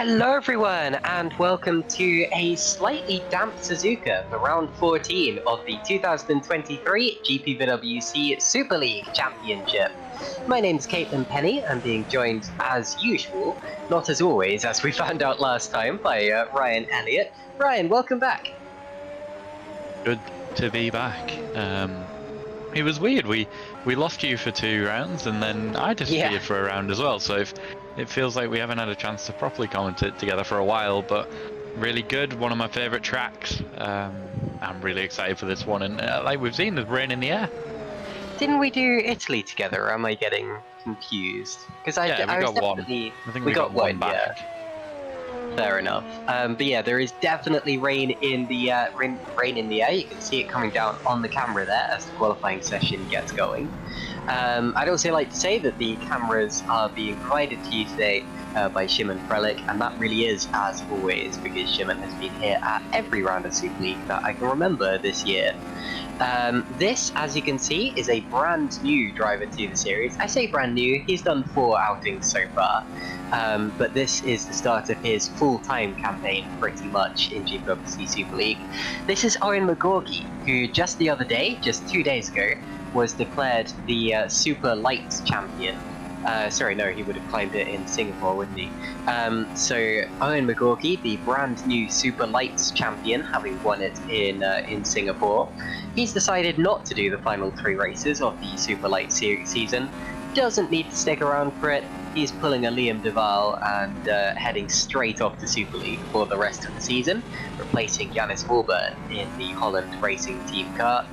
Hello everyone and welcome to a slightly damp Suzuka for round 14 of the 2023 GPVWC Superleague Championship. My name's Caitlin Penny. I'm being joined as usual, not as always as we found out last time, by Ryan Elliott. Ryan, welcome back. Good to be back. It was weird. We lost you for 2 rounds, and then I disappeared for a round as well. So it feels like we haven't had a chance to properly comment it together for a while. But really good. One of my favourite tracks. I'm really excited for this one. And like we've seen, there's rain in the air. Didn't we do Italy together, or am I getting confused? Because we got one. I think we got one back. Yeah. Fair enough. But yeah, there is definitely rain in the air. You can see it coming down on the camera there as the qualifying session gets going. I'd also like to say that the cameras are being provided to you today by Szymon Frelik, and that really is as always because Szymon has been here at every round of Super League that I can remember this year. This, as you can see, is a brand new driver to the series. I say brand new, he's done 4 outings so far, but this is the start of his full-time campaign pretty much in GPVWC Super League. This is Owen McGorgy, who just the other day, just 2 days ago, was declared the Super Light Champion. Sorry, no, he would have claimed it in Singapore, wouldn't he? So Owen McGorgy, the brand new Super Lights champion, having won it in Singapore, he's decided not to do the final 3 races of the Super Light season. Doesn't need to stick around for it. He's pulling a Liam Duval and heading straight off to Super League for the rest of the season, replacing Jannis Wolbert in the Holland Racing Team car.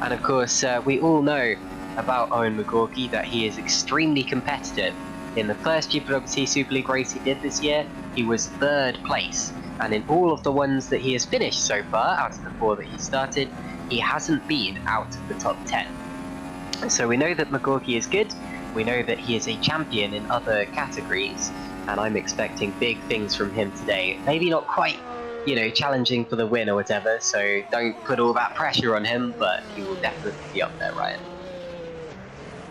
And of course, we all know about Owen McGorgy that he is extremely competitive. In the first GPVWC Super League race he did this year, he was 3rd place, and in all of the ones that he has finished so far, out of the 4 that he started, he hasn't been out of the top 10. So we know that McGorgy is good, we know that he is a champion in other categories, and I'm expecting big things from him today. Maybe not quite, you know, challenging for the win or whatever, so don't put all that pressure on him, but he will definitely be up there, Ryan.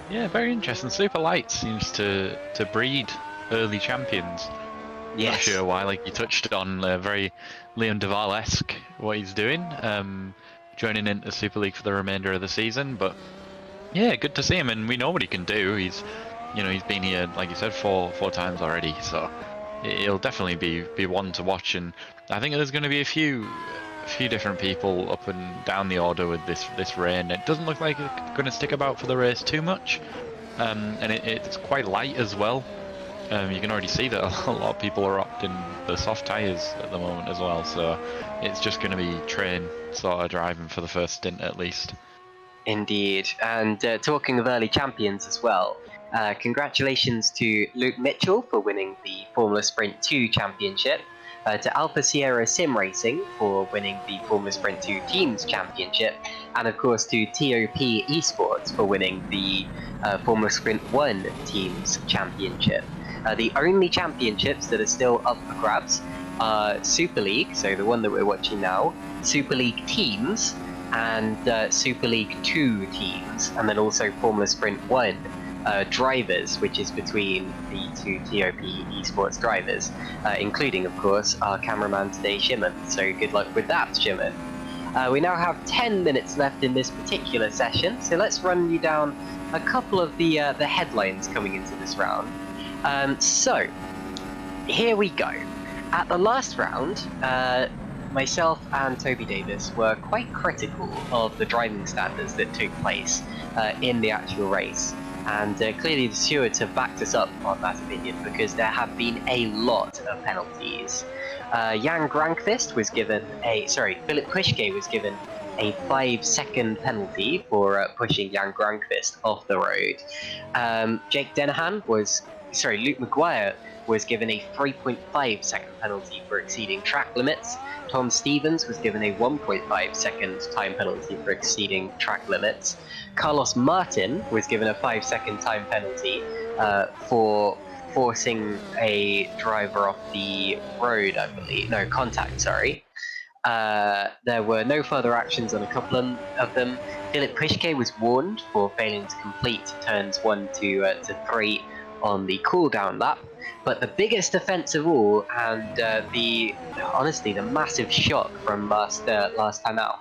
Yeah, very interesting. Super Light seems to breed early champions. Yes. Not sure why, like you touched on, very Liam Duval-esque what he's doing, joining into Super League for the remainder of the season, but yeah, good to see him, and we know what he can do. He's been here, like you said, four times already, so he'll definitely be one to watch, and I think there's going to be a few different people up and down the order with this rain. It doesn't look like it's going to stick about for the race too much, and it's quite light as well. You can already see that a lot of people are opting the soft tyres at the moment as well, so it's just going to be train sort of driving for the first stint at least. Indeed, and talking of early champions as well, congratulations to Luke Mitchell for winning the Formula Sprint 2 Championship, to Alpha Sierra Sim Racing for winning the Formula Sprint 2 Teams Championship, and of course to TOP Esports for winning the Formula Sprint 1 Teams Championship. The only championships that are still up for grabs are Super League, so the one that we're watching now, Super League Teams, and Super League 2 Teams, and then also Formula Sprint 1 drivers, which is between the 2 TOP Esports drivers, including, of course, our cameraman today, Szymon. So good luck with that, Szymon. We now have 10 minutes left in this particular session, so let's run you down a couple of the headlines coming into this round. So, here we go. At the last round, myself and Toby Davis were quite critical of the driving standards that took place in the actual race. And clearly the stewards have backed us up on that opinion because there have been a lot of penalties. Philip Puschke was given a 5-second penalty for pushing Jan Grankvist off the road. Luke Maguire was given a 3.5 second penalty for exceeding track limits. Tom Stevens was given a 1.5 second time penalty for exceeding track limits. Carlos Martin was given a 5-second time penalty for forcing a driver off the road, I believe. No, contact, sorry. There were no further actions on a couple of them. Philip Puschke was warned for failing to complete turns 1 to 3 on the cooldown lap. But the biggest offence of all, and honestly the massive shock from last time out,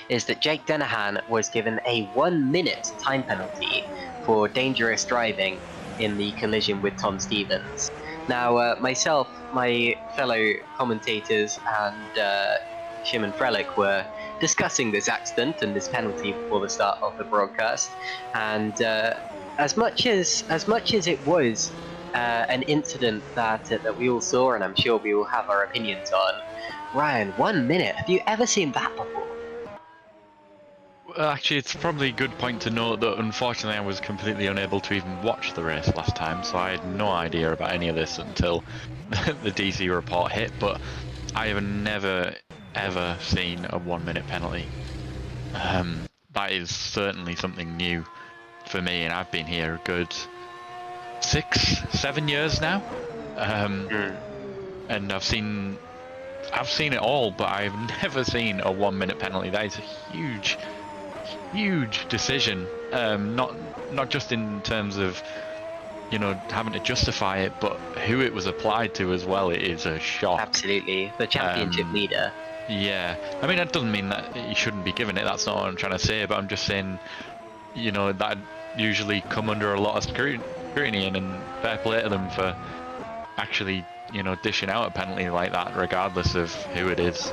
is that Jake Dennehan was given a 1 minute time penalty for dangerous driving in the collision with Tom Stevens. Now, myself, my fellow commentators, and Szymon Frelik were discussing this accident and this penalty before the start of the broadcast, and as much as it was an incident that we all saw, and I'm sure we all have our opinions on, Ryan, 1 minute, have you ever seen that before? Well, actually, it's probably a good point to note that unfortunately I was completely unable to even watch the race last time, so I had no idea about any of this until the DC report hit, but I have never ever seen a 1 minute penalty. That is certainly something new for me, and I've been here a good 6-7 years now, and I've seen it all, but I've never seen a 1 minute penalty. That is a huge decision, not just in terms of, you know, having to justify it, but who it was applied to as well. It is a shock. Absolutely, the championship leader. Yeah, I mean, that doesn't mean that you shouldn't be given it, that's not what I'm trying to say, but I'm just saying, you know, that usually come under a lot of scrutiny, and fair play to them for actually, you know, dishing out a penalty like that regardless of who it is.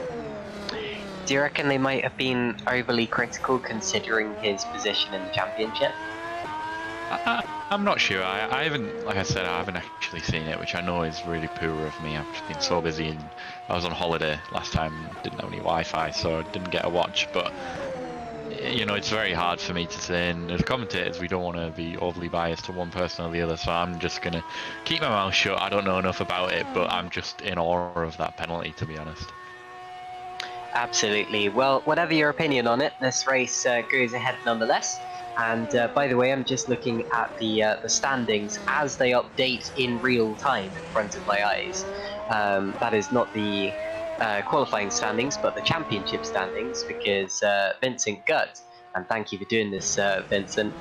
Do you reckon they might have been overly critical considering his position in the championship? I'm not sure. I haven't, like I said, I haven't actually seen it, which I know is really poor of me. I've just been so busy, and I was on holiday last time, didn't have any Wi-Fi, so I didn't get a watch. But you know, it's very hard for me to say, and as commentators we don't want to be overly biased to one person or the other, so I'm just going to keep my mouth shut. I don't know enough about it, but I'm just in awe of that penalty, to be honest. Absolutely. Well, whatever your opinion on it, this race goes ahead nonetheless. And by the way, I'm just looking at the standings as they update in real time in front of my eyes. That is not the qualifying standings, but the championship standings, because Vincent Gutt, and thank you for doing this, Vincent,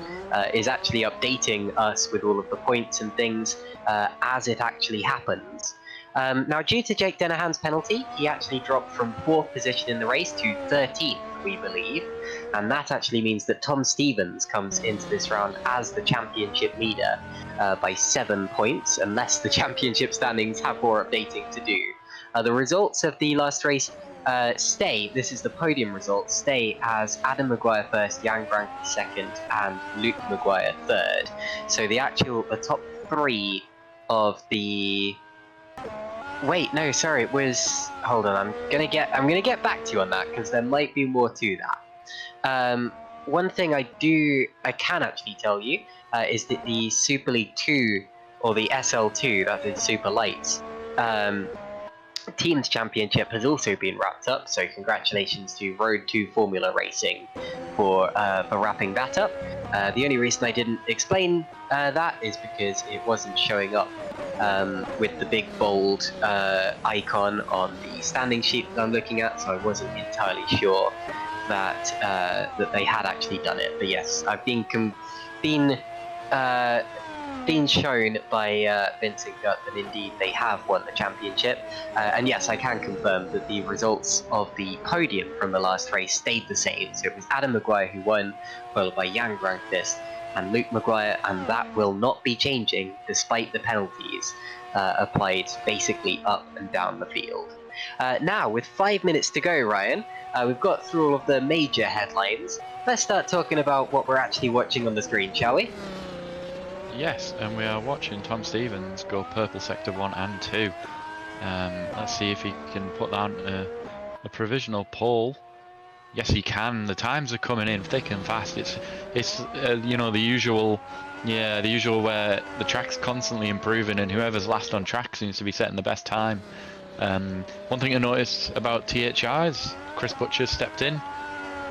is actually updating us with all of the points and things as it actually happens. Now, due to Jake Dennehan's penalty, he actually dropped from 4th position in the race to 13th, we believe, and that actually means that Tom Stevens comes into this round as the championship leader by 7 points, unless the championship standings have more updating to do. The results of the last race stay, this is the podium results, stay as Adam Maguire first, Jan Grank second, and Luke Maguire third. So the top 3 of the... Wait, no, sorry, it was... Hold on, I'm gonna get back to you on that, because there might be more to that. One thing I can actually tell you is that the Super League 2, or the SL2, that is Super Lights, Teams Championship has also been wrapped up, so congratulations to Road 2 Formula Racing for wrapping that up. The only reason I didn't explain that is because it wasn't showing up with the big bold icon on the standing sheet that I'm looking at, so I wasn't entirely sure that they had actually done it. But yes, I've been shown by Vincent Gutt that indeed they have won the championship, and yes, I can confirm that the results of the podium from the last race stayed the same. So it was Adam Maguire who won, followed by Jan Grankvist and Luke Maguire, and that will not be changing despite the penalties applied basically up and down the field. Now, with 5 minutes to go, Ryan, we've got through all of the major headlines. Let's start talking about what we're actually watching on the screen, shall we? Yes, and we are watching Tom Stevens go purple sector 1 and 2. Let's see if he can put down a provisional pole. Yes, he can. The times are coming in thick and fast. It's you know, the usual where the track's constantly improving, and whoever's last on track seems to be setting the best time. One thing to notice about THR is Chris Butcher stepped in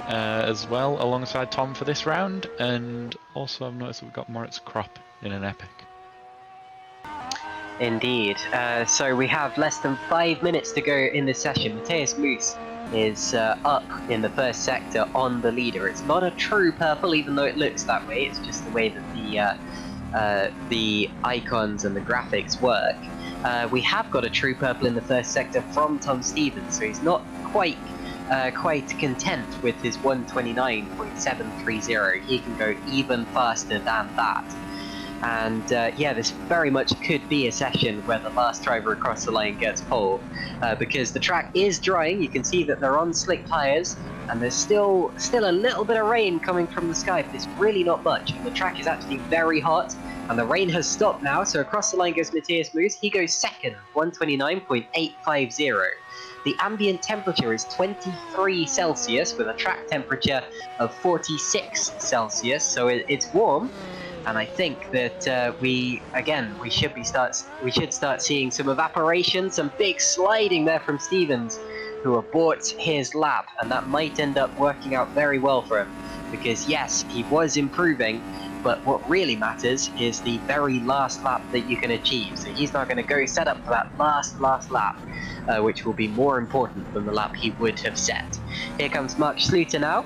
as well alongside Tom for this round, and also I've noticed we've got Moritz Kropp in an epic. Indeed. So we have less than 5 minutes to go in this session. Matthias Moos is up in the first sector on the leader. It's not a true purple, even though it looks that way. It's just the way that the icons and the graphics work, we have got a true purple in the first sector from Tom Stevens, so he's not quite content with his 129.730. He can go even faster than that. And yeah, this very much could be a session where the last driver across the line gets pole, because the track is drying. You can see that they're on slick tyres, and there's still a little bit of rain coming from the sky, but it's really not much. And the track is actually very hot, and the rain has stopped now. So across the line goes Matthias Moos. He goes second, 129.850. The ambient temperature is 23 Celsius with a track temperature of 46 Celsius, so it's warm. And I think that we should start seeing some evaporation, some big sliding there from Stevens, who abort his lap, and that might end up working out very well for him, because yes, he was improving, but what really matters is the very last lap that you can achieve. So he's now going to go set up for that last lap, which will be more important than the lap he would have set. Here comes Mark Schluter now.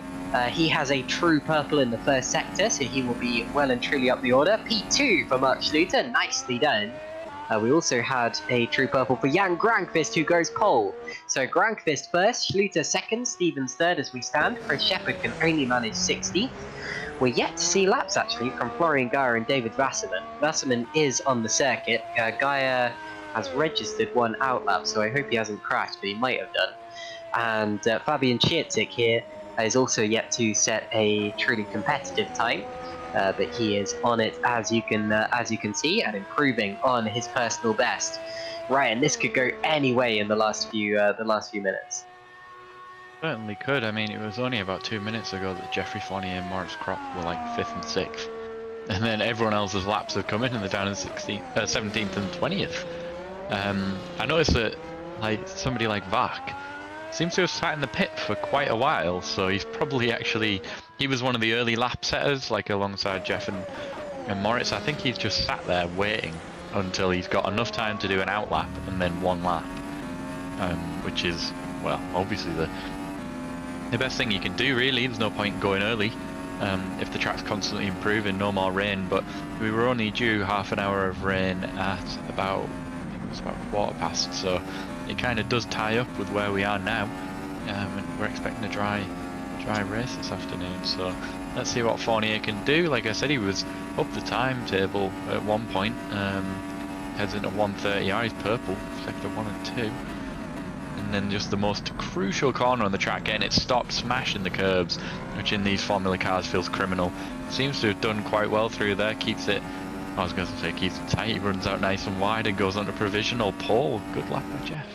He has a true purple in the first sector, so he will be well and truly up the order. P2 for Mark Schluter, nicely done. We also had a true purple for Jan Granqvist, who goes pole. So Granqvist first, Schluter second, Stevens third as we stand. Chris Shepherd can only manage 60th. We're yet to see laps actually from Florian Geyer and David Wasserman. Wasserman is on the circuit. Geyer has registered one out lap, so I hope he hasn't crashed, but he might have done. And Fabian Schiertzik here is also yet to set a truly competitive time, but he is on it as you can see, and improving on his personal best. Right, and this could go any way in the last few minutes. Certainly could. I mean, it was only about 2 minutes ago that Jeffrey Fournier and Moritz Kropp were like 5th and 6th, and then everyone else's laps have come in and they're down in 17th and 20th. I noticed that like somebody like Vach seems to have sat in the pit for quite a while, so he's probably he was one of the early lap setters, like alongside Jeff and Moritz. I think he's just sat there waiting until he's got enough time to do an out lap and then one lap, which is, well, obviously the best thing you can do really. There's no point in going early if the track's constantly improving, no more rain, but we were only due half an hour of rain at about, I think it was about 1/4 past, so it kind of does tie up with where we are now, and we're expecting a dry race this afternoon, so let's see what Fournier can do. Like I said, he was up the timetable at one point, heads into 1:30. He's purple, sector 1 and 2. And then just the most crucial corner on the track, getting it stopped, smashing the curbs, which in these Formula cars feels criminal. Seems to have done quite well through there, keeps it keeps it tight, runs out nice and wide and goes on to provisional pole. Good lap by Jeff.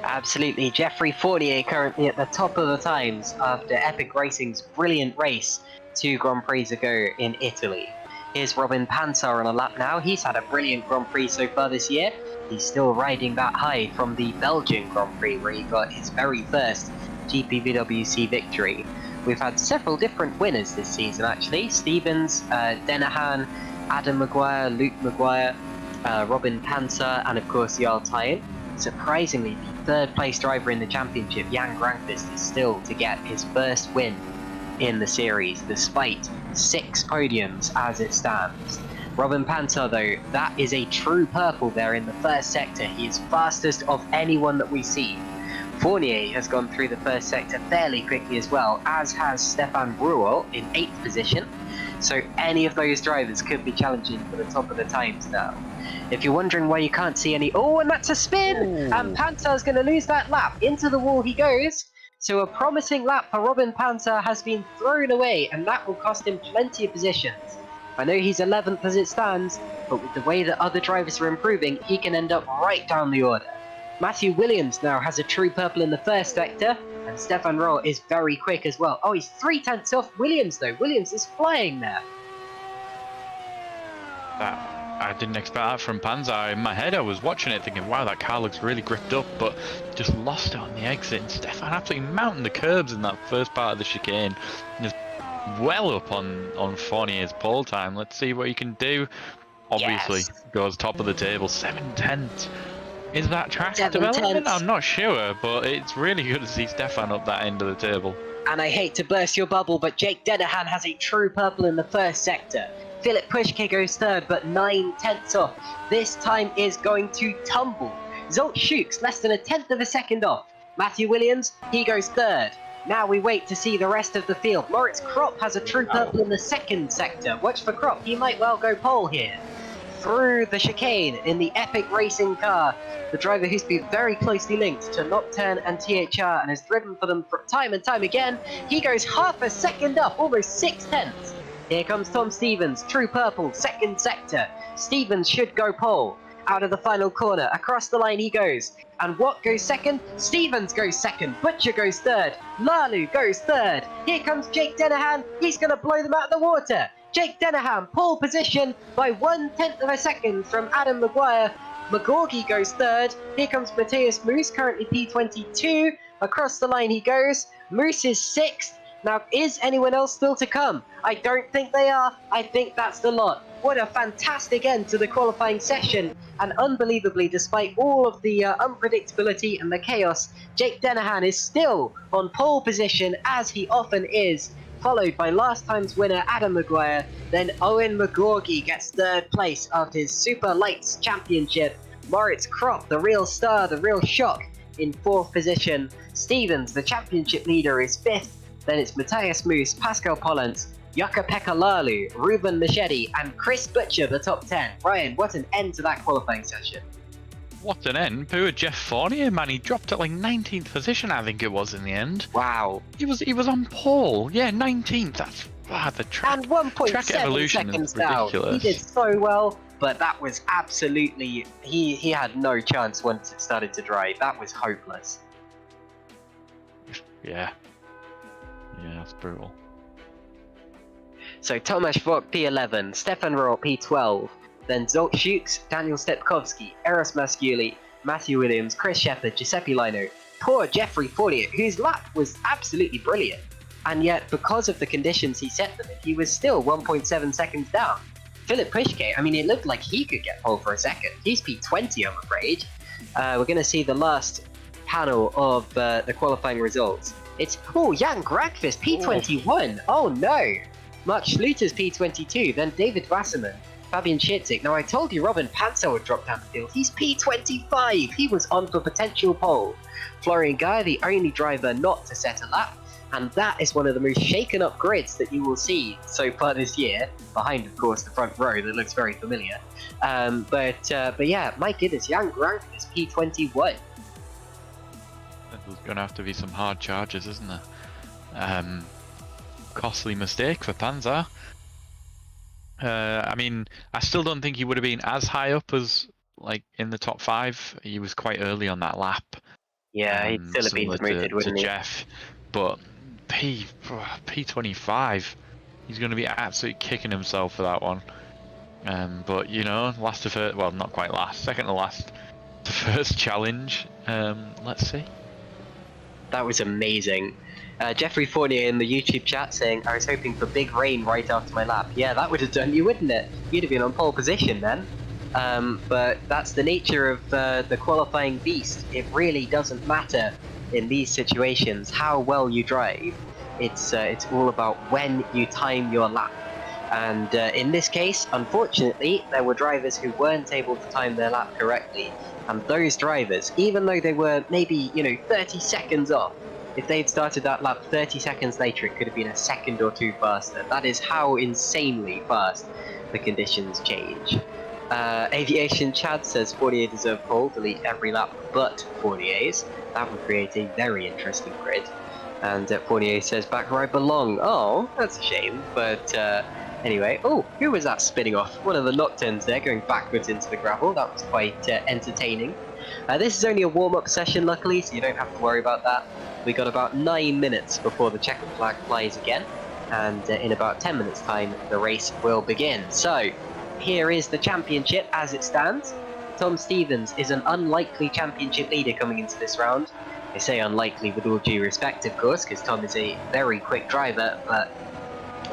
Absolutely, Jeffrey Fournier currently at the top of the times after Epic Racing's brilliant race 2 Grand Prix ago in Italy. Here's Robin Pansar on a lap now. He's had a brilliant Grand Prix so far this year. He's still riding that high from the Belgian Grand Prix, where he got his very first GPVWC victory. We've had several different winners this season actually. Stevens, Denahan, Adam Maguire, Luke Maguire, Robin Pansar, and of course Jarl Tyen. Surprisingly, the 3rd place driver in the championship, Jan Granqvist, is still to get his first win in the series, despite 6 podiums as it stands. Robin Pansar though, that is a true purple there in the first sector. He is fastest of anyone that we see. Fournier has gone through the first sector fairly quickly as well, as has Stefan Bruel in 8th position. So any of those drivers could be challenging for the top of the times now. If you're wondering why you can't see any... Oh, and that's a spin! Ooh. And Pansar's going to lose that lap. Into the wall he goes. So a promising lap for Robin Pansar has been thrown away, and that will cost him plenty of positions. I know he's 11th as it stands, but with the way that other drivers are improving, he can end up right down the order. Matthew Williams now has a true purple in the first sector, and Stefan Rohr is very quick as well. Oh, he's 3/10 off Williams though. Williams is flying there. I didn't expect that from Pansar. In my head I was watching it thinking, wow, that car looks really gripped up, but just lost it on the exit. And Stefan absolutely mounting the curbs in that first part of the chicane. Just well up on Fournier's pole time. Let's see what he can do. Obviously, yes. Goes top of the table, 7/10. Is that track development? I'm not sure, but it's really good to see Stefan up that end of the table. And I hate to burst your bubble, but Jake Denahan has a true purple in the first sector. Philip Pushke goes third, but 9/10 off. This time is going to tumble. Zolt Schukes less than 1/10 of a second off. Matthew Williams, he goes third. Now we wait to see the rest of the field. Moritz Kropp has a true purple in the second sector. Watch for Kropp, he might well go pole here. Through the chicane in the epic racing car, the driver who's been very closely linked to Nocturne and THR and has driven for them time and time again. He goes half a second up, almost 6/10. Here comes Tom Stevens, true purple, second sector. Stevens should go pole. Out of the final corner, across the line he goes. And what goes second? Stevens goes second, Butcher goes third, Lalu goes third. Here comes Jake Dennehan, he's going to blow them out of the water. Jake Dennehan, pole position by 1/10 of a second from Adam Maguire. McGorgy goes third. Here comes Matthias Moose, currently P22. Across the line he goes. Moose is sixth. Now, is anyone else still to come? I don't think they are. I think that's the lot. What a fantastic end to the qualifying session. And unbelievably, despite all of the unpredictability and the chaos, Jake Dennehan is still on pole position, as he often is, followed by last time's winner Adam Maguire. Then Owen McGorgy gets third place of his Super Lights Championship. Moritz Kropp, the real star, the real shock, in fourth position. Stevens, the championship leader, is fifth. Then it's Matthias Moose, Pascal Pollens, Jukka-Pekka Lalu, Ruben Machedi, and Chris Butcher, the top 10. Ryan, what an end to that qualifying session. What an end. Poor Jeff Fournier, man. He dropped at like 19th position, I think it was, in the end. Wow. He was on pole. Yeah, 19th. That's the track. And 1.7 track evolution seconds is down. ridiculous. He did so well, but that was absolutely... He had no chance once it started to dry. That was hopeless. Yeah. Yeah, that's brutal. So Tomasz Vok P11, Stefan Rohr P12, then Zolt Schukes, Daniel Stepkowski, Eros Masciuli, Matthew Williams, Chris Shepherd, Giuseppe Lino, poor Jeffrey Fournier, whose lap was absolutely brilliant. And yet, because of the conditions he set them in, he was still 1.7 seconds down. Philip Pushke, I mean, it looked like he could get pole for a second. He's P20, I'm afraid. We're going to see the last panel of the qualifying results. It's, Jan Grakvist, P21. Oh no. Mark Schluter's P22, then David Wasserman, Fabian Schitzik. Now I told you Robin Panzer would drop down the field. He's P25. He was on for potential pole. Florian Gaia, the only driver not to set a lap. And that is one of the most shaken up grids that you will see so far this year. Behind, of course, the front row that looks very familiar. But yeah, my goodness, Jan Grakvist, P21. There's going to have to be some hard charges, isn't there? Costly mistake for Panzer. I mean, I still don't think he would have been as high up as like in the top 5. He was quite early on that lap. Yeah, he'd still have been promoted, wouldn't he? Jeff, but P25, he's going to be absolutely kicking himself for that one. But you know, last to first, well, not quite last, second to last, the first challenge. Let's see. That was amazing. Jeffrey Fournier in the YouTube chat saying, I was hoping for big rain right after my lap. Yeah, that would have done you, wouldn't it? You'd have been on pole position then. But that's the nature of the qualifying beast. It really doesn't matter in these situations how well you drive. It's all about when you time your lap. And in this case, unfortunately, there were drivers who weren't able to time their lap correctly. And those drivers, even though they were maybe, 30 seconds off, if they'd started that lap 30 seconds later, it could have been a second or two faster. That is how insanely fast the conditions change. Aviation Chad says Fournier deserved pole, delete every lap but Fournier's. That would create a very interesting grid. And Fournier says back where I belong. Oh, that's a shame. But anyway, who was that spinning off? One of the Nocturnes there going backwards into the gravel. That was quite entertaining. This is only a warm-up session, luckily, so you don't have to worry about that. We got about 9 minutes before the checkered flag flies again, and in about 10 minutes' time, the race will begin. So, here is the championship as it stands. Tom Stevens is an unlikely championship leader coming into this round. I say unlikely with all due respect, of course, because Tom is a very quick driver, but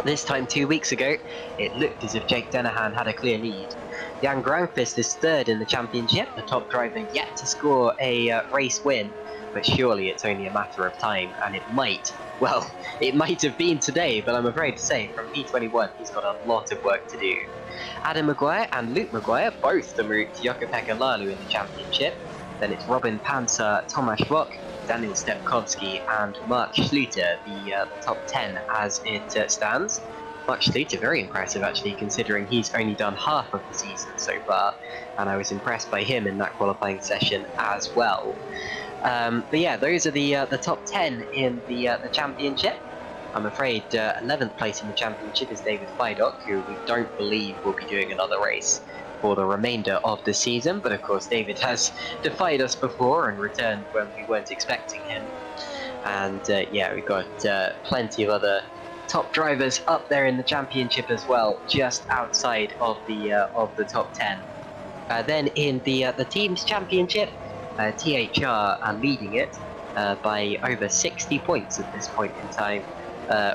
this time 2 weeks ago, it looked as if Jake Dennehan had a clear lead. Jan Granqvist is third in the championship, the top driver yet to score a race win, but surely it's only a matter of time, and it might Well, it might have been today, but I'm afraid to say from P21 he's got a lot of work to do. Adam Maguire and Luke Maguire both en route to Jukka-Pekka Laulu in the championship. Then it's Robin Panzer, Tomasz Rock, Daniel Stepkowski and Mark Schluter, the top 10 as it stands. Mark Schluter, very impressive actually, considering he's only done half of the season so far, and I was impressed by him in that qualifying session as well. But yeah, those are the top 10 in the championship. I'm afraid 11th place in the championship is David Feidock, who we don't believe will be doing another race for the remainder of the season. But of course, David has defied us before and returned when we weren't expecting him. And yeah, we've got plenty of other top drivers up there in the championship as well, just outside of the top 10. Then in the teams championship, THR are leading it by over 60 points at this point in time,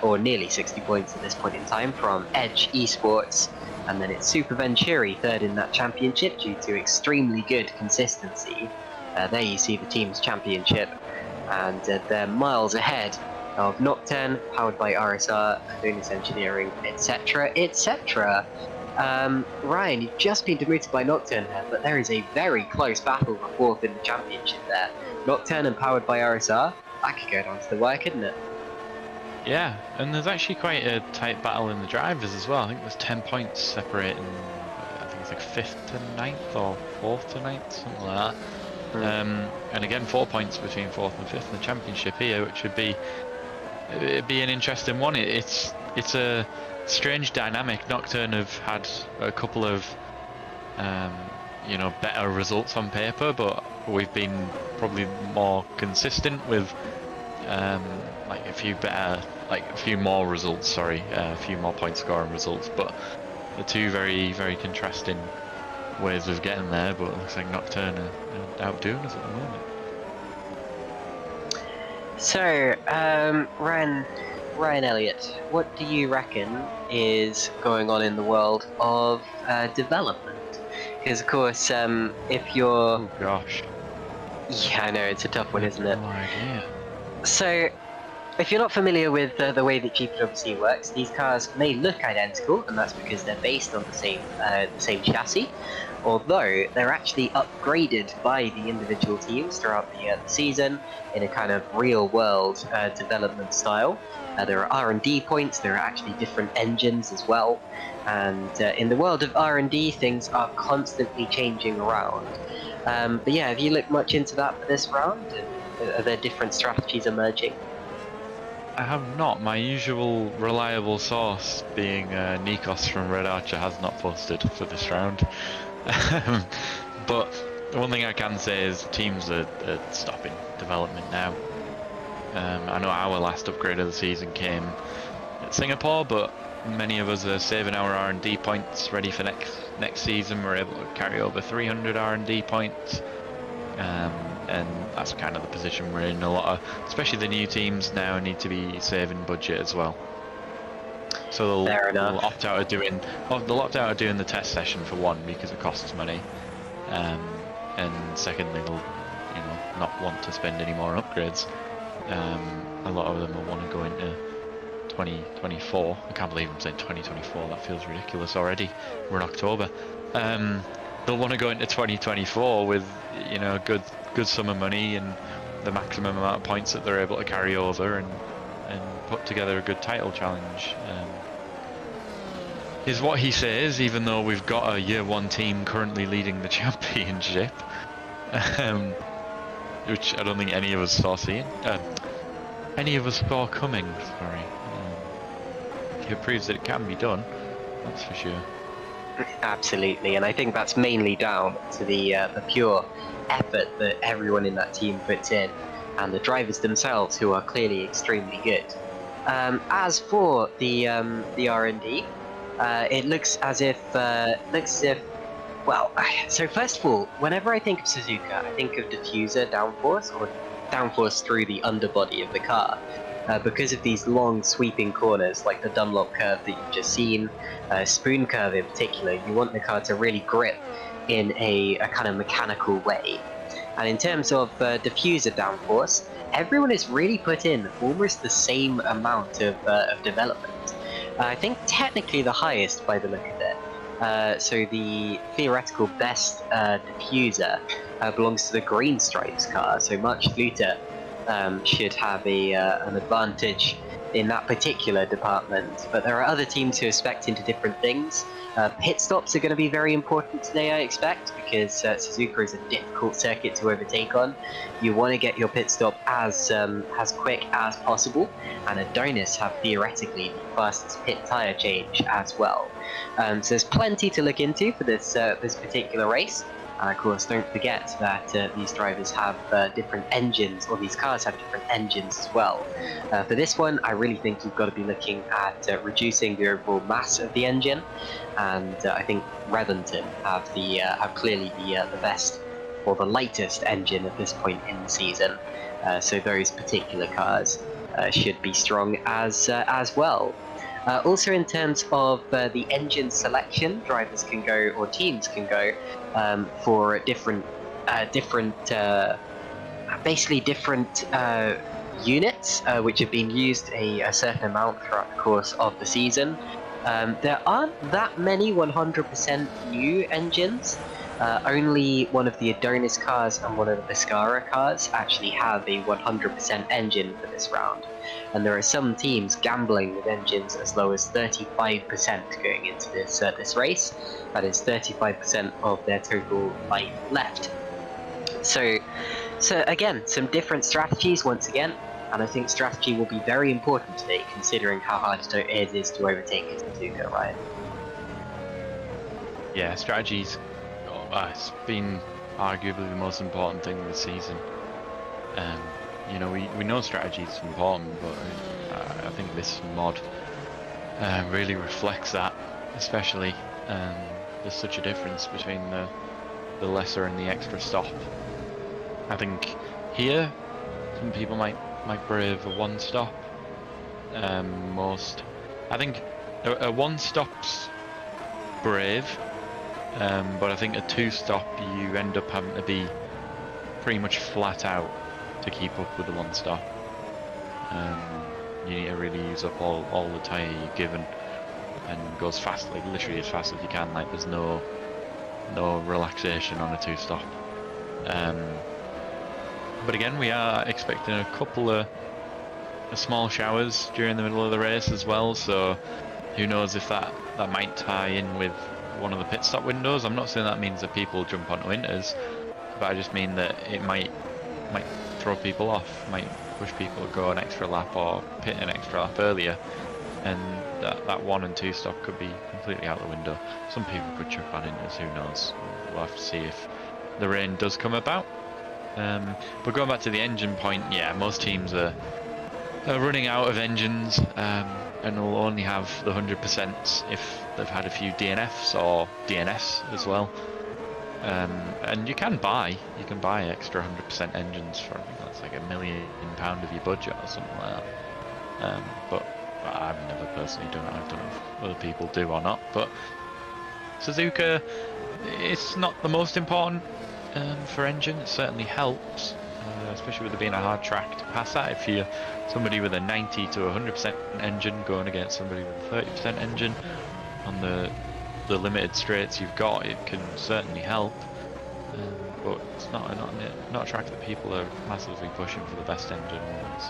or nearly 60 points at this point in time from Edge Esports, and then it's Super Venturi third in that championship due to extremely good consistency. There you see the team's championship, and they're miles ahead of Nocturne, powered by RSR, Adonis Engineering, etc, etc. Ryan, you've just been demoted by Nocturne there, but there is a very close battle for fourth in the championship there. Nocturne and powered by RSR, that could go down to the wire, couldn't it? Yeah, and there's actually quite a tight battle in the drivers as well. I think there's 10 points separating, I think it's like 5th to 9th or 4th to 9th, something like that. And again, 4 points between 4th and 5th in the championship here, which would be an interesting one. It's a strange dynamic. Nocturne have had a couple of you know, better results on paper, but we've been probably more consistent with like a few more results, sorry, a few more point scoring results, but the two very, very contrasting ways of getting there. But it looks like Nocturne are outdoing us at the moment. So, Ryan Elliott, what do you reckon is going on in the world of development? Because of course, if you're... Oh gosh. Yeah, I know, it's a tough one, isn't it? No idea. So, if you're not familiar with the way that GPWC works, these cars may look identical, and that's because they're based on the same chassis, although they're actually upgraded by the individual teams throughout the season in a kind of real-world development style. There are R&D points, there are actually different engines as well, and in the world of R&D, things are constantly changing around. But yeah, have you looked much into that for this round? Are there different strategies emerging? I have not. My usual reliable source, being Nikos from Red Archer, has not posted for this round. But one thing I can say is teams are stopping development now. I know our last upgrade of the season came at Singapore, but many of us are saving our R&D points ready for next season. We're able to carry over 300 R&D points. And that's kind of the position we're in. A lot of, especially the new teams now, need to be saving budget as well. So they'll opt out of doing the test session for one, because it costs money, and secondly they'll not want to spend any more on upgrades. A lot of them will want to go into 2024. I can't believe I'm saying 2024. That feels ridiculous already. We're in October. They'll want to go into 2024 with good sum of money and the maximum amount of points that they're able to carry over, and put together a good title challenge. Is what he says, even though we've got a year one team currently leading the championship, which I don't think any of us saw coming. Sorry. It proves that it can be done. That's for sure. Absolutely, and I think that's mainly down to the pure effort that everyone in that team puts in, and the drivers themselves, who are clearly extremely good. As for the R&D, it looks as if well. So first of all, whenever I think of Suzuka, I think of diffuser downforce, or downforce through the underbody of the car. Because of these long sweeping corners, like the Dunlop curve that you've just seen, spoon curve in particular, you want the car to really grip in a kind of mechanical way. And in terms of diffuser downforce, everyone has really put in almost the same amount of development. I think technically the highest by the look of it. So the theoretical best diffuser belongs to the Green Stripes car, so Much Fluter should have an advantage in that particular department. But there are other teams who are spec'd into different things. Pit stops are going to be very important today, I expect, because Suzuka is a difficult circuit to overtake on. You want to get your pit stop as quick as possible, and Adonis have theoretically the fastest pit tyre change as well. So there's plenty to look into for this particular race. And of course, don't forget that these drivers have different engines, or these cars have different engines as well. For this one, I really think you've got to be looking at reducing the overall mass of the engine, and I think Reventon have clearly the best or the lightest engine at this point in the season. So those particular cars should be strong as well. Also, in terms of the engine selection, drivers can go, or teams can go, for different units, which have been used a certain amount throughout the course of the season. There aren't that many 100% new engines. Only one of the Adonis cars and one of the Viscara cars actually have a 100% engine for this round. And there are some teams gambling with engines as low as 35% going into this race. That is 35% of their total life left. So again, some different strategies once again, and I think strategy will be very important today, considering how hard it is to overtake Suzuka, right? Yeah, strategies. It's been arguably the most important thing this season. You know, we know strategy is important, but I think this mod really reflects that, especially. There's such a difference between the lesser and the extra stop. I think here, some people might brave a one stop. I think a one stop's brave. But I think a two stop, you end up having to be pretty much flat out to keep up with the one stop. You need to really use up all the tyre you're given, and goes fast, like literally as fast as you can. Like there's no relaxation on a two stop. But again, we are expecting a couple of small showers during the middle of the race as well. So who knows if that might tie in with one of the pit stop windows. I'm not saying that means that people jump onto inters, but I just mean that it might throw people off, might push people to go an extra lap or pit an extra lap earlier, and that one and two stop could be completely out the window. Some people could jump on inters, who knows. We'll have to see if the rain does come about. But going back to the engine point, yeah, most teams are running out of engines, and will only have the 100% if they've had a few DNFs or DNS as well. And you can buy extra 100% engines for, I think that's like £1 million of your budget or something like that. But I've never personally done it. I don't know if other people do or not. But Suzuka, it's not the most important for engine. It certainly helps, especially with it being a hard track to pass that. If you're somebody with a 90 to 100% engine going against somebody with a 30% engine on the limited straights you've got, it can certainly help. But it's not a track that people are massively pushing for the best engine ones.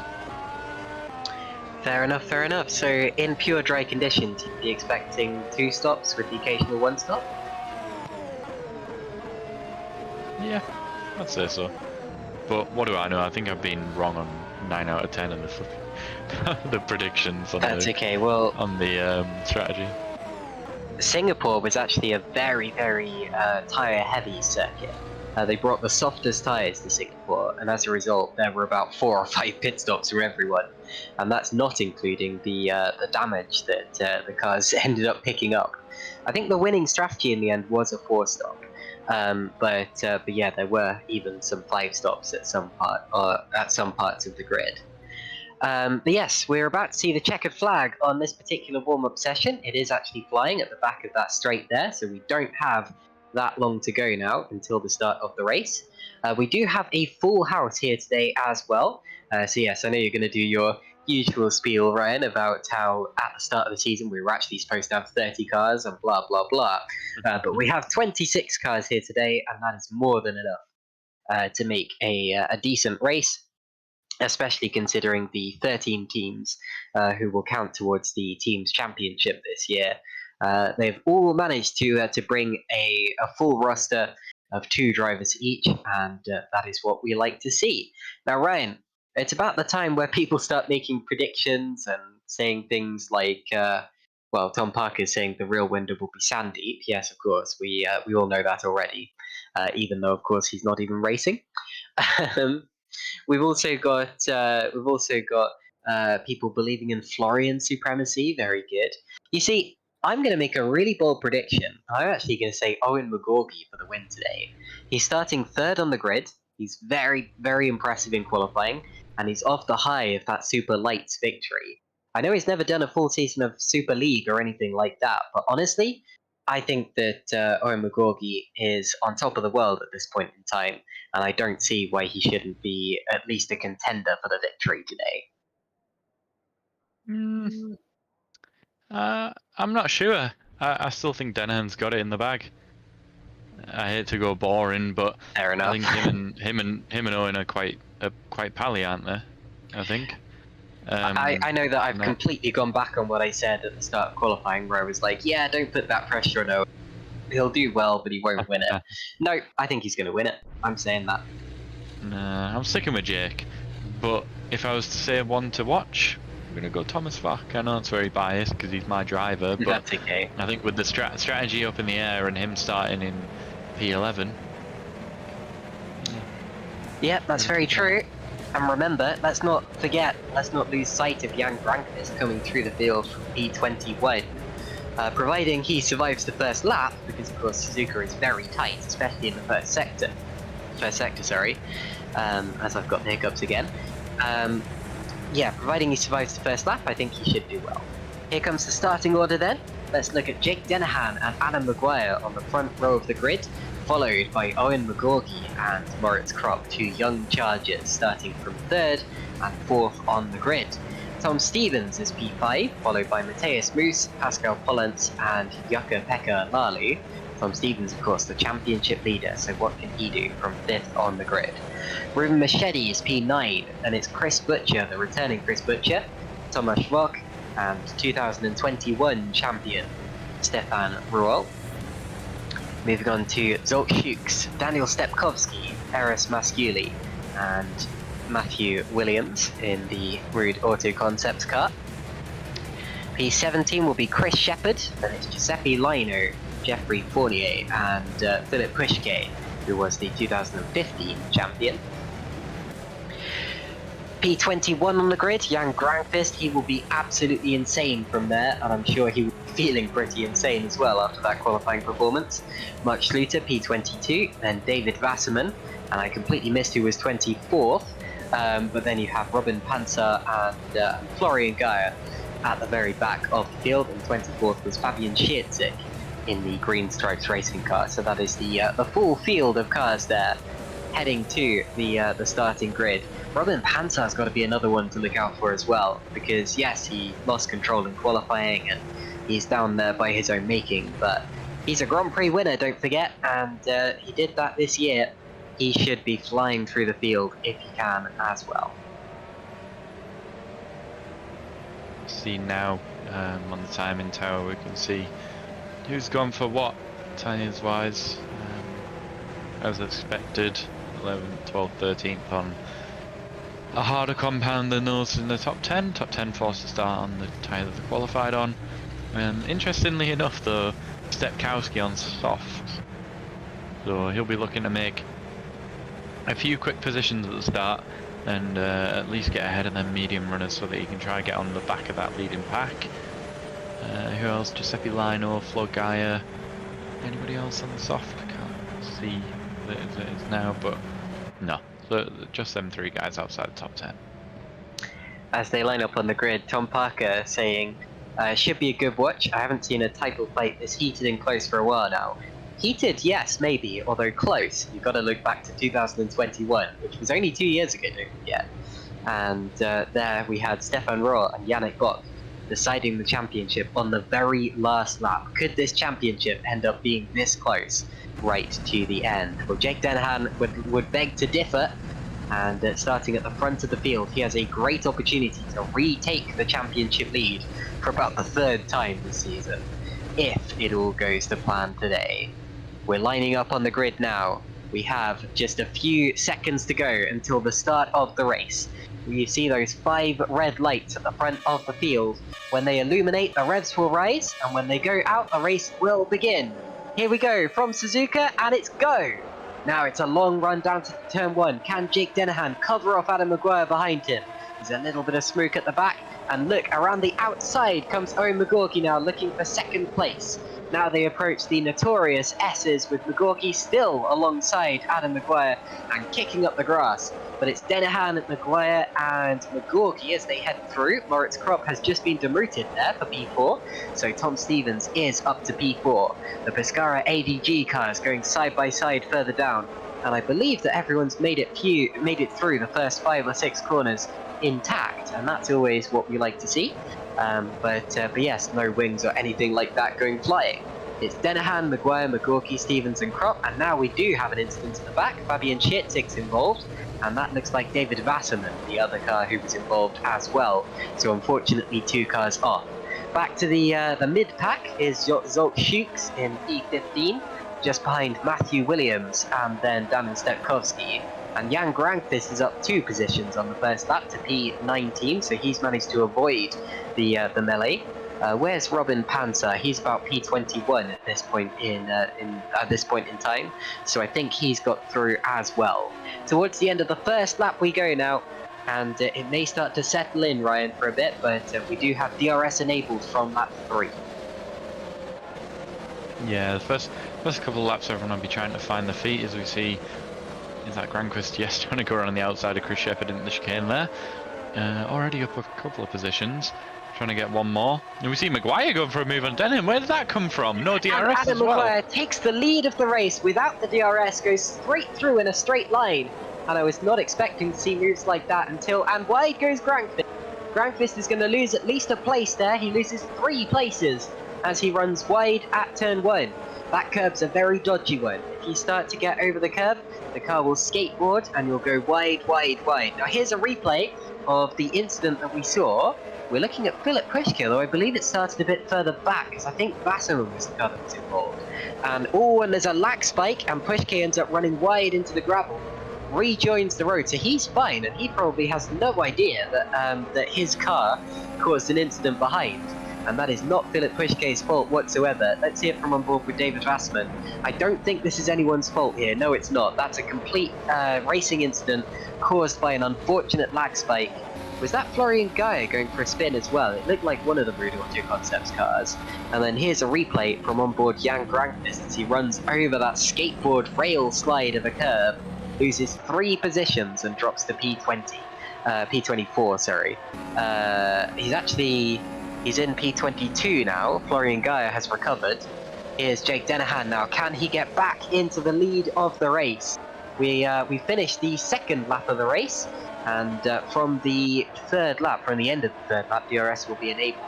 Fair enough. So in pure dry conditions, you'd be expecting two stops with the occasional one stop? Yeah, I'd say so. But what do I know? I think I've been wrong on 9 out of 10 of the predictions on the strategy. Singapore was actually a very, very tyre heavy circuit. They brought the softest tyres to Singapore, and as a result there were about 4 or 5 pit stops for everyone, and that's not including the damage that the cars ended up picking up. I think the winning strategy in the end was a 4 stop. But yeah, there were even some 5 stops at some parts of the grid. But yes, we're about to see the checkered flag on this particular warm-up session. It is actually flying at the back of that straight there, so we don't have that long to go now until the start of the race. We do have a full house here today as well. So yes, I know you're going to do your usual spiel, Ryan, about how at the start of the season we were actually supposed to have 30 cars and blah, blah, blah. But we have 26 cars here today, and that is more than enough to make a decent race, especially considering the 13 teams who will count towards the team's championship this year. They've all managed to bring a full roster of 2 drivers each, and that is what we like to see. Now, Ryan, it's about the time where people start making predictions and saying things like, well, Tom Parker's saying the real winner will be Sandeep. Yes, of course, we all know that already, even though, of course, he's not even racing. We've also got people believing in Florian supremacy. Very good. You see, I'm going to make a really bold prediction. I'm actually going to say Owen McGorgy for the win today. He's starting 3rd on the grid. He's very, very impressive in qualifying, and he's off the high of that Super Lights victory. I know he's never done a full season of Super League or anything like that, but honestly, I think that Owen McGorgy is on top of the world at this point in time, and I don't see why he shouldn't be at least a contender for the victory today. I'm not sure. I still think Dennehan's got it in the bag. I hate to go boring, but Fair enough. I think him and Owen are quite pally, aren't they? I think. I know that I've completely gone back on what I said at the start of qualifying, where I was like, yeah, don't put that pressure on Owen. He'll do well, but he won't win it. No, I think he's going to win it. I'm saying that. Nah, I'm sticking with Jake. But if I was to say one to watch, I'm going to go Thomas Vack. I know it's very biased because he's my driver, but that's okay. I think with the strategy up in the air and him starting in P11. Yep, that's very true. And remember, let's not lose sight of Jan Grankvist coming through the field from P21. Providing he survives the first lap, because of course Suzuka is very tight, especially in the first sector, as I've got the hiccups again. Yeah, providing he survives the first lap, I think he should do well. Here comes the starting order then. Let's look at Jake Dennehan and Adam Maguire on the front row of the grid, followed by Owen McGorgy and Moritz Kropp, 2 young chargers, starting from 3rd and 4th on the grid. Tom Stevens is P5, followed by Matthias Moos, Pascal Pollens, and Jukka-Pekka Lalu. Tom Stevens, of course, the championship leader, so what can he do from 5th on the grid? Ruben Machedi is P9, and it's Chris Butcher, the returning Chris Butcher, Tomasz Rock, and 2021 champion Stefan Ruol. Moving on to Zolt Fuchs, Daniel Stepkowski, Eris Masculi, and Matthew Williams in the Rude Auto Concepts car. P17 will be Chris Shepherd, then it's Giuseppe Lino, Jeffrey Fournier, and Philip Pushke, who was the 2015 champion. P21 on the grid, Jan Grankvist. He will be absolutely insane from there, and I'm sure he will be feeling pretty insane as well after that qualifying performance. Mark Schluter, P22, then David Wasserman, and I completely missed who was 24th, but then you have Robin Panzer and Florian Geyer at the very back of the field, and 24th was Fabian Schiertzik in the Green Stripes racing car. So that is the full field of cars there, heading to the starting grid. Robin Panzer's got to be another one to look out for as well, because yes, he lost control in qualifying and he's down there by his own making, but he's a Grand Prix winner, don't forget, and he did that this year. He should be flying through the field if he can as well. See now on the timing tower we can see who's gone for what tyres wise. As expected, 11th, 12th, 13th on a harder compound than those in the top 10. Top 10 forced to start on the tyre that they qualified on. Interestingly enough though, Stepkowski on soft, so he'll be looking to make a few quick positions at the start and at least get ahead of them medium runners so that he can try and get on the back of that leading pack. Who else? Giuseppe Lino, Flo Gaia. Anybody else on the soft? I can't see that it is now, but no. So just them 3 guys outside the top 10. As they line up on the grid, Tom Parker saying, should be a good watch. I haven't seen a title fight this heated and close for a while now. Heated, yes, maybe, although close. You've got to look back to 2021, which was only 2 years ago, don't forget. And there we had Stefan Rohr and Yannick Bock deciding the championship on the very last lap. Could this championship end up being this close right to the end? Well, Jake Dennehan would beg to differ, and starting at the front of the field, he has a great opportunity to retake the championship lead for about the 3rd time this season, if it all goes to plan today. We're lining up on the grid now. We have just a few seconds to go until the start of the race. You see those 5 red lights at the front of the field. When they illuminate, the revs will rise, and when they go out, the race will begin. Here we go from Suzuka, and it's go! Now it's a long run down to turn 1. Can Jake Dennehan cover off Adam Maguire behind him? There's a little bit of smoke at the back, and look, around the outside comes Owen McGorky now, looking for 2nd place. Now they approach the notorious S's, with McGorky still alongside Adam Maguire and kicking up the grass. But it's Dennehan, Maguire and McGorky as they head through. Moritz Kropp has just been demoted there for P4, so Tom Stevens is up to P4. The Pescara ADG cars going side by side further down, and I believe that everyone's made it through the first 5 or 6 corners intact, and that's always what we like to see. But yes, no wings or anything like that going flying. It's Dennehan, Maguire, McGorky, Stevens and Kropp, and now we do have an incident at the back. Fabian Schietzig's involved, and that looks like David Wasserman, the other car who was involved as well. So unfortunately 2 cars off. Back to the mid-pack is Zolt Schukes in P15, just behind Matthew Williams and then Damon Stepkowski. And Jan Grankvist is up 2 positions on the first lap to P19, so he's managed to avoid the melee. Where's Robin Panzer? He's about P21 at this point in time, so I think he's got through as well. Towards the end of the first lap we go now, and it may start to settle in, Ryan, for a bit, but we do have DRS enabled from lap 3. Yeah, the first couple of laps everyone will be trying to find the feet, as we see. Is that Granquist? Yes, trying to go around the outside of Chris Shepherd into the chicane there. Already up a couple of positions. Trying to get one more. And we see Maguire going for a move on Denham. Where did that come from? No DRS and Adam as well. Maguire takes the lead of the race without the DRS, goes straight through in a straight line. And I was not expecting to see moves like that and wide goes Grankvist. Grankvist is going to lose at least a place there. He loses 3 places as he runs wide at turn 1. That curb's a very dodgy one. If you start to get over the curb, the car will skateboard and you'll go wide, wide, wide. Now here's a replay of the incident that we saw. We're looking at Philip Pushka, though I believe it started a bit further back, because I think Wasserman was the car that was involved. And there's a lag spike, and Pushka ends up running wide into the gravel, rejoins the road, so he's fine, and he probably has no idea that his car caused an incident behind. And that is not Philip Pushka's fault whatsoever. Let's hear from on board with David Wasserman. I don't think this is anyone's fault here. No, it's not. That's a complete racing incident caused by an unfortunate lag spike. Was that Florian Gaia going for a spin as well? It looked like one of the Rude Auto Concepts cars. And then here's a replay from on board Jan Grankvist as he runs over that skateboard rail slide of a curb, loses 3 positions and drops to P24, sorry. He's in P22 now. Florian Gaia has recovered. Here's Jake Dennehan now. Can he get back into the lead of the race? We finished the 2nd lap of the race, and from the 3rd lap, from the end of the 3rd lap, DRS will be enabled.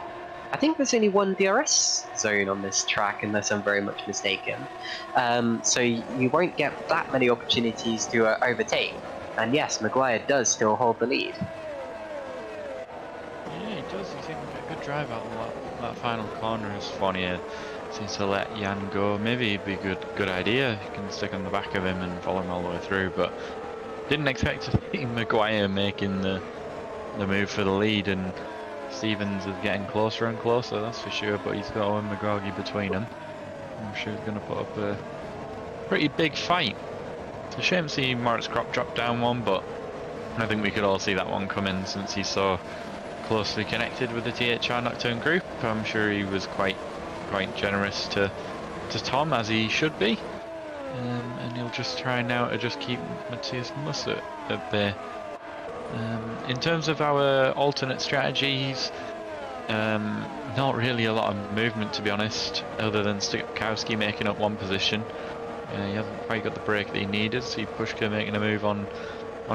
I think there's only 1 DRS zone on this track, unless I'm very much mistaken. So you won't get that many opportunities to overtake. And yes, Maguire does still hold the lead. Yeah, he does. He seems to get a good drive out of that final corner as Fournier seems to let Jan go. Maybe it'd be a good idea. You can stick on the back of him and follow him all the way through, but didn't expect to see Maguire making the move for the lead, and Stevens is getting closer and closer, that's for sure, but he's got Owen McGorgy between him. I'm sure he's going to put up a pretty big fight. It's a shame to see Moritz Kropp drop down one, but I think we could all see that one coming since he's so closely connected with the THR Nocturne group. I'm sure he was quite generous to Tom, as he should be, and he'll just try now to just keep Matthias Mussert at bay. In terms of our alternate strategies, Not really a lot of movement, to be honest, other than Stukowski making up one position. He hasn't quite got the break that he needed. See Pushka making a move on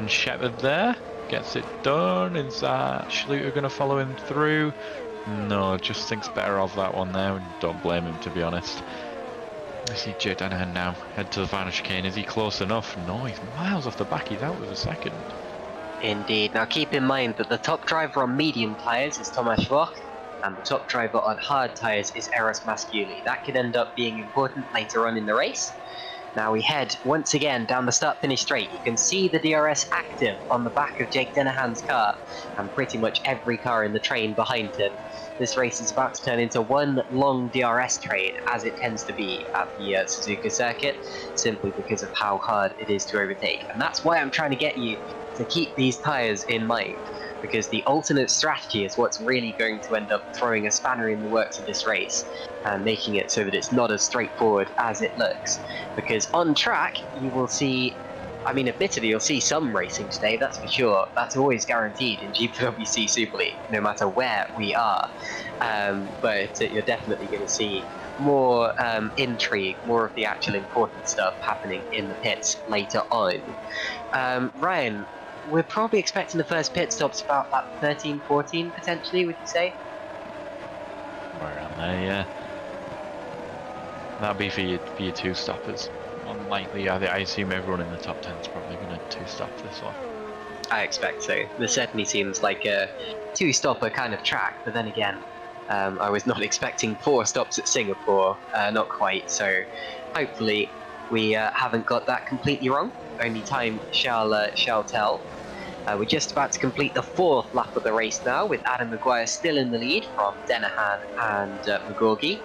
Shepard there. Gets it done. Is Schluter going to follow him through? No, just thinks better of that one there. Don't blame him, to be honest. I see Jay Danahan now head to the final chicane. Is he close enough? No, he's miles off the back. He's out with a second. Indeed. Now keep in mind that the top driver on medium tyres is Tomasz Vogt, and the top driver on hard tyres is Eros Masciuli. That could end up being important later on in the race. Now we head once again down the start-finish straight. You can see the DRS active on the back of Jake Denahan's car, and pretty much every car in the train behind him. This race is about to turn into one long DRS train, as it tends to be at the Suzuka circuit, simply because of how hard it is to overtake. And that's why I'm trying to get you to keep these tyres in mind, because the alternate strategy is what's really going to end up throwing a spanner in the works of this race and making it so that it's not as straightforward as it looks. Because on track, you will see, I mean, admittedly, you'll see some racing today, that's for sure. That's always guaranteed in GPVWC Super League, no matter where we are. But you're definitely going to see more intrigue, more of the actual important stuff happening in the pits later on. Ryan, we're probably expecting the first pit stops about that 13, 14 potentially, would you say? Around there, yeah. That'll be for your two stoppers. Unlikely, I assume everyone in the top 10 is probably going to two-stop this one. I expect so. This certainly seems like a two-stopper kind of track, but then again, I was not expecting 4 stops at Singapore, not quite, so hopefully we haven't got that completely wrong. Only time shall tell. We're just about to complete the 4th lap of the race now, with Adam Maguire still in the lead from Denahan and McGorgy.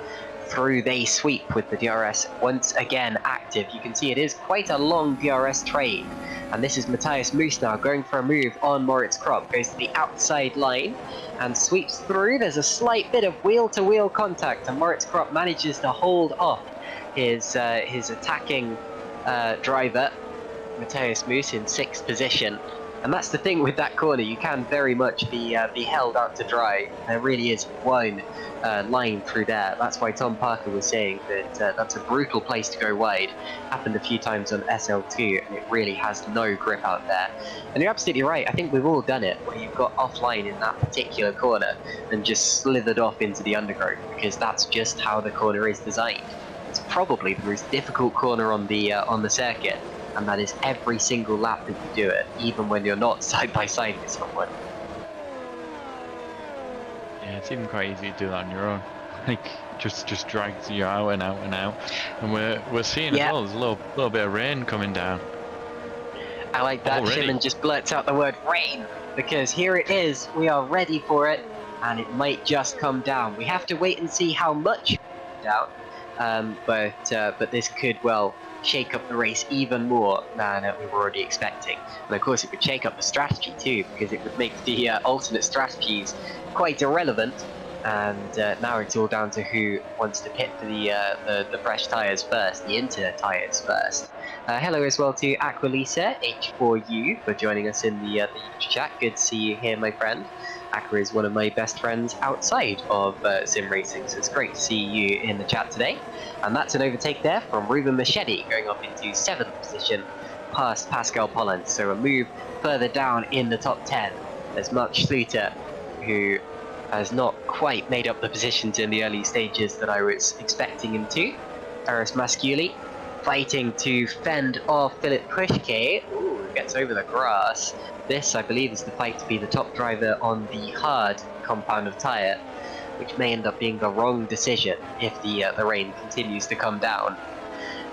Through they sweep with the DRS once again active. You can see it is quite a long DRS train, and this is Matthias Moos now going for a move on Moritz Kropp. Goes to the outside line and sweeps through. There's a slight bit of wheel-to-wheel contact, and Moritz Kropp manages to hold off his attacking driver, Matthias Moos, in 6th position. And that's the thing with that corner, you can very much be held out to dry. There really is one line through there. That's why Tom Parker was saying that that's a brutal place to go wide. Happened a few times on SL2, and it really has no grip out there. And you're absolutely right, I think we've all done it, where you've got offline in that particular corner and just slithered off into the undergrowth, because that's just how the corner is designed. It's probably the most difficult corner on the circuit, and that is every single lap that you do it, even when you're not side by side with someone. Yeah, it's even quite easy to do that on your own. Like, just drags you out and out and out. And we're seeing as well, there's a little bit of rain coming down. I like that Szymon just blurts out the word rain, because here it is, we are ready for it, and it might just come down. We have to wait and see how much it comes down, but this could, well, shake up the race even more than we were already expecting. And of course it would shake up the strategy too, because it would make the alternate strategies quite irrelevant, and now it's all down to who wants to pit for the fresh tyres first, the Inter tyres first. Hello as well to Aqualisa H4U for joining us in the chat. Good to see you here, my friend. Aqua is one of my best friends outside of sim racing, so it's great to see you in the chat today. And that's an overtake there from Ruben Machedi, going up into 7th position past Pascal Polland. So a move further down in the top 10. There's Mark Schluter, who has not quite made up the positions in the early stages that I was expecting him to. Eros Masciuli fighting to fend off Philip Pushke. Ooh, gets over the grass. This, I believe, is the fight to be the top driver on the hard compound of tyre, which may end up being the wrong decision if the rain continues to come down.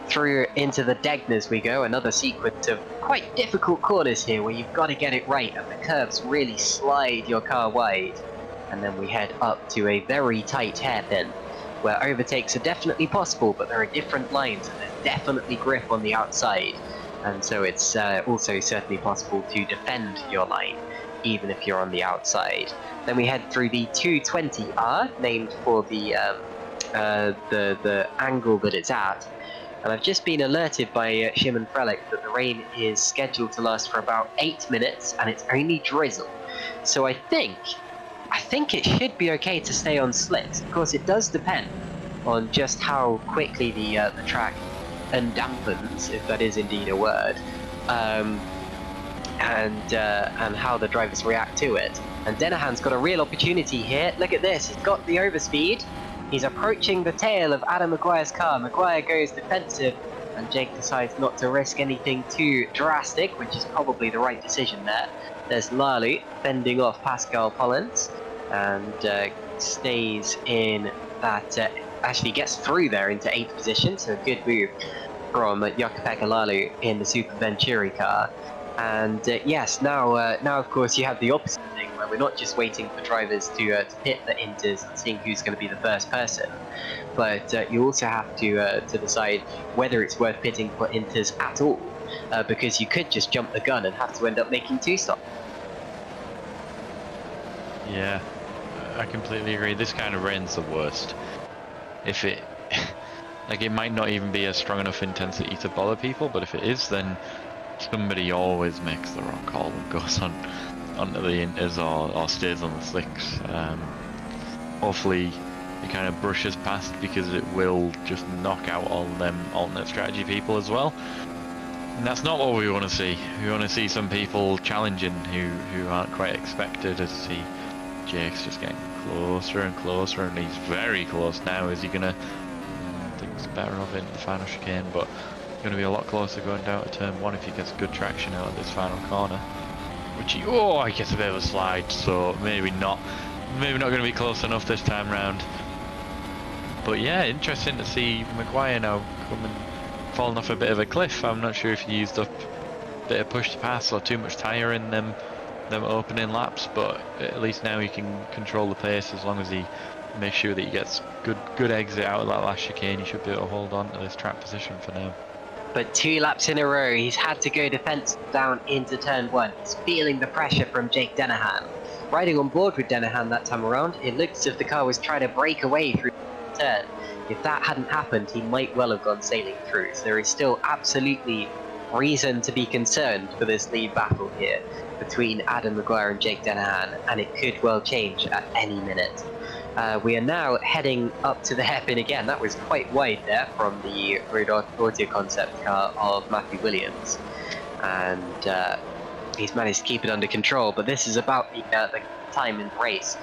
Through into the Degners we go, another sequence of quite difficult corners here where you've got to get it right and the curves really slide your car wide. And then we head up to a very tight hairpin where overtakes are definitely possible, but there are different lines and there's definitely grip on the outside. And so it's also certainly possible to defend your line, even if you're on the outside. Then we head through the 220R, named for the angle that it's at. And I've just been alerted by Szymon Frelik that the rain is scheduled to last for about 8 minutes, and it's only drizzle. So I think think it should be okay to stay on slicks. Of course, it does depend on just how quickly the track undampens, if that is indeed a word, and how the drivers react to it. And Denahan's got a real opportunity here. Look at this, he's got the overspeed. He's approaching the tail of Adam Maguire's car. Maguire goes defensive, and Jake decides not to risk anything too drastic, which is probably the right decision there. There's Lalu fending off Pascal Pollens, and stays in that, actually gets through there into 8th position, so a good move from Jukka-Pekka Lalu in the Super Venturi car. And yes, now of course you have the opposite thing, where we're not just waiting for drivers to pit the Inters and seeing who's going to be the first person, but you also have to decide whether it's worth pitting for Inters at all, because you could just jump the gun and have to end up making 2 stops. Yeah, I completely agree. This kind of rain's the worst. If it, like, it might not even be a strong enough intensity to bother people, but if it is, then somebody always makes the wrong call and goes onto the Inters or stays on the slicks. Hopefully it kind of brushes past, because it will just knock out all them alternate strategy people as well. And that's not what we want to see. We want to see some people challenging who aren't quite expected. As see Jake's just getting closer and closer, and he's very close now. Is he gonna? I think it's better of it in the final chicane, but going to be a lot closer going down to turn 1 if he gets good traction out of this final corner. Which he gets a bit of a slide, so maybe not going to be close enough this time round. But yeah, interesting to see Maguire now coming, falling off a bit of a cliff. I'm not sure if he used up a bit of push to pass or too much tyre in them opening laps, but at least now he can control the pace as long as he makes sure that he gets good exit out of that last chicane. He should be able to hold on to this track position for now. But 2 laps in a row, he's had to go defensive down into turn 1. He's feeling the pressure from Jake Denahan. Riding on board with Denahan that time around, it looks as if the car was trying to break away through the turn. If that hadn't happened, he might well have gone sailing through. So there is still absolutely reason to be concerned for this lead battle here between Adam Maguire and Jake Denahan, and it could well change at any minute. We are now heading up to the hairpin again. That was quite wide there from the Road Audio concept car of Matthew Williams, and he's managed to keep it under control. But this is about the time in the race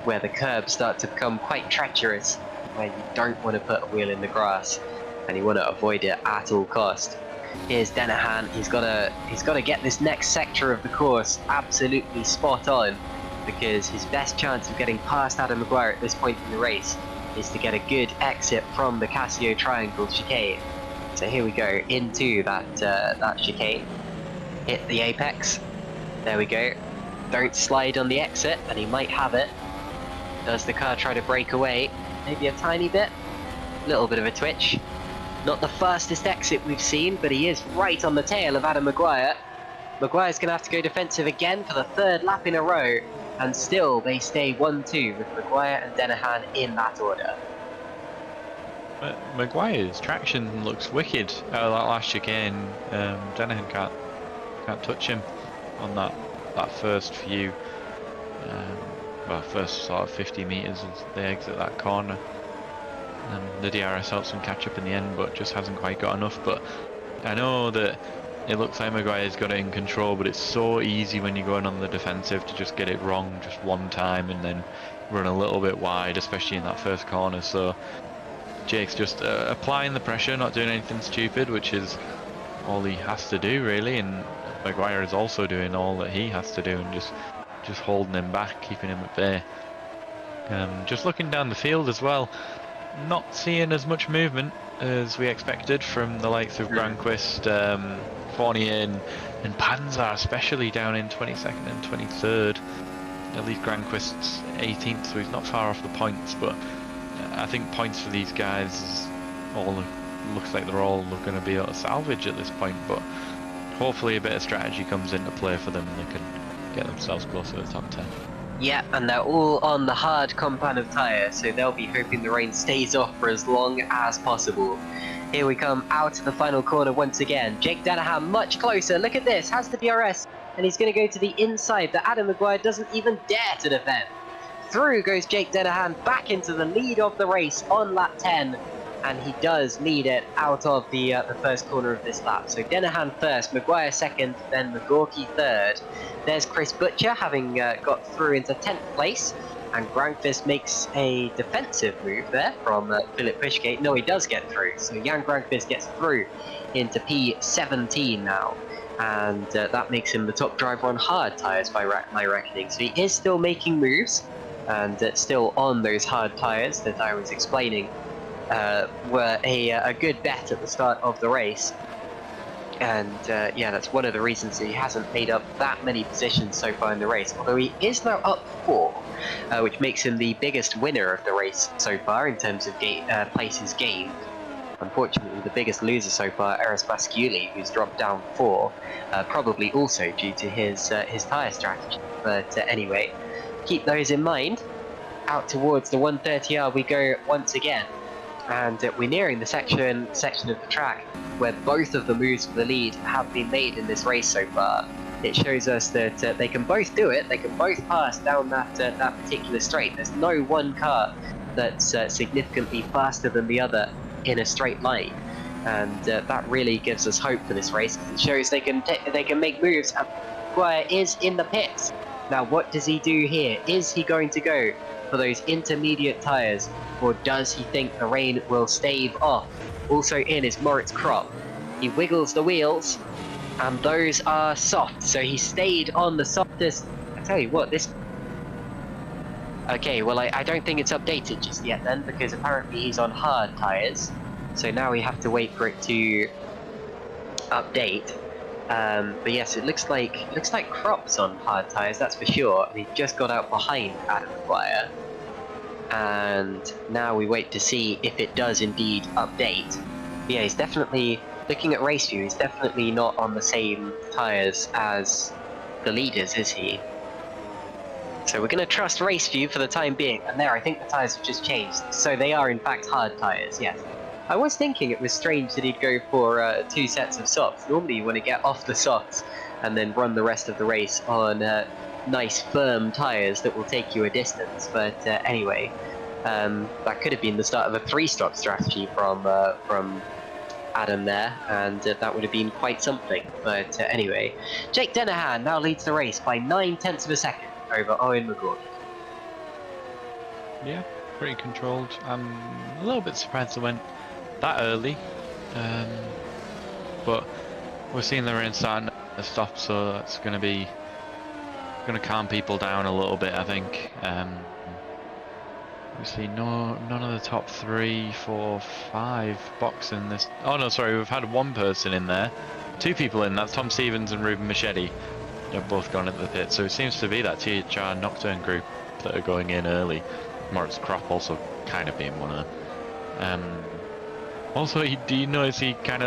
where the curbs start to become quite treacherous, where you don't want to put a wheel in the grass and you want to avoid it at all cost. Here's Denahan. He's got to get this next sector of the course absolutely spot on, because his best chance of getting past Adam Maguire at this point in the race is to get a good exit from the Casio Triangle chicane. So here we go into that chicane. Hit the apex. There we go. Don't slide on the exit, and he might have it. Does the car try to break away? Maybe a tiny bit. Little bit of a twitch. Not the fastest exit we've seen, but he is right on the tail of Adam Maguire. Maguire's going to have to go defensive again for the 3rd lap in a row. And still, they stay 1-2 with Maguire and Denahan in that order. Maguire's traction looks wicked out of that last chicane. Denahan can't touch him on that first few, first sort of 50 metres as they exit that corner. The DRS helps him catch up in the end, but just hasn't quite got enough. But I know that it looks like Maguire's got it in control, but it's so easy when you're going on the defensive to just get it wrong just one time and then run a little bit wide, especially in that first corner. So Jake's just applying the pressure, not doing anything stupid, which is all he has to do really, and Maguire is also doing all that he has to do and just holding him back, keeping him at bay. Just looking down the field as well, not seeing as much movement as we expected from the likes of Granquist, Fournier and Panzer, especially down in 22nd and 23rd. At least Granquist's 18th, so he's not far off the points, but I think points for these guys is all looks like they're all going to be able to salvage at this point, but hopefully a bit of strategy comes into play for them and they can get themselves closer to the top 10. Yeah, and they're all on the hard compound of tyre, so they'll be hoping the rain stays off for as long as possible. Here we come out of the final corner once again. Jake Denahan much closer. Look at this, has the DRS, and he's going to go to the inside that Adam Maguire doesn't even dare to defend. through goes Jake Dennehan back into the lead of the race on lap 10. And he does lead it out of the first corner of this lap. So Dennehan first, Maguire second, then McGorky third. There's Chris Butcher having got through into 10th place. And Grankvist makes a defensive move there from Philip Pushgate. No, he does get through. So Jan Grankvist gets through into P17 now. And that makes him the top driver on hard tyres by my reckoning. So he is still making moves. And still on those hard tyres that I was explaining. Were a good bet at the start of the race, and yeah, that's one of the reasons he hasn't made up that many positions so far in the race, although he is now up 4, which makes him the biggest winner of the race so far in terms of places gained. Unfortunately, the biggest loser so far, Eris Basciuli, who's dropped down 4, probably also due to his tyre strategy, but anyway, keep those in mind. Out towards the 130R we go once again. And we're nearing the section of the track where both of the moves for the lead have been made in this race so far. It shows us that they can both do it, they can both pass down that particular straight. There's no one car that's significantly faster than the other in a straight line. And that really gives us hope for this race, because it shows they can make moves, and Maguire is in the pits. Now what does he do here? Is he going to go for those intermediate tyres, or does he think the rain will stave off? Also in is Moritz Krop. He wiggles the wheels, and those are soft, so he stayed on the softest. I tell you what, this... Okay, well I don't think it's updated just yet then, because apparently he's on hard tyres, so now we have to wait for it to update. But yes, it looks like Krop's on hard tyres, that's for sure, and he just got out behind Adam Maguire. And now we wait to see if it does indeed update. But yeah, he's definitely, looking at race view, he's definitely not on the same tyres as the leaders, is he? So we're going to trust race view for the time being, and there, I think the tyres have just changed. So they are in fact hard tyres, yes. I was thinking it was strange that he'd go for 2 sets of softs. Normally you want to get off the softs and then run the rest of the race on nice firm tyres that will take you a distance. But anyway, that could have been the start of a 3-stop strategy from Adam there, and that would have been quite something. But anyway, Jake Dennehan now leads the race by 9/10 of a second over Owen McGorky. Yeah, pretty controlled. I'm a little bit surprised it went that early, but we're seeing the rain starting to stop, so that's going to calm people down a little bit, I think. We see none of the top 3, 4, 5 box in this. Oh no, sorry, we've had 1 person in there, 2 people in. That's Tom Stevens and Ruben Machete. They're both gone into the pit, so it seems to be that THR Nocturne group that are going in early. Moritz Krop also kind of being one of them. Also, do you notice he got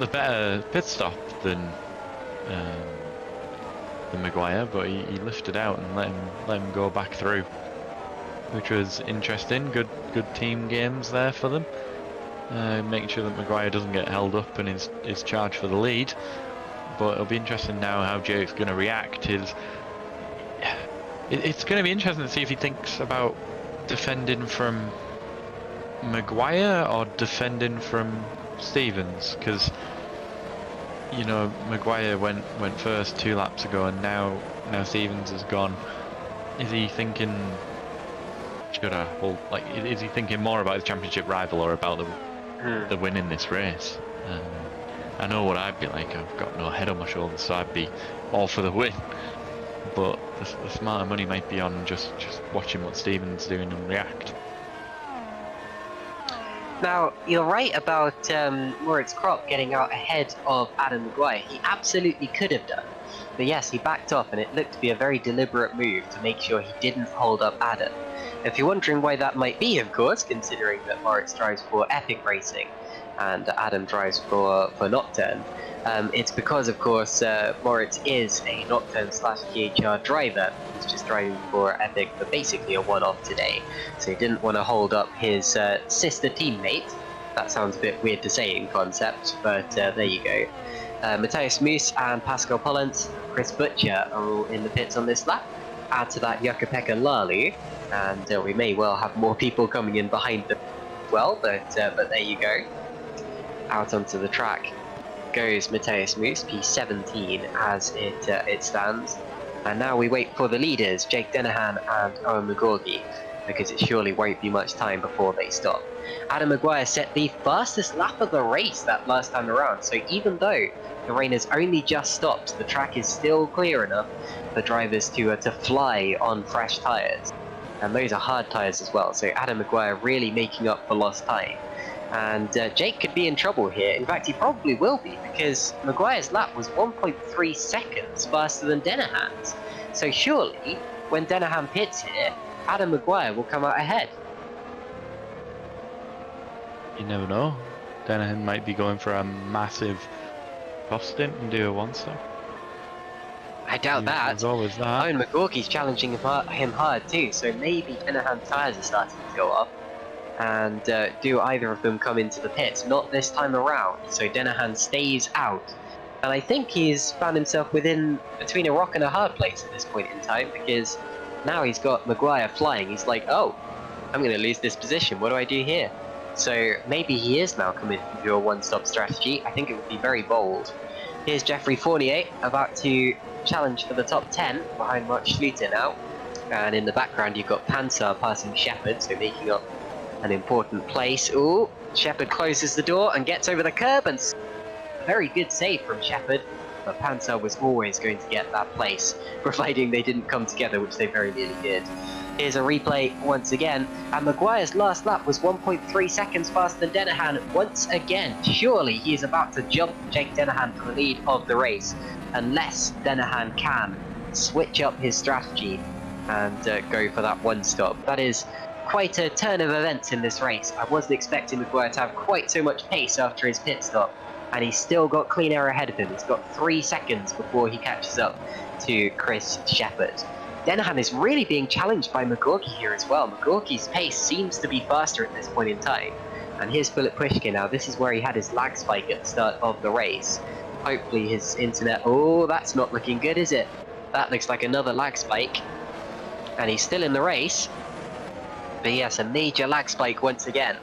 the better pit stop than Maguire, but he lifted out and let him go back through, which was interesting. Good team games there for them, making sure that Maguire doesn't get held up and is charged for the lead. But it'll be interesting now how Jake's going to react. It's going to be interesting to see if he thinks about defending from Maguire or defending from Stevens, because you know Maguire went first 2 laps ago, and now Stevens has gone. Is he thinking, should I hold, like, is he thinking more about his championship rival or about the win in this race? I know what I'd be like. I've got no head on my shoulders, so I'd be all for the win. But the smarter money might be on just watching what Stevens doing and react. Now, you're right about Moritz Krop getting out ahead of Adam Maguire. He absolutely could have done. But yes, he backed off, and it looked to be a very deliberate move to make sure he didn't hold up Adam. If you're wondering why that might be, of course, considering that Moritz drives for Epic Racing and Adam drives for Nocturne, it's because, of course, Moritz is a Nocturne/THR driver. He's just driving for Epic for basically a one-off today, so he didn't want to hold up his sister teammate. That sounds a bit weird to say in concept, but there you go. Matthias Moos and Pascal Pollens, Chris Butcher are all in the pits on this lap, add to that Jukka-Pekka Lalu, and we may well have more people coming in behind them as well, but there you go. Out onto the track goes Matthias Moos, P17 as it stands. And now we wait for the leaders, Jake Dennehan and Owen McGorgy, because it surely won't be much time before they stop. Adam Maguire set the fastest lap of the race that last time around, so even though the rain has only just stopped, the track is still clear enough for drivers to fly on fresh tyres. And those are hard tyres as well, so Adam Maguire really making up for lost time. And Jake could be in trouble here. In fact, he probably will be, because Maguire's lap was 1.3 seconds faster than Dennehan's. So surely, when Dennehan pits here, Adam Maguire will come out ahead. You never know. Dennehan might be going for a massive cross stint and do a one-stop. I doubt that. There's always that. Owen McGorky's challenging him hard too, so maybe Dennehan's tyres are starting to go off. And do either of them come into the pits? Not this time around, so Dennehan stays out. And I think he's found himself between a rock and a hard place at this point in time, because now he's got Maguire flying. He's like, oh, I'm going to lose this position. What do I do here? So maybe he is now coming to do a one-stop strategy. I think it would be very bold. Here's Jeffrey Fournier about to challenge for the top 10 behind Mark Schluter now. And in the background you've got Pansar passing Shepherd, so making up an important place. Ooh, Shepherd closes the door and gets over the curb, and a very good save from Shepherd, but Pansar was always going to get that place, providing they didn't come together, which they very nearly did. Here's a replay once again, and Maguire's last lap was 1.3 seconds faster than Dennehan once again. Surely he is about to jump Jake Dennehan for the lead of the race, unless Dennehan can switch up his strategy and go for that one stop. That is quite a turn of events in this race. I wasn't expecting Maguire to have quite so much pace after his pit stop, and he's still got clean air ahead of him. He's got 3 seconds before he catches up to Chris Shepherd. Dennehan is really being challenged by McGorgy here as well. McGorgy's pace seems to be faster at this point in time. And here's Philip Pushkin now. This is where he had his lag spike at the start of the race. Hopefully his internet... Oh, that's not looking good, is it? That looks like another lag spike. And he's still in the race. But yes, a major lag spike once again.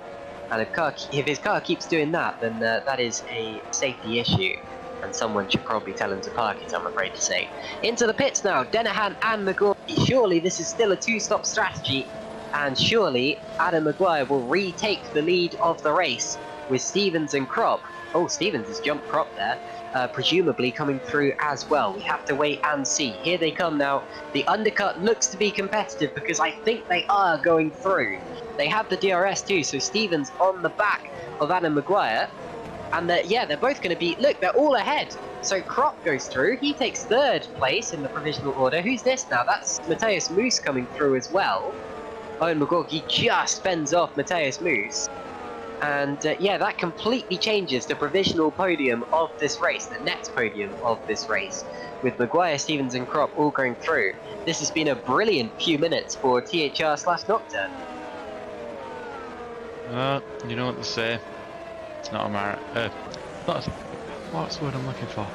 And if his car keeps doing that, then that is a safety issue. And someone should probably tell him to park it, I'm afraid to say. Into the pits now, Dennehan and McGorgy. Surely this is still a 2-stop strategy. And surely Adam Maguire will retake the lead of the race with Stevens and Kropp. Oh, Stevens has jumped Kropp there. Presumably coming through as well. We have to wait and see. Here they come now. The undercut looks to be competitive because I think they are going through. They have the DRS too, so Stevens on the back of Adam Maguire. And yeah, they're both going to be... Look, they're all ahead. So Kropp goes through. He takes 3rd place in the provisional order. Who's this now? That's Matthias Moos coming through as well. Owen McGorgy just fends off Matthias Moos. And yeah, that completely changes the provisional podium of this race, the next podium of this race, with Maguire, Stevens and Kropp all going through. This has been a brilliant few minutes for THR/Nocturne. You know what to say. It's not a marathon. What's the word I'm looking for?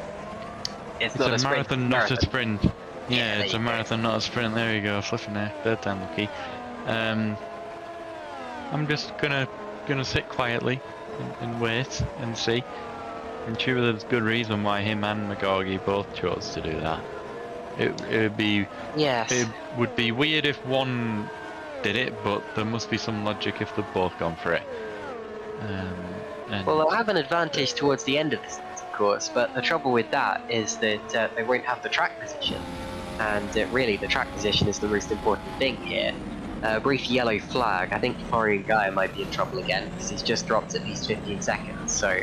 It's not a marathon, not a sprint. Yeah, it's a marathon, go. not a sprint. There you go, flipping there. 3rd time lucky. I'm just gonna sit quietly and wait and see. I'm sure there's good reason why him and McGorgy both chose to do that. It would be... Yes. It would be weird if one did it, but there must be some logic if they've both gone for it. Well, they'll have an advantage towards the end of this, of course, but the trouble with that is that they won't have the track position. And really, the track position is the most important thing here. Brief yellow flag. I think Florian Guy might be in trouble again, because he's just dropped at least 15 seconds. So,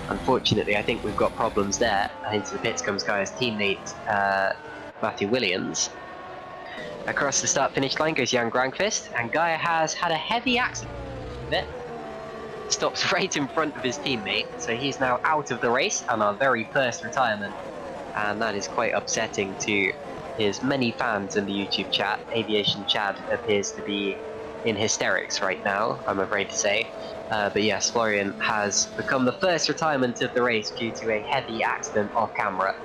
unfortunately, I think we've got problems there. And into the pits comes Guy's teammate, Matthew Williams. Across the start-finish line goes Jan Granqvist, and Guy has had a heavy accident with it. Stops right in front of his teammate, so he's now out of the race and our very first retirement. And that is quite upsetting to his many fans in the YouTube chat. Aviation Chad appears to be in hysterics right now, I'm afraid to say. But yes, Florian has become the first retirement of the race due to a heavy accident off camera.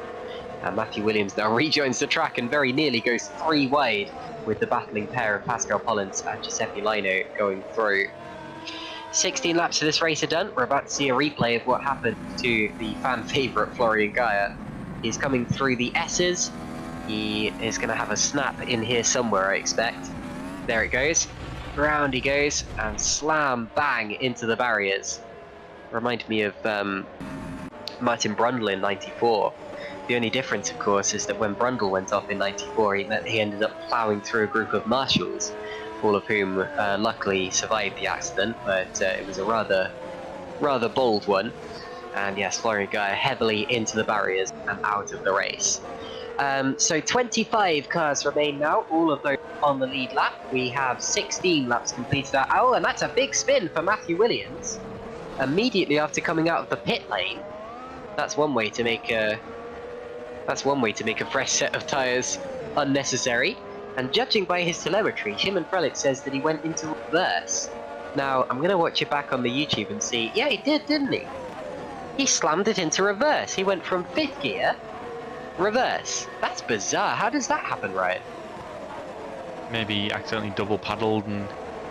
And Matthew Williams now rejoins the track and very nearly goes 3 wide with the battling pair of Pascal Pollins and Giuseppe Lino going through. 16 laps of this race are done. We're about to see a replay of what happened to the fan favourite Florian Gaia. He's coming through the S's. He is going to have a snap in here somewhere, I expect. There it goes. Round he goes and slam bang into the barriers. Reminded me of Martin Brundle in '94. The only difference, of course, is that when Brundle went off in '94, he ended up ploughing through a group of marshals, all of whom luckily survived the accident, but it was a rather bold one. And yes, Florian Gaia heavily into the barriers and out of the race. So 25 cars remain now, all of those on the lead lap. We have 16 laps completed at Owl, and that's a big spin for Matthew Williams. Immediately after coming out of the pit lane, that's one way to make a fresh set of tyres unnecessary. And judging by his telemetry, Szymon Frelik says that he went into reverse. Now, I'm going to watch it back on the YouTube and see. Yeah, he did, didn't he? He slammed it into reverse. He went from 5th gear, reverse. That's bizarre. How does that happen, right? Maybe he accidentally double paddled and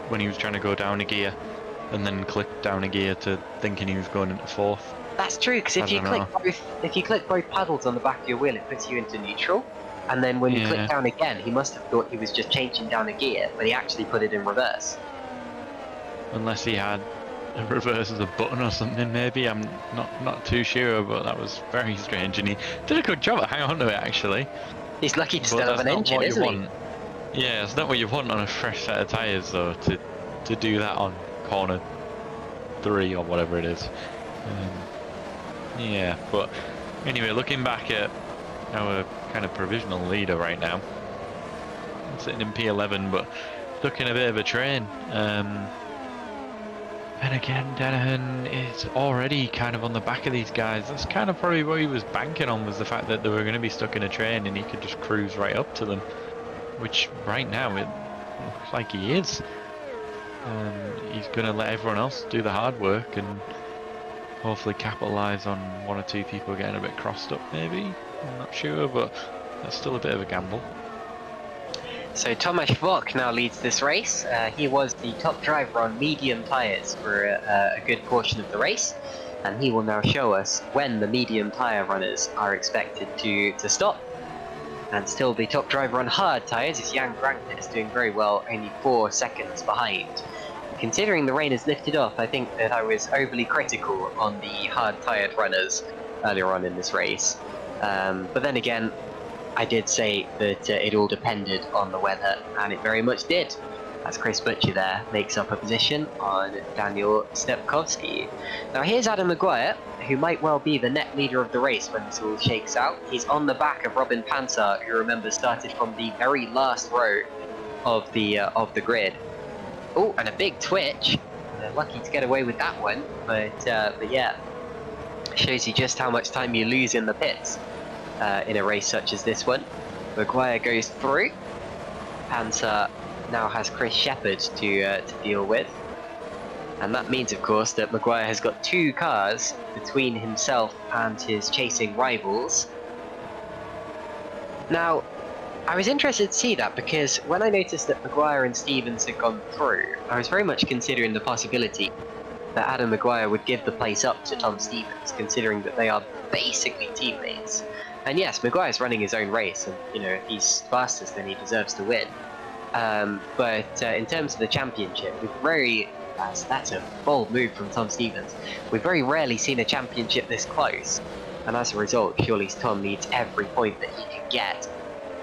when he was trying to go down a gear, and then clicked down a gear to thinking he was going into 4th. That's true, because if you click both paddles on the back of your wheel, it puts you into neutral. And then when you click down again, he must have thought he was just changing down a gear, but he actually put it in reverse. Unless he had a reverse as a button or something, maybe. I'm not too sure, but that was very strange, and he did a good job at hanging on to it, actually. He's lucky to still have an engine, isn't he? Yeah, it's not what you want on a fresh set of tyres, though, to do that on corner 3 or whatever it is. Yeah, but anyway, looking back at our kind of provisional leader right now, I'm sitting in P11, but looking a bit of a train. And again, Danahan is already kind of on the back of these guys. That's kind of probably what he was banking on, was the fact that they were going to be stuck in a train and he could just cruise right up to them, which right now it looks like he is. He's going to let everyone else do the hard work and hopefully capitalise on 1 or 2 people getting a bit crossed up, maybe. I'm not sure, but that's still a bit of a gamble. So Tomasz Wok now leads this race. He was the top driver on medium tyres for a good portion of the race, and he will now show us when the medium tyre runners are expected to stop. And still the top driver on hard tyres is Jan Granknes, doing very well, only 4 seconds behind. Considering the rain has lifted off, I think that I was overly critical on the hard-tyred runners earlier on in this race. But then again, I did say that it all depended on the weather, and it very much did, as Chris Butcher there makes up a position on Daniel Stepkowski. Now here's Adam Maguire, who might well be the net leader of the race when this all shakes out. He's on the back of Robin Pansart, who, remember, started from the very last row of the grid. Oh, and a big twitch. They're lucky to get away with that one, but yeah, shows you just how much time you lose in the pits in a race such as this one. Maguire goes through. Pansart now has Chris Shepherd to deal with, and that means, of course, that Maguire has got 2 cars between himself and his chasing rivals. Now, I was interested to see that, because when I noticed that Maguire and Stevens had gone through, I was very much considering the possibility that Adam Maguire would give the place up to Tom Stevens, considering that they are basically teammates. And yes, Maguire's running his own race, and you know, if he's fastest, then he deserves to win. But in terms of the championship, that's a bold move from Tom Stevens. We've very rarely seen a championship this close, and as a result, surely Tom needs every point that he can get.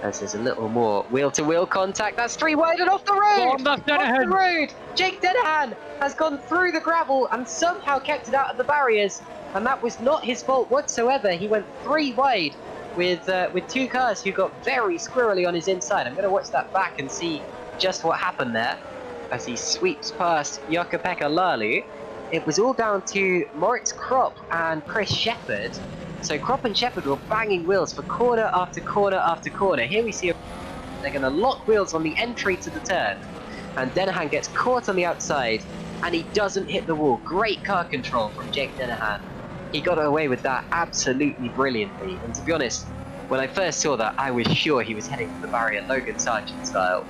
As there's a little more wheel-to-wheel contact. That's 3 wide and off the road! Off the road! Jake Dennehan has gone through the gravel and somehow kept it out of the barriers, and that was not his fault whatsoever. He went 3 wide with 2 cars who got very squirrely on his inside. I'm going to watch that back and see just what happened there as he sweeps past Jukka-Pekka Lalu. It was all down to Moritz Kropp and Chris Shepherd. So Kropp and Shepherd were banging wheels for corner after corner after corner. Here we see they're going to lock wheels on the entry to the turn. And Dennehan gets caught on the outside, and he doesn't hit the wall. Great car control from Jake Dennehan. He got away with that absolutely brilliantly. And to be honest, When I first saw that, I was sure he was heading for the barrier Logan Sargent style.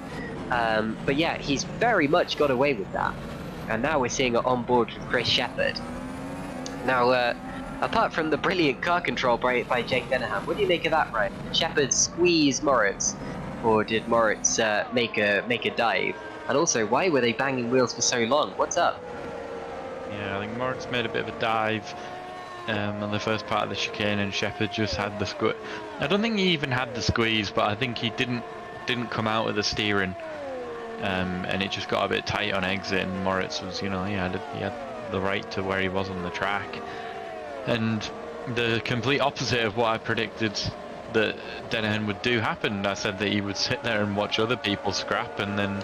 But yeah, he's very much got away with that. And now we're seeing it on board with Chris Shepherd. Now, apart from the brilliant car control by Jake Denham, what do you make of that, Ryan? Did Shepherd squeeze Moritz, or did Moritz make a dive? And also, why were they banging wheels for so long? What's up? Yeah, I think Moritz made a bit of a dive on the first part of the chicane, and Shepherd just had the squeeze. I don't think he even had the squeeze, but I think he didn't come out with the steering, and it just got a bit tight on exit. And Moritz was, you know, he had the right to where he was on the track, and the complete opposite of what I predicted that Denham would do happened. I said that he would sit there and watch other people scrap, and then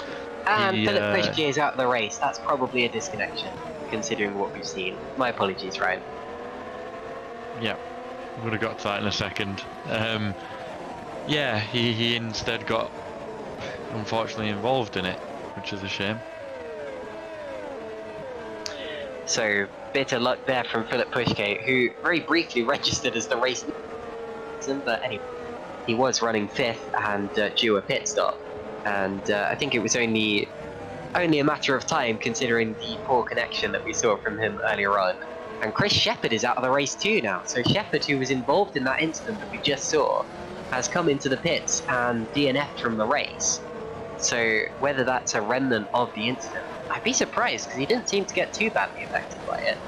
Philip Prix is out of the race. That's probably a disconnection, considering what we've seen. My apologies, Ryan. Yeah, would have got to that in a second. Yeah, he instead got unfortunately involved in it, which is a shame. So, bit of luck there from Philip Pushgate, who very briefly registered as the race, but anyway, he was running 5th and due a pit stop, and I think it was only a matter of time, considering the poor connection that we saw from him earlier on. And Chris Shepherd is out of the race too now, so Shepherd, who was involved in that incident that we just saw, has come into the pits and DNF'd from the race. So whether that's a remnant of the incident, I'd be surprised, because he didn't seem to get too badly affected by it.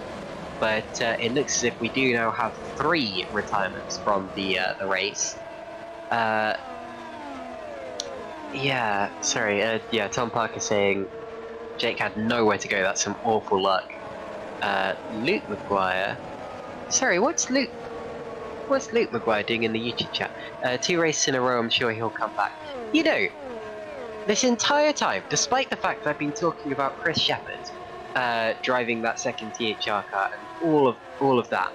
But it looks as if we do now have 3 retirements from the race. Yeah, sorry, yeah, Tom Parker saying Jake had nowhere to go, that's some awful luck. Luke McGuire, sorry, what's Luke McGuire doing in the YouTube chat? 2 races in a row, I'm sure he'll come back. You know, this entire time, despite the fact that I've been talking about Chris Shepherd driving that second THR car and all of that,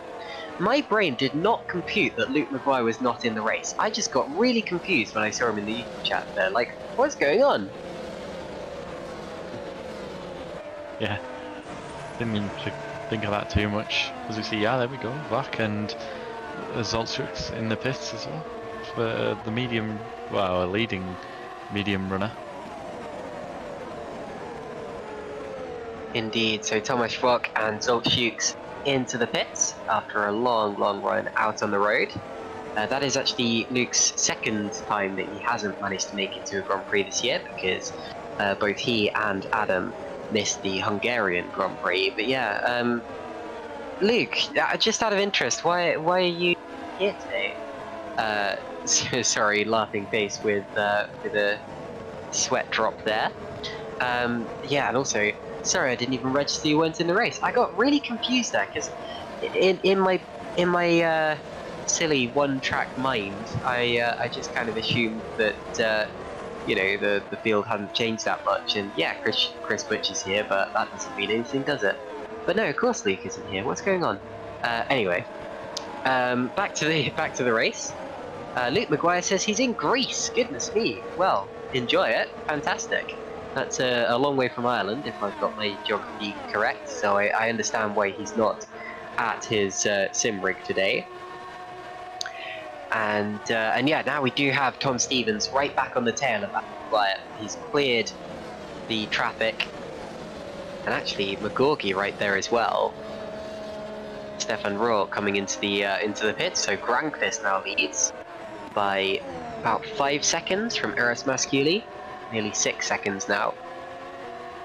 my brain did not compute that Luke McGuire was not in the race. I just got really confused when I saw him in the YouTube chat there, like, what's going on? Yeah, didn't mean to think of that too much. As we see, yeah, there we go, back, and Zolchuk's in the pits as well for the medium, well, a leading medium runner. Indeed, so Tomasz Fock and Zolchuk's into the pits after a long run out on the road. That is actually Luke's second time that he hasn't managed to make it to a Grand Prix this year, because both he and Adam missed the Hungarian Grand Prix. But yeah, Luke, just out of interest, why are you here today? Sorry, laughing face with a sweat drop there. Yeah, and also, sorry, I didn't even register you weren't in the race. I got really confused there, because in my silly one-track mind, I just kind of assumed that you know, the field hadn't changed that much, and yeah, Chris Butch is here, but that doesn't mean anything, does it? But no, of course Luke isn't here. What's going on? Anyway, back to the race. Luke McGuire says he's in Greece. Goodness me. Well, enjoy it. Fantastic. That's a long way from Ireland, if I've got my geography correct. So I understand why he's not at his sim rig today. And yeah, now we do have Tom Stevens right back on the tail of that McGuire. He's cleared the traffic, and actually McGorgy right there as well. Stefan Rohr coming into the pits, so Grankvist now leads by about 5 seconds from Eros Masculi, nearly 6 seconds now.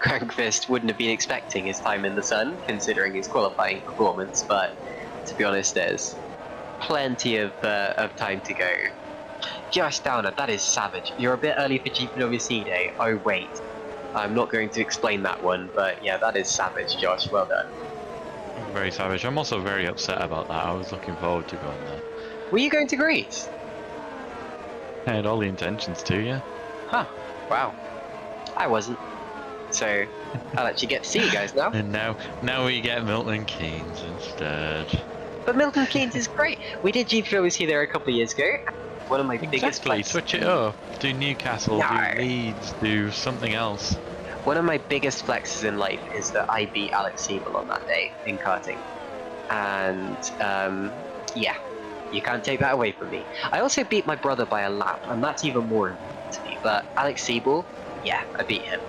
Grankvist wouldn't have been expecting his time in the sun, considering his qualifying performance, but to be honest, there's plenty of time to go. Josh Downer, that is savage. You're a bit early for GPWC Day. Oh wait, I'm not going to explain that one, but yeah, that is savage, Josh. Well done. Very savage. I'm also very upset about that. I was looking forward to going there. Were you going to Greece? I had all the intentions to, yeah. Huh. Wow. I wasn't. So I'll actually get to see you guys now. And now we get Milton Keynes instead. But Milton Keynes is great. We did GPVWC there a couple of years ago. One of my biggest flexes. Switch it up. Do Newcastle, do Leeds, do something else. One of my biggest flexes in life is that I beat Alex Siebel on that day in karting. And yeah, You can't take that away from me. I also beat my brother by a lap, and that's even more important to me. But Alex Siebel, yeah, I beat him.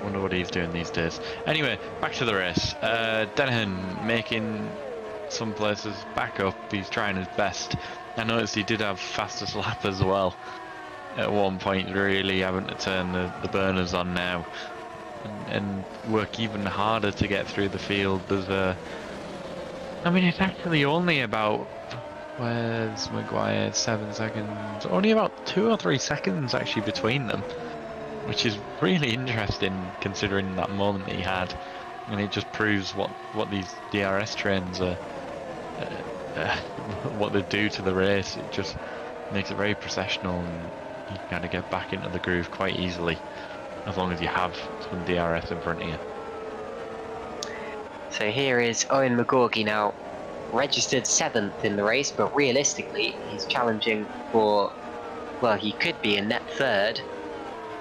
Wonder what he's doing these days. Anyway, back to the race. Dennehan making some places back up. He's trying his best. I noticed he did have fastest lap as well. At one point, really having to turn the burners on now and work even harder to get through the field. There's I mean, it's actually only about, where's Maguire, 7 seconds, only about 2 or 3 seconds actually between them, which is really interesting considering that moment that he had, and it just proves what these DRS trains are, what they do to the race. It just makes it very processional, and you can kind of get back into the groove quite easily, as long as you have some DRS in front of you. So here is Owen McGorgy now, registered 7th in the race, but realistically he's challenging for, well, he could be a net 3rd,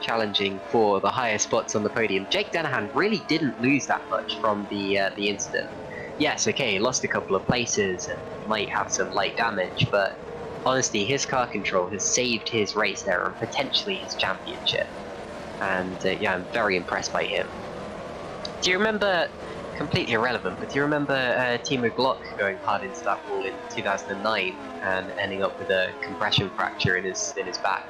challenging for the higher spots on the podium. Jake Dennehan really didn't lose that much from the incident. Yes, okay, he lost a couple of places and might have some light damage, but honestly his car control has saved his race there and potentially his championship. And yeah, I'm very impressed by him. Do you remember, completely irrelevant, but do you remember Timo Glock going hard into that wall in 2009 and ending up with a compression fracture in his back?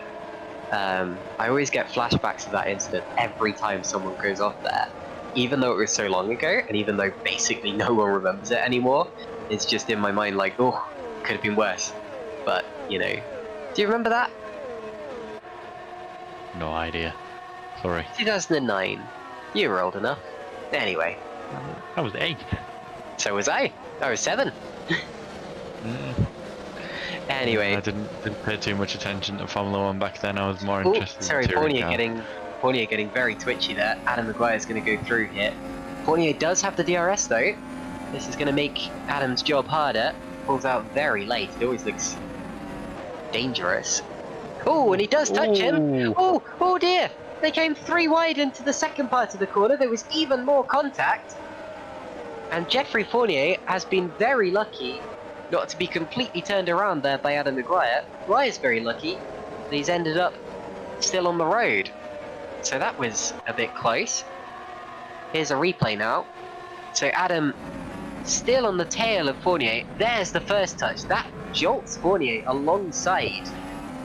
I always get flashbacks of that incident every time someone goes off there, even though it was so long ago, and even though basically no one remembers it anymore. It's just in my mind like, oh, could have been worse. But, you know, do you remember that? No idea. Sorry. 2009. You were old enough. Anyway. I was 8. So was I. I was 7. Anyway. I didn't pay too much attention to Formula 1 back then. I was more interested sorry, in touring Fournier getting very twitchy there. Adam Maguire's going to go through here. Fournier does have the DRS though. This is going to make Adam's job harder. Pulls out very late. It always looks dangerous. Oh, and he does touch him. Oh dear. They came 3 wide into the second part of the corner. There was even more contact. And Geoffrey Fournier has been very lucky not to be completely turned around there by Adam Maguire. Maguire's very lucky that he's ended up still on the road. So that was a bit close. Here's a replay now. So Adam still on the tail of Fournier. There's the first touch. That jolts Fournier alongside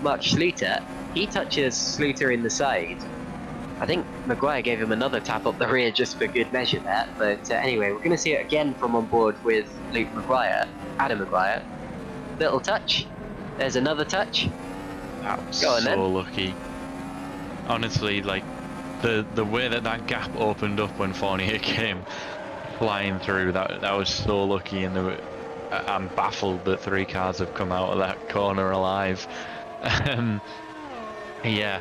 Mark Schluter. He touches Schluter in the side. I think Maguire gave him another tap up the rear just for good measure there. But anyway, we're going to see it again from on board with Luke Maguire, Adam Maguire. Little touch. There's another touch. That was Go on, then. so lucky. Honestly, like the way that gap opened up when Fournier came flying through, that was so lucky, and I'm baffled that 3 cars have come out of that corner alive. Yeah,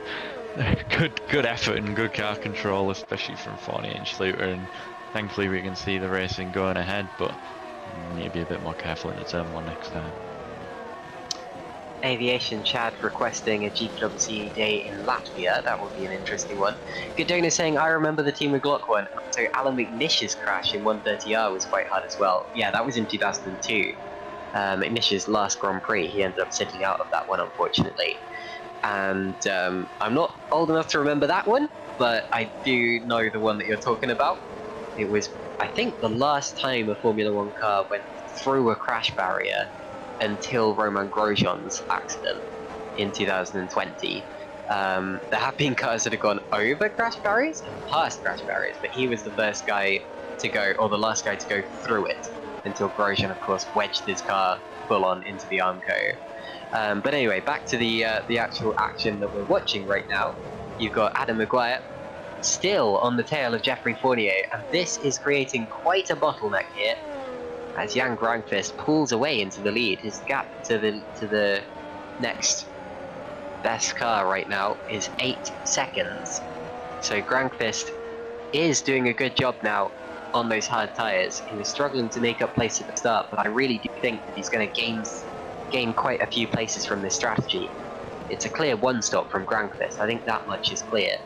good effort and good car control, especially from Fournier and Schluter, and thankfully we can see the racing going ahead, but need to be a bit more careful into turn 1 next time. Aviation Chad requesting a GPWC day in Latvia. That would be an interesting one. Godona saying, I remember the Timo Glock one. So Alan McNish's crash in 130R was quite hard as well. Yeah, that was in 2002. McNish's last Grand Prix. He ended up sitting out of that one, unfortunately. And I'm not old enough to remember that one, but I do know the one that you're talking about. It was, I think, the last time a Formula 1 car went through a crash barrier until Romain Grosjean's accident in 2020. There have been cars that have gone over crash barriers and past crash barriers, but he was the first guy to go, or the last guy to go through it, until Grosjean, of course, wedged his car full on into the Armco. But anyway, back to the actual action that we're watching right now. You've got Adam Maguire still on the tail of Geoffrey Fournier, and this is creating quite a bottleneck here as Jan Granqvist pulls away into the lead. His gap to the next best car right now is 8 seconds. So Granqvist is doing a good job now on those hard tyres. He was struggling to make up place at the start, but I really do think that he's going to gain quite a few places from this strategy. It's a clear 1-stop from Granqvist. I think that much is clear.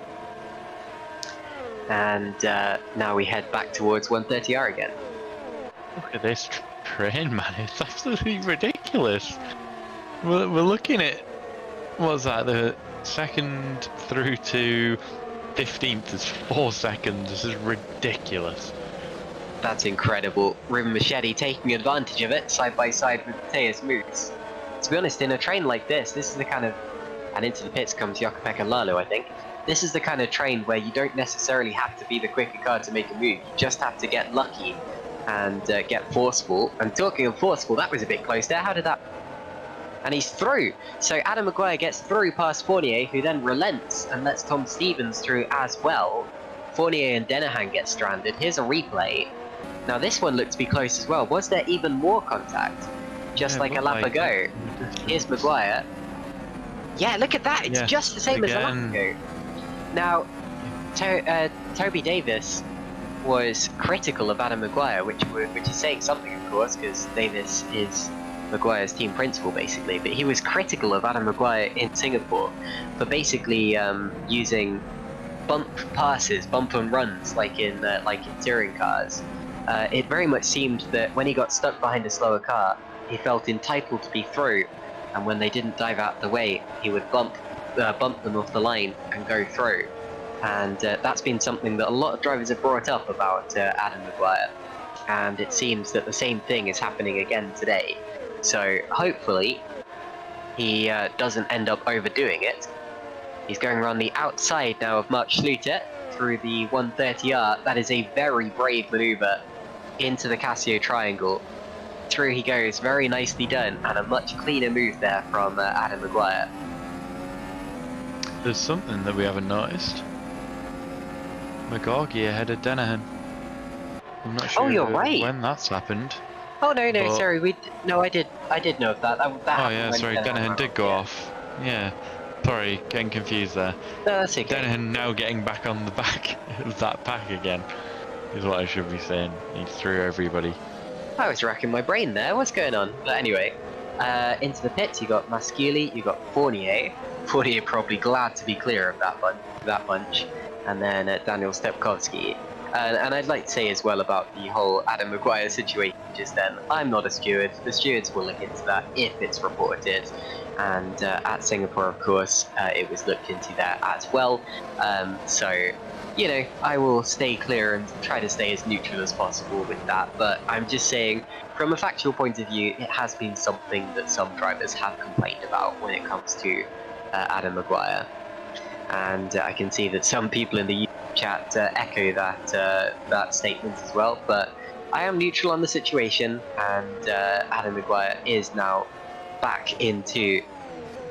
And now we head back towards 130R again. Look at this train, man. It's absolutely ridiculous. We're looking at, what's that, the second through to 15th is 4 seconds. This is ridiculous. That's incredible. Riven Machete taking advantage of it, side by side with Mateus Moose. To be honest, in a train like this is the kind of... And into the pits comes Jakopek Lalo, I think. This is the kind of train where you don't necessarily have to be the quicker car to make a move. You just have to get lucky and get forceful. And talking of forceful, that was a bit close there. How did that... And he's through. So Adam Maguire gets through past Fournier, who then relents and lets Tom Stevens through as well. Fournier and Denahan get stranded. Here's a replay. Now this one looked to be close as well. Was there even more contact? Just like a lap ago. Here's Maguire. Yeah, look at that. It's just the same as a lap ago. Now, Toby Davis was critical of Adam Maguire, which is saying something, of course, because Davis is Maguire's team principal, basically. But he was critical of Adam Maguire in Singapore for basically using bump passes, bump and runs, like in touring cars. It very much seemed that when he got stuck behind a slower car, he felt entitled to be through, and when they didn't dive out the way, he would bump them off the line and go through. And that's been something that a lot of drivers have brought up about Adam Maguire, and it seems that the same thing is happening again today. So hopefully he doesn't end up overdoing it. He's going around the outside now of Mark Schluter through the 130R. That is a very brave manoeuvre into the Casio triangle. Through he goes, very nicely done, and a much cleaner move there from Adam Maguire. There's something that we haven't noticed. McGorgy ahead of Denahan. I'm not sure you're right. when that's happened. Oh no, sorry, I did know of that. That oh yeah, sorry, Denahan did go off. Yeah, sorry, getting confused there. No, that's okay. Denahan now getting back on the back of that pack again, is what I should be saying. He threw everybody. I was racking my brain there, what's going on? But anyway, into the pits you got Masculi, you got Fournier. Fournier probably glad to be clear of that bunch. And then Daniel Stepkowski. And I'd like to say as well about the whole Adam Maguire situation just then, I'm not a steward. The stewards will look into that if it's reported. And at Singapore, of course, it was looked into there as well. So, you know, I will stay clear and try to stay as neutral as possible with that. But I'm just saying, from a factual point of view, it has been something that some drivers have complained about when it comes to Adam Maguire. And I can see that some people in the YouTube chat echo that statement as well. But I am neutral on the situation, and Adam Maguire is now back into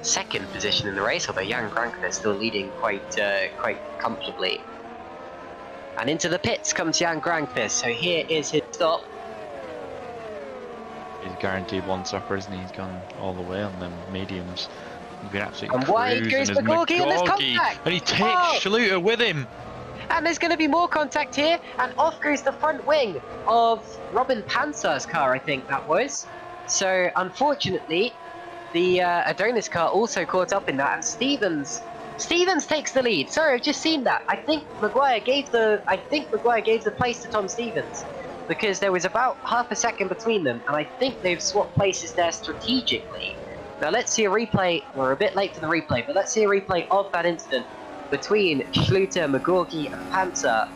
second position in the race, although Jan Granker is still leading quite comfortably. And into the pits comes Jan Granker, so here is his stop. He's guaranteed one stopper, isn't he? He's gone all the way on them mediums. He's been absolutely and wide goes McGorgy, and there's contact! And he takes Schluter with him! And there's going to be more contact here, and off goes the front wing of Robin Pansar's car, I think that was. So, unfortunately, the Adonis car also caught up in that, and Stevens takes the lead. Sorry, I've just seen that. I think Maguire gave the place to Tom Stevens, because there was about half a second between them, and I think they've swapped places there strategically. Now let's see a replay. We're a bit late for the replay, but let's see a replay of that incident between Schluter, McGorgy, and Panzer.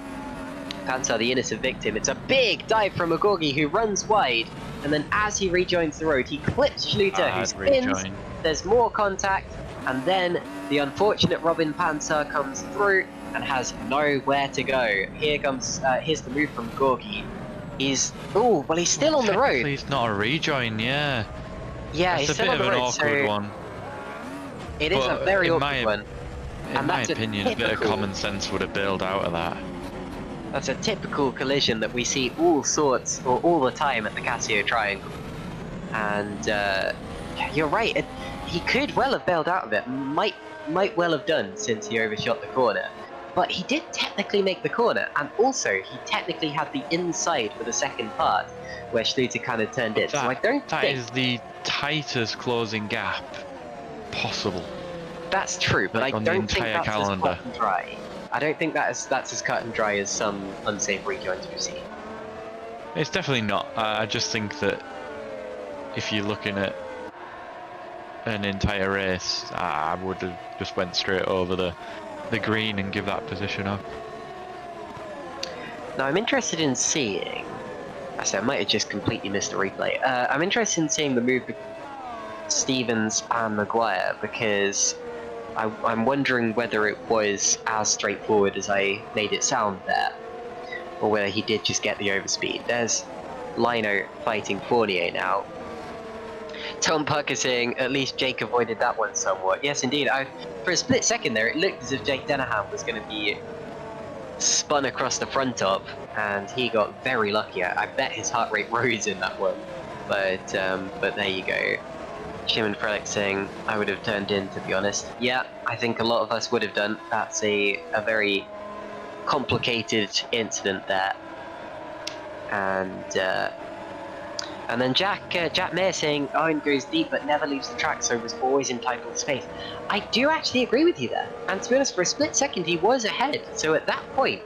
Panzer, the innocent victim. It's a big dive from McGorgy, who runs wide, and then as he rejoins the road, he clips Schluter, who spins. There's more contact, and then the unfortunate Robin Panzer comes through and has nowhere to go. Here's the move from McGorgy. He's still on the road. He's not a rejoin, yeah. Yeah, it's he's a still bit on the of an road, awkward one. It is a very awkward one. In my opinion, a bit of common sense would have bailed out of that. That's a typical collision that we see all the time at the Casio Triangle. And you're right, he could well have bailed out of it, might well have done since he overshot the corner. But he did technically make the corner, and also he technically had the inside for the second part, where Schluter kind of turned in. So I don't think... That is the tightest closing gap possible. That's true, but I don't think that's calendar. as cut and dry. I don't think that's as cut and dry as some unsafe rejoins we've seen. It's definitely not. I just think that if you're looking at an entire race, I would have just went straight over the green and give that position up. Now I'm interested in seeing. Actually, I might have just completely missed the replay. I'm interested in seeing the move between Stevens and Maguire because I'm wondering whether it was as straightforward as I made it sound there, or whether he did just get the overspeed. There's Lino fighting Fournier now. Tom Puck is saying at least Jake avoided that one somewhat. Yes, indeed. For a split second there, it looked as if Jake Dennehan was going to be spun across the front of, and he got very lucky. I bet his heart rate rose in that one. But there you go. Szymon Frelik saying, I would have turned in, to be honest. Yeah, I think a lot of us would have done. That's a very complicated incident there. And then Jack Mayer saying, Owen goes deep but never leaves the track, so was always entitled to space. I do actually agree with you there. And to be honest, for a split second, he was ahead. So at that point,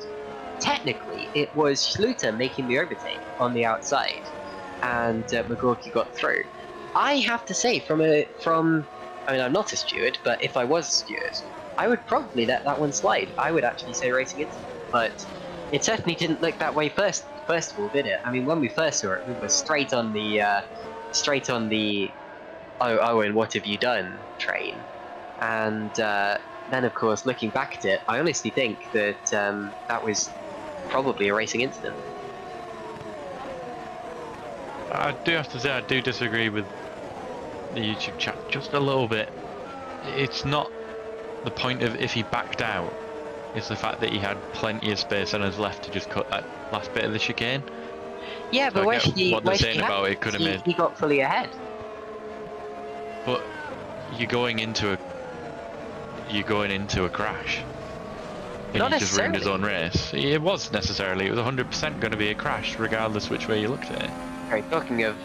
technically, it was Schluter making the overtake on the outside, and McGorky got through. I have to say, I mean, I'm not a steward, but if I was a steward, I would probably let that one slide. I would actually say racing incident, but it certainly didn't look that way first of all, did it? I mean, when we first saw it, we were straight on the oh Owen, what have you done train, and then of course, looking back at it, I honestly think that that was probably a racing incident. I do have to say, I do disagree with the YouTube chat just a little bit. It's not the point of if he backed out, it's the fact that he had plenty of space on his left to just cut that last bit of the chicane. Yeah, So but what they're saying about it could have made. He got fully ahead. But you're going into a crash. And Not he just ruined necessarily. his own race. It was necessarily. It was 100% going to be a crash, regardless which way you looked at it. Okay, talking of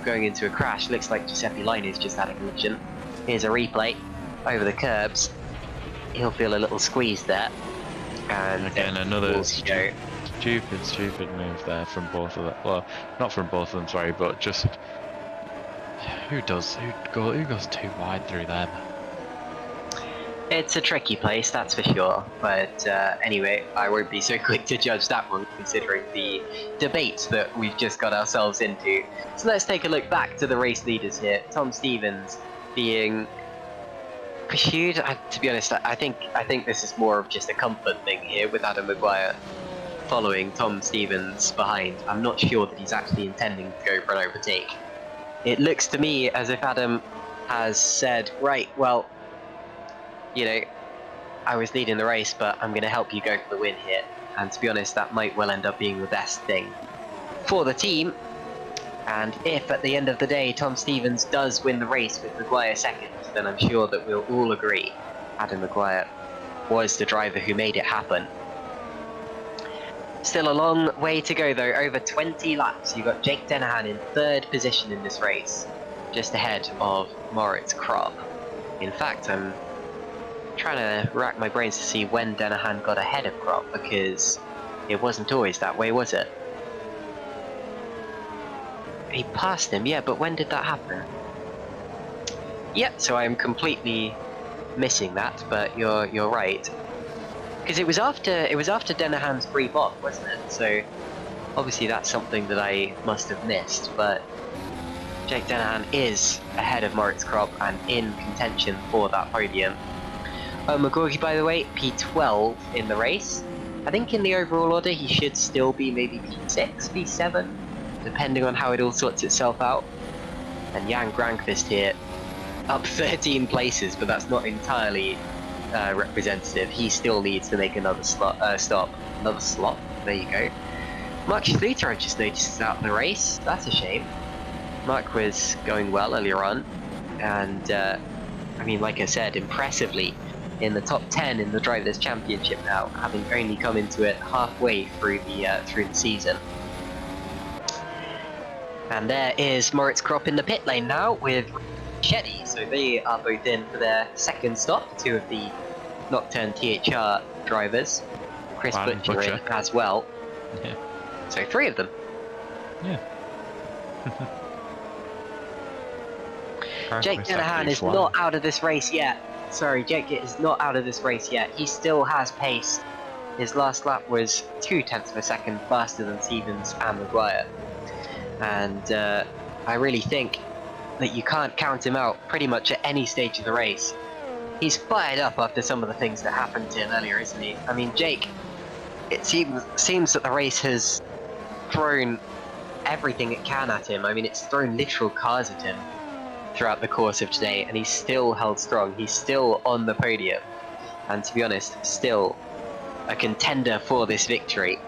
going into a crash, looks like Giuseppe Linus just had a collision. Here's a replay over the curbs. He'll feel a little squeeze there. And again, another stupid move there from both of them. Well, not from both of them, sorry, but just who goes too wide through them? It's a tricky place, that's for sure. But anyway, I won't be so quick to judge that one, considering the debate that we've just got ourselves into. So let's take a look back to the race leaders here. Tom Stevens being pursued. To be honest, I think this is more of just a comfort thing here with Adam Maguire following Tom Stevens behind. I'm not sure that he's actually intending to go for an overtake. It looks to me as if Adam has said, right, well, you know, I was leading the race, but I'm going to help you go for the win here. And to be honest, that might well end up being the best thing for the team. And if at the end of the day Tom Stevens does win the race with Maguire second, then I'm sure that we'll all agree Adam Maguire was the driver who made it happen. Still a long way to go though, over 20 laps. You've got Jake Dennehan in third position in this race, just ahead of Moritz Kropp. In fact, I'm trying to rack my brains to see when Dennehan got ahead of Kropp, because it wasn't always that way, was it? He passed him, yeah, but when did that happen? Yep, so I'm completely missing that, but you're right. Because it was after Dennehan's brief off, wasn't it? So obviously that's something that I must have missed, but Jake Dennehan is ahead of Moritz Kropp and in contention for that podium. McGorky, by the way, P12 in the race. I think in the overall order he should still be maybe P6, P7, depending on how it all sorts itself out. And Jan Grankvist here, up 13 places, but that's not entirely representative. He still needs to make another stop. There you go. Mark Schluter, I just noticed, is out of the race. That's a shame. Mark was going well earlier on, and I mean, like I said, impressively in the top 10 in the Drivers' Championship now, having only come into it halfway through the season. And there is Moritz Kropp in the pit lane now with Shetty, so they are both in for their second stop, two of the Nocturne THR drivers. Chris Butcher in as well. Yeah. So 3 of them. Yeah. Jake Dennehan is not out of this race yet. Sorry, Jake is not out of this race yet. He still has pace. His last lap was 0.2 of a second faster than Stevens and Maguire. And I really think that you can't count him out pretty much at any stage of the race. He's fired up after some of the things that happened to him earlier, isn't he? I mean, Jake, it seems that the race has thrown everything it can at him. I mean, it's thrown literal cars at him throughout the course of today, and he's still held strong. He's still on the podium, and to be honest, still a contender for this victory.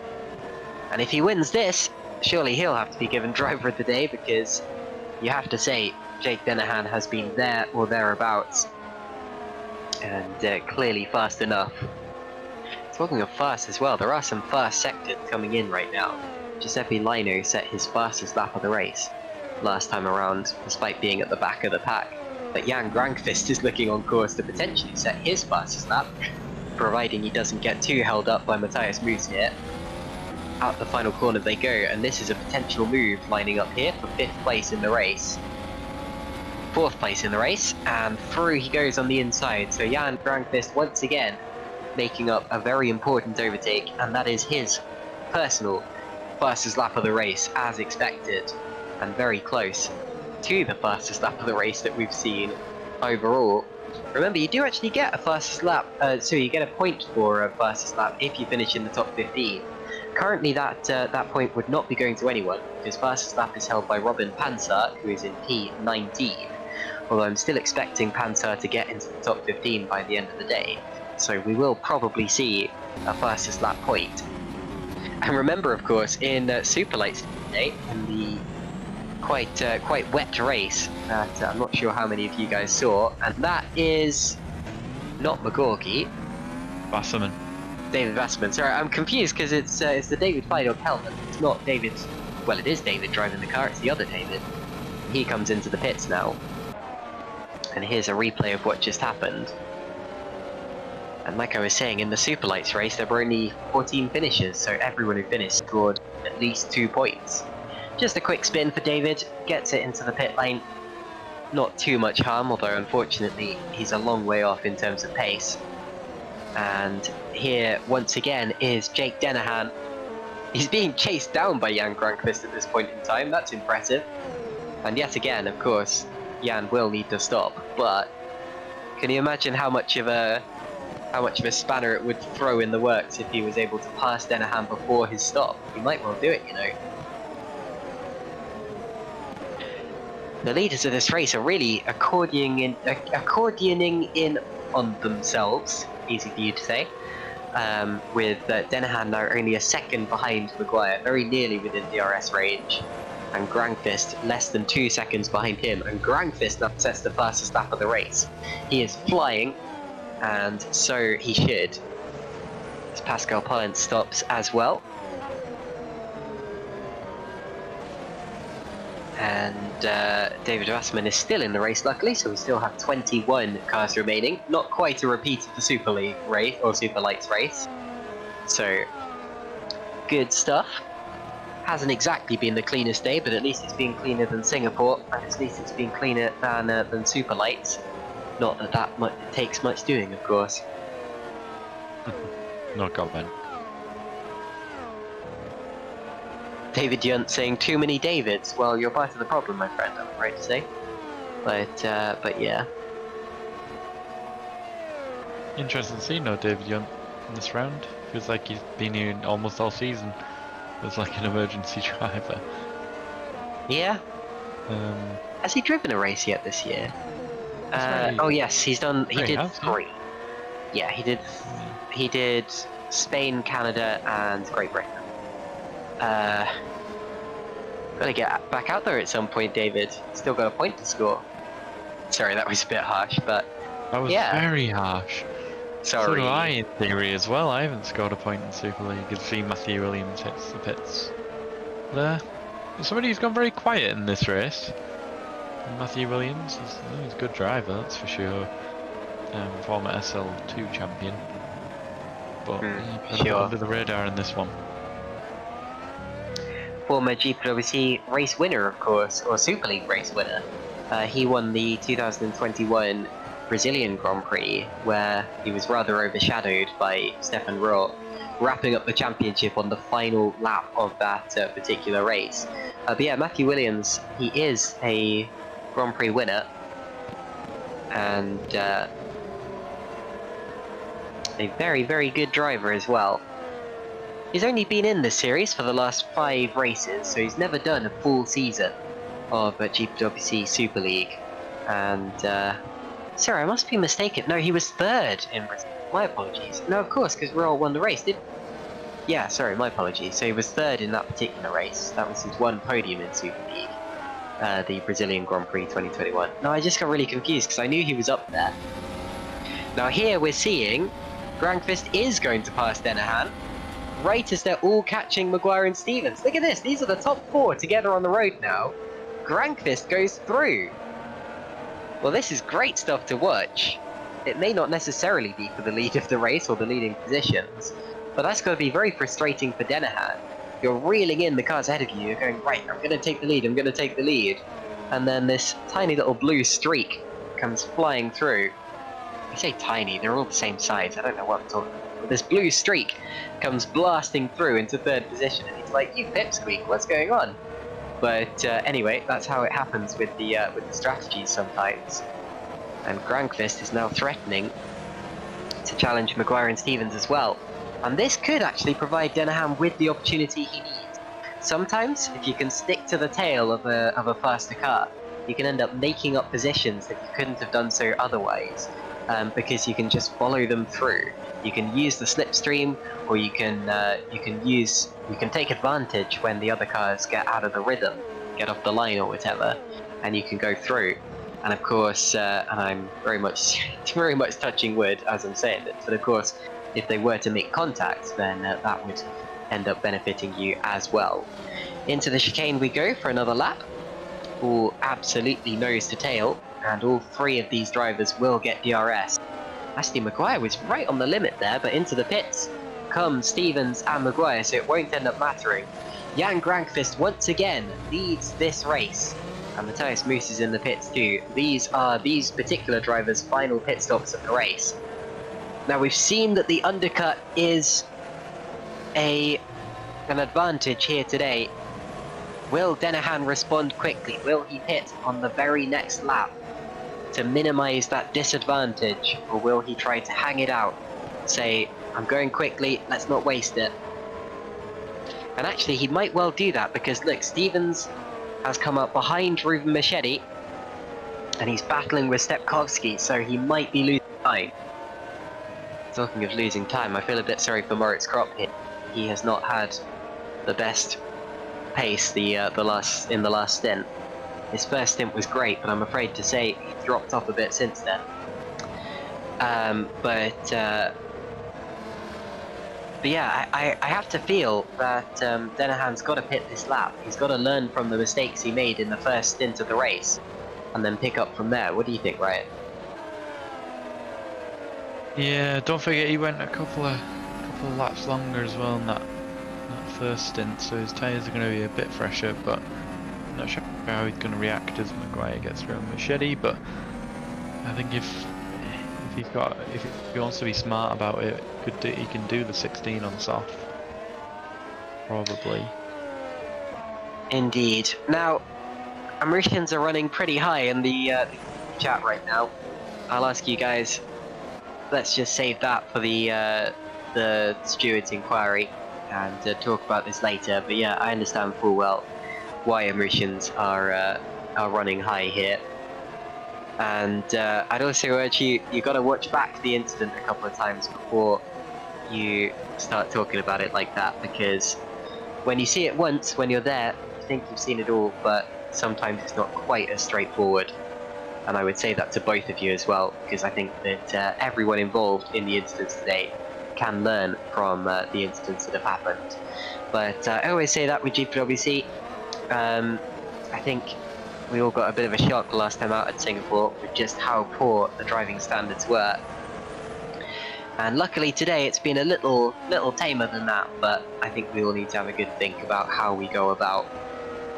And if he wins this, surely he'll have to be given driver of the day, because you have to say Jake Dennehan has been there or thereabouts, and clearly fast enough. Talking of fast as well, there are some fast sectors coming in right now. Giuseppe Lino set his fastest lap of the race last time around, despite being at the back of the pack. But Jan Grankvist is looking on course to potentially set his fastest lap, providing he doesn't get too held up by Matthias Moos here. Out the final corner they go, and this is a potential move lining up here for 5th place in the race. 4th place in the race, and through he goes on the inside. So Jan Grankvist once again making up a very important overtake, and that is his personal fastest lap of the race, as expected, and very close to the fastest lap of the race that we've seen overall. Remember, you do actually get a fastest lap, so you get a point for a fastest lap if you finish in the top 15. Currently that point would not be going to anyone, because fastest lap is held by Robin Pansart, who is in P19, although I'm still expecting Pansart to get into the top 15 by the end of the day, so we will probably see a fastest lap point. And remember, of course, in Superlights today, in the quite wet race that I'm not sure how many of you guys saw, and that is not McGorky. Wasserman. David Wasserman. Sorry, I'm confused because it's the David Fidog helmet. It's not David. Well, it is David driving the car. It's the other David. He comes into the pits now, and here's a replay of what just happened. And like I was saying, in the Superlights race, there were only 14 finishers, so everyone who finished scored at least 2 points. Just a quick spin for David, gets it into the pit lane. Not too much harm, although unfortunately he's a long way off in terms of pace. And here, once again, is Jake Dennehan. He's being chased down by Jan Grankvist at this point in time. That's impressive. And yet again, of course, Jan will need to stop. But can you imagine how much of a spanner it would throw in the works if he was able to pass Dennehan before his stop? He might well do it, you know. The leaders of this race are really accordioning in on themselves, easy for you to say, with Dennehan now only a second behind Maguire, very nearly within DRS range, and Grankvist less than 2 seconds behind him, and Grankvist now sets the fastest lap of the race. He is flying, and so he should, as Pascal Paulin stops as well. And David Wasserman is still in the race, luckily, so we still have 21 cars remaining. Not quite a repeat of the Super League race, or Super Lights race. So, good stuff. Hasn't exactly been the cleanest day, but at least it's been cleaner than Singapore, and at least it's been cleaner than Super Lights. Not that it takes much doing, of course. No comment. David Yunt saying too many Davids. Well, you're part of the problem, my friend, I'm afraid to say. But yeah. Interesting to see no David Yunt in this round. Feels like he's been here almost all season. Feels like an emergency driver. Yeah. Has he driven a race yet this year? Oh yes, he's done. He did 3. Yeah, he did. He did Spain, Canada, and Great Britain. Gotta get back out there at some point, David. Still got a point to score. Sorry, that was a bit harsh, but that was very harsh. Sorry. So do I, in theory, as well. I haven't scored a point in Super League. I've seen Matthew Williams hits the pits. There, somebody who's gone very quiet in this race. Matthew Williams, he's a good driver, that's for sure. Former SL2 champion, but sure. under the radar in this one. former GPWC race winner, of course, or Super League race winner. He won the 2021 Brazilian Grand Prix, where he was rather overshadowed by Stefan Roth, wrapping up the championship on the final lap of that particular race. But yeah, Matthew Williams, he is a Grand Prix winner, and a very, very good driver as well. He's only been in this series for the last 5 races, so he's never done a full season of GPWC Super League. And sorry, I must be mistaken. No, he was 3rd in Brazil. My apologies. No, of course, because Roth won the race, didn't he? Yeah, sorry, my apologies. So he was 3rd in that particular race. That was his 1 podium in Super League, the Brazilian Grand Prix 2021. No, I just got really confused because I knew he was up there. Now here we're seeing Grankvist is going to pass Denahan, right as they're all catching Maguire and Stevens. Look at this, these are the top 4 together on the road now. Grankvist goes through. Well, this is great stuff to watch. It may not necessarily be for the lead of the race or the leading positions, but that's going to be very frustrating for Denahan. You're reeling in the cars ahead of you, you're going, right, I'm going to take the lead, I'm going to take the lead. And then this tiny little blue streak comes flying through. I say tiny, they're all the same size, I don't know what I'm talking about. But this blue streak comes blasting through into 3rd position, and he's like, you pipsqueak, what's going on? But anyway, that's how it happens with the strategies sometimes. And Grankvist is now threatening to challenge Maguire and Stevens as well. And this could actually provide Denahan with the opportunity he needs. Sometimes, if you can stick to the tail of a faster car, you can end up making up positions that you couldn't have done so otherwise, because you can just follow them through. You can use the slipstream, or you can take advantage when the other cars get out of the rhythm, get off the line or whatever, and you can go through. And of course, and I'm very much touching wood as I'm saying it, but of course, if they were to make contact, then that would end up benefiting you as well. Into the chicane we go for another lap, all absolutely nose to tail, and all 3 of these drivers will get DRS. Actually, Maguire was right on the limit there, but into the pits come Stevens and Maguire, so it won't end up mattering. Jan Grankvist once again leads this race, and Matthias Moos is in the pits too. These are these particular drivers' final pit stops of the race. Now we've seen that the undercut is an advantage here today. Will Denahan respond quickly? Will he pit on the very next lap to minimize that disadvantage, or will he try to hang it out? Say, I'm going quickly, let's not waste it. And actually he might well do that, because look, Stevens has come up behind Ruben Machete, and he's battling with Stepkowski, so he might be losing time. Talking of losing time, I feel a bit sorry for Moritz Kropp here. He has not had the best pace in the last stint. His first stint was great, but I'm afraid to say he dropped off a bit since then. But yeah, I have to feel that Denahan's got to pit this lap. He's got to learn from the mistakes he made in the first stint of the race, and then pick up from there. What do you think, Ryan? Yeah, don't forget he went a couple of laps longer as well in that first stint, so his tyres are going to be a bit fresher, but I'm not sure how he's going to react as Maguire gets through on Machete. But I think if he wants to be smart about it, he can do the 16 on soft, probably. Indeed. Now, Americans are running pretty high in the chat right now. I'll ask you guys. Let's just save that for the steward's inquiry and talk about this later. But yeah, I understand full well why Americans are running high here. And I'd also urge you got to watch back the incident a couple of times before you start talking about it like that, because when you see it once, when you're there, you think you've seen it all, but sometimes it's not quite as straightforward. And I would say that to both of you as well, because I think that everyone involved in the incidents today can learn from the incidents that have happened. But I always say that with GPWC. I think we all got a bit of a shock last time out at Singapore with just how poor the driving standards were. And luckily today it's been a little tamer than that, but I think we all need to have a good think about how we go about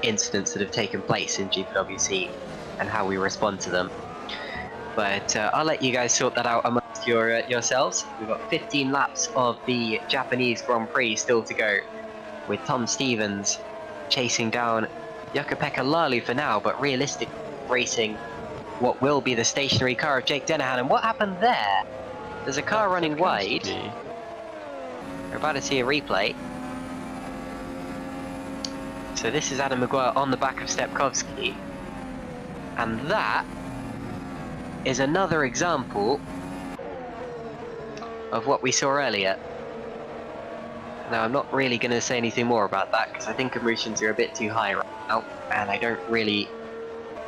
incidents that have taken place in GPWC and how we respond to them. But I'll let you guys sort that out amongst yourselves. We've got 15 laps of the Japanese Grand Prix still to go, with Tom Stevens chasing down Jukka-Pekka Lalu for now, but realistic racing what will be the stationary car of Jake Dennehan. And what happened there? There's a car running wide. We're about to see a replay. So this is Adam Maguire on the back of Stepkowski. And that is another example of what we saw earlier. Now, I'm not really going to say anything more about that because I think emotions are a bit too high right now, and I don't really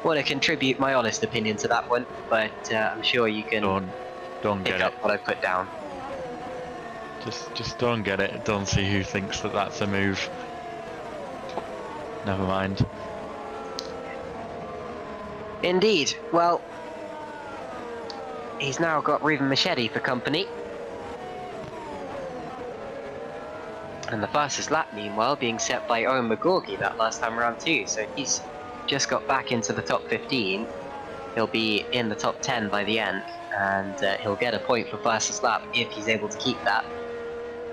want to contribute my honest opinion to that one, but I'm sure you can don't pick get up it. what I put down. Just don't get it. Don't see who thinks that that's a move. Never mind. Indeed. Well, he's now got Ruben Machete for company. And the fastest lap, meanwhile, being set by Owen McGorgy that last time around too. So he's just got back into the top 15. He'll be in the top 10 by the end, and he'll get a point for fastest lap if he's able to keep that.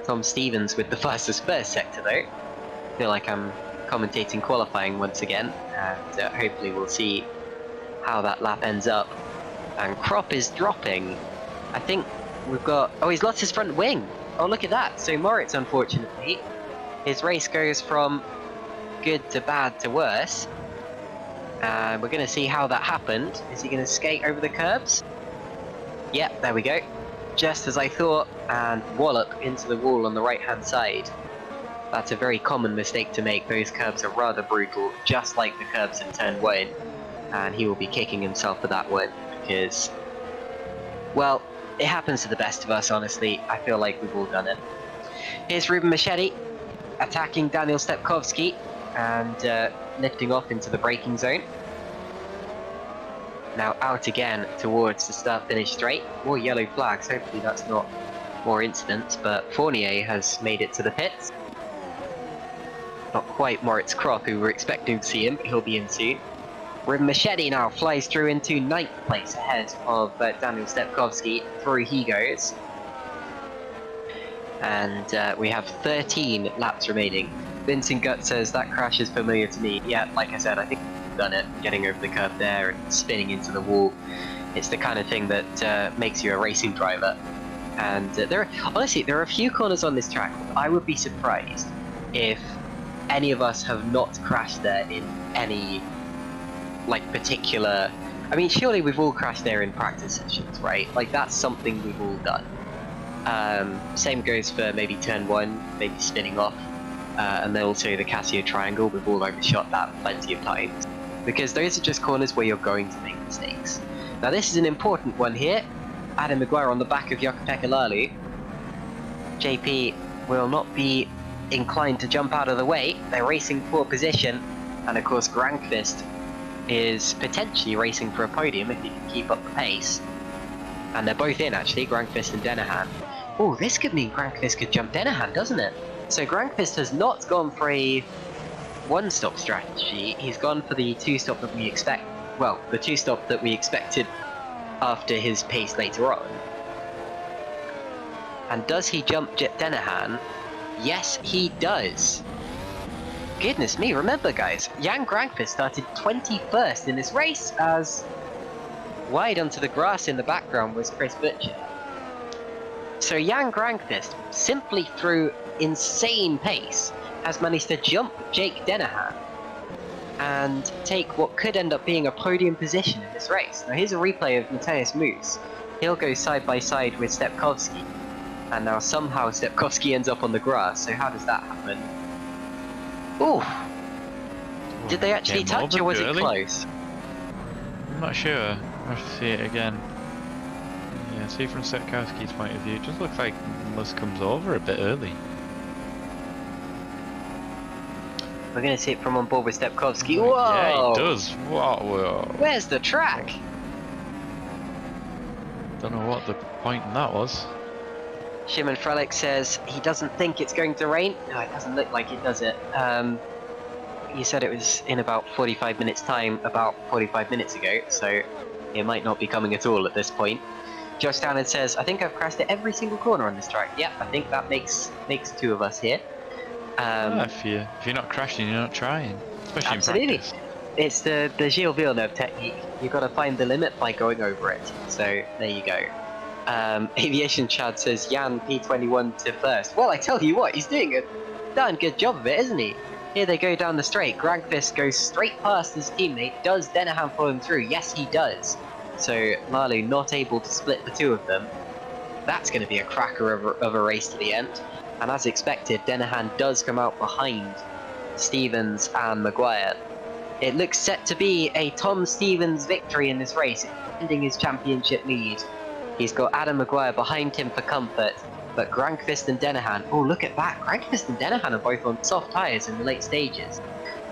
Tom Stevens with the fastest first sector though. I feel like I'm commentating qualifying once again, and hopefully we'll see how that lap ends up. And Crop is dropping. I think we've got... Oh, he's lost his front wing. Oh, look at that. So Moritz, unfortunately, his race goes from good to bad to worse. And we're going to see how that happened. Is he going to skate over the curbs? Yep, there we go. Just as I thought, and wallop into the wall on the right-hand side. That's a very common mistake to make. Those curbs are rather brutal, just like the curbs in turn 1. And he will be kicking himself for that one, because, well, it happens to the best of us, honestly. I feel like we've all done it. Here's Ruben Machete attacking Daniel Stepkowski and lifting off into the braking zone. Now out again towards the start-finish straight. More yellow flags. Hopefully that's not more incidents, but Fournier has made it to the pits. Not quite Moritz Krop, who we're expecting to see him, but he'll be in soon. Ruben Machete now flies through into 9th place ahead of Daniel Stepkowski. Through he goes. And we have 13 laps remaining. Vincent Gutt says that crash is familiar to me. Yeah, like I said, I think I've done it. Getting over the curb there and spinning into the wall. It's the kind of thing that makes you a racing driver. And honestly, there are a few corners on this track. I would be surprised if any of us have not crashed there in any particular... I mean, surely we've all crashed there in practice sessions, right? Like, that's something we've all done. Same goes for maybe turn 1, maybe spinning off, and then also the Casio triangle. We've all overshot that plenty of times, because those are just corners where you're going to make mistakes. Now this is an important one here. Adam Maguire on the back of Jukka-Pekka Lalu. JP will not be inclined to jump out of the way. They're racing for position, and of course Grankvist is potentially racing for a podium if he can keep up the pace. And they're both in, actually, Grankvist and Dennehan. Oh, this could mean Grankvist could jump Dennehan, doesn't it? So Grankvist has not gone for a one-stop strategy. He's gone for the two-stop that we expect. Well, the two-stop that we expected after his pace later on. And does he jump Dennehan? Yes, he does. Goodness me, remember guys, Jan Grankvist started 21st in this race, as wide onto the grass in the background was Chris Butcher. So Jan Grankvist, simply through insane pace, has managed to jump Jake Dennehan and take what could end up being a podium position in this race. Now here's a replay of Matthias Moos. He'll go side by side with Stepkowski, and now somehow Stepkowski ends up on the grass, so how does that happen? Ooh! Did they actually touch, or was it close? I'm not sure. I have to see it again. Yeah, see from Stepkowski's point of view, it just looks like Mus comes over a bit early. We're going to see it from on board with Stepkowski. Whoa! Yeah, he does. Whoa. Where's the track? Don't know what the point in that was. Szymon Frelik says he doesn't think it's going to rain. No, it doesn't look like it, does it? He said it was in about 45 minutes time, about 45 minutes ago, so it might not be coming at all at this point. Josh Downard says, I think I've crashed at every single corner on this track. Yeah, I think that makes two of us here. If you're not crashing, you're not trying, especially absolutely. in practice. It's the Gilles Villeneuve technique. You've got to find the limit by going over it. So there you go. Aviation Chad says Jan P21 to first. Well, I tell you what, he's doing a darn good job of it, isn't he? Here they go down the straight. Grankvist goes straight past his teammate. Does Denahan follow him through? Yes, he does. So Malu not able to split the two of them. That's going to be a cracker of a race to the end. And as expected, Denahan does come out behind Stevens and Maguire. It looks set to be a Tom Stevens victory in this race, ending his championship lead. He's got Adam Maguire behind him for comfort, but Grankvist and Denahan, oh look at that, Grankvist and Denahan are both on soft tyres in the late stages.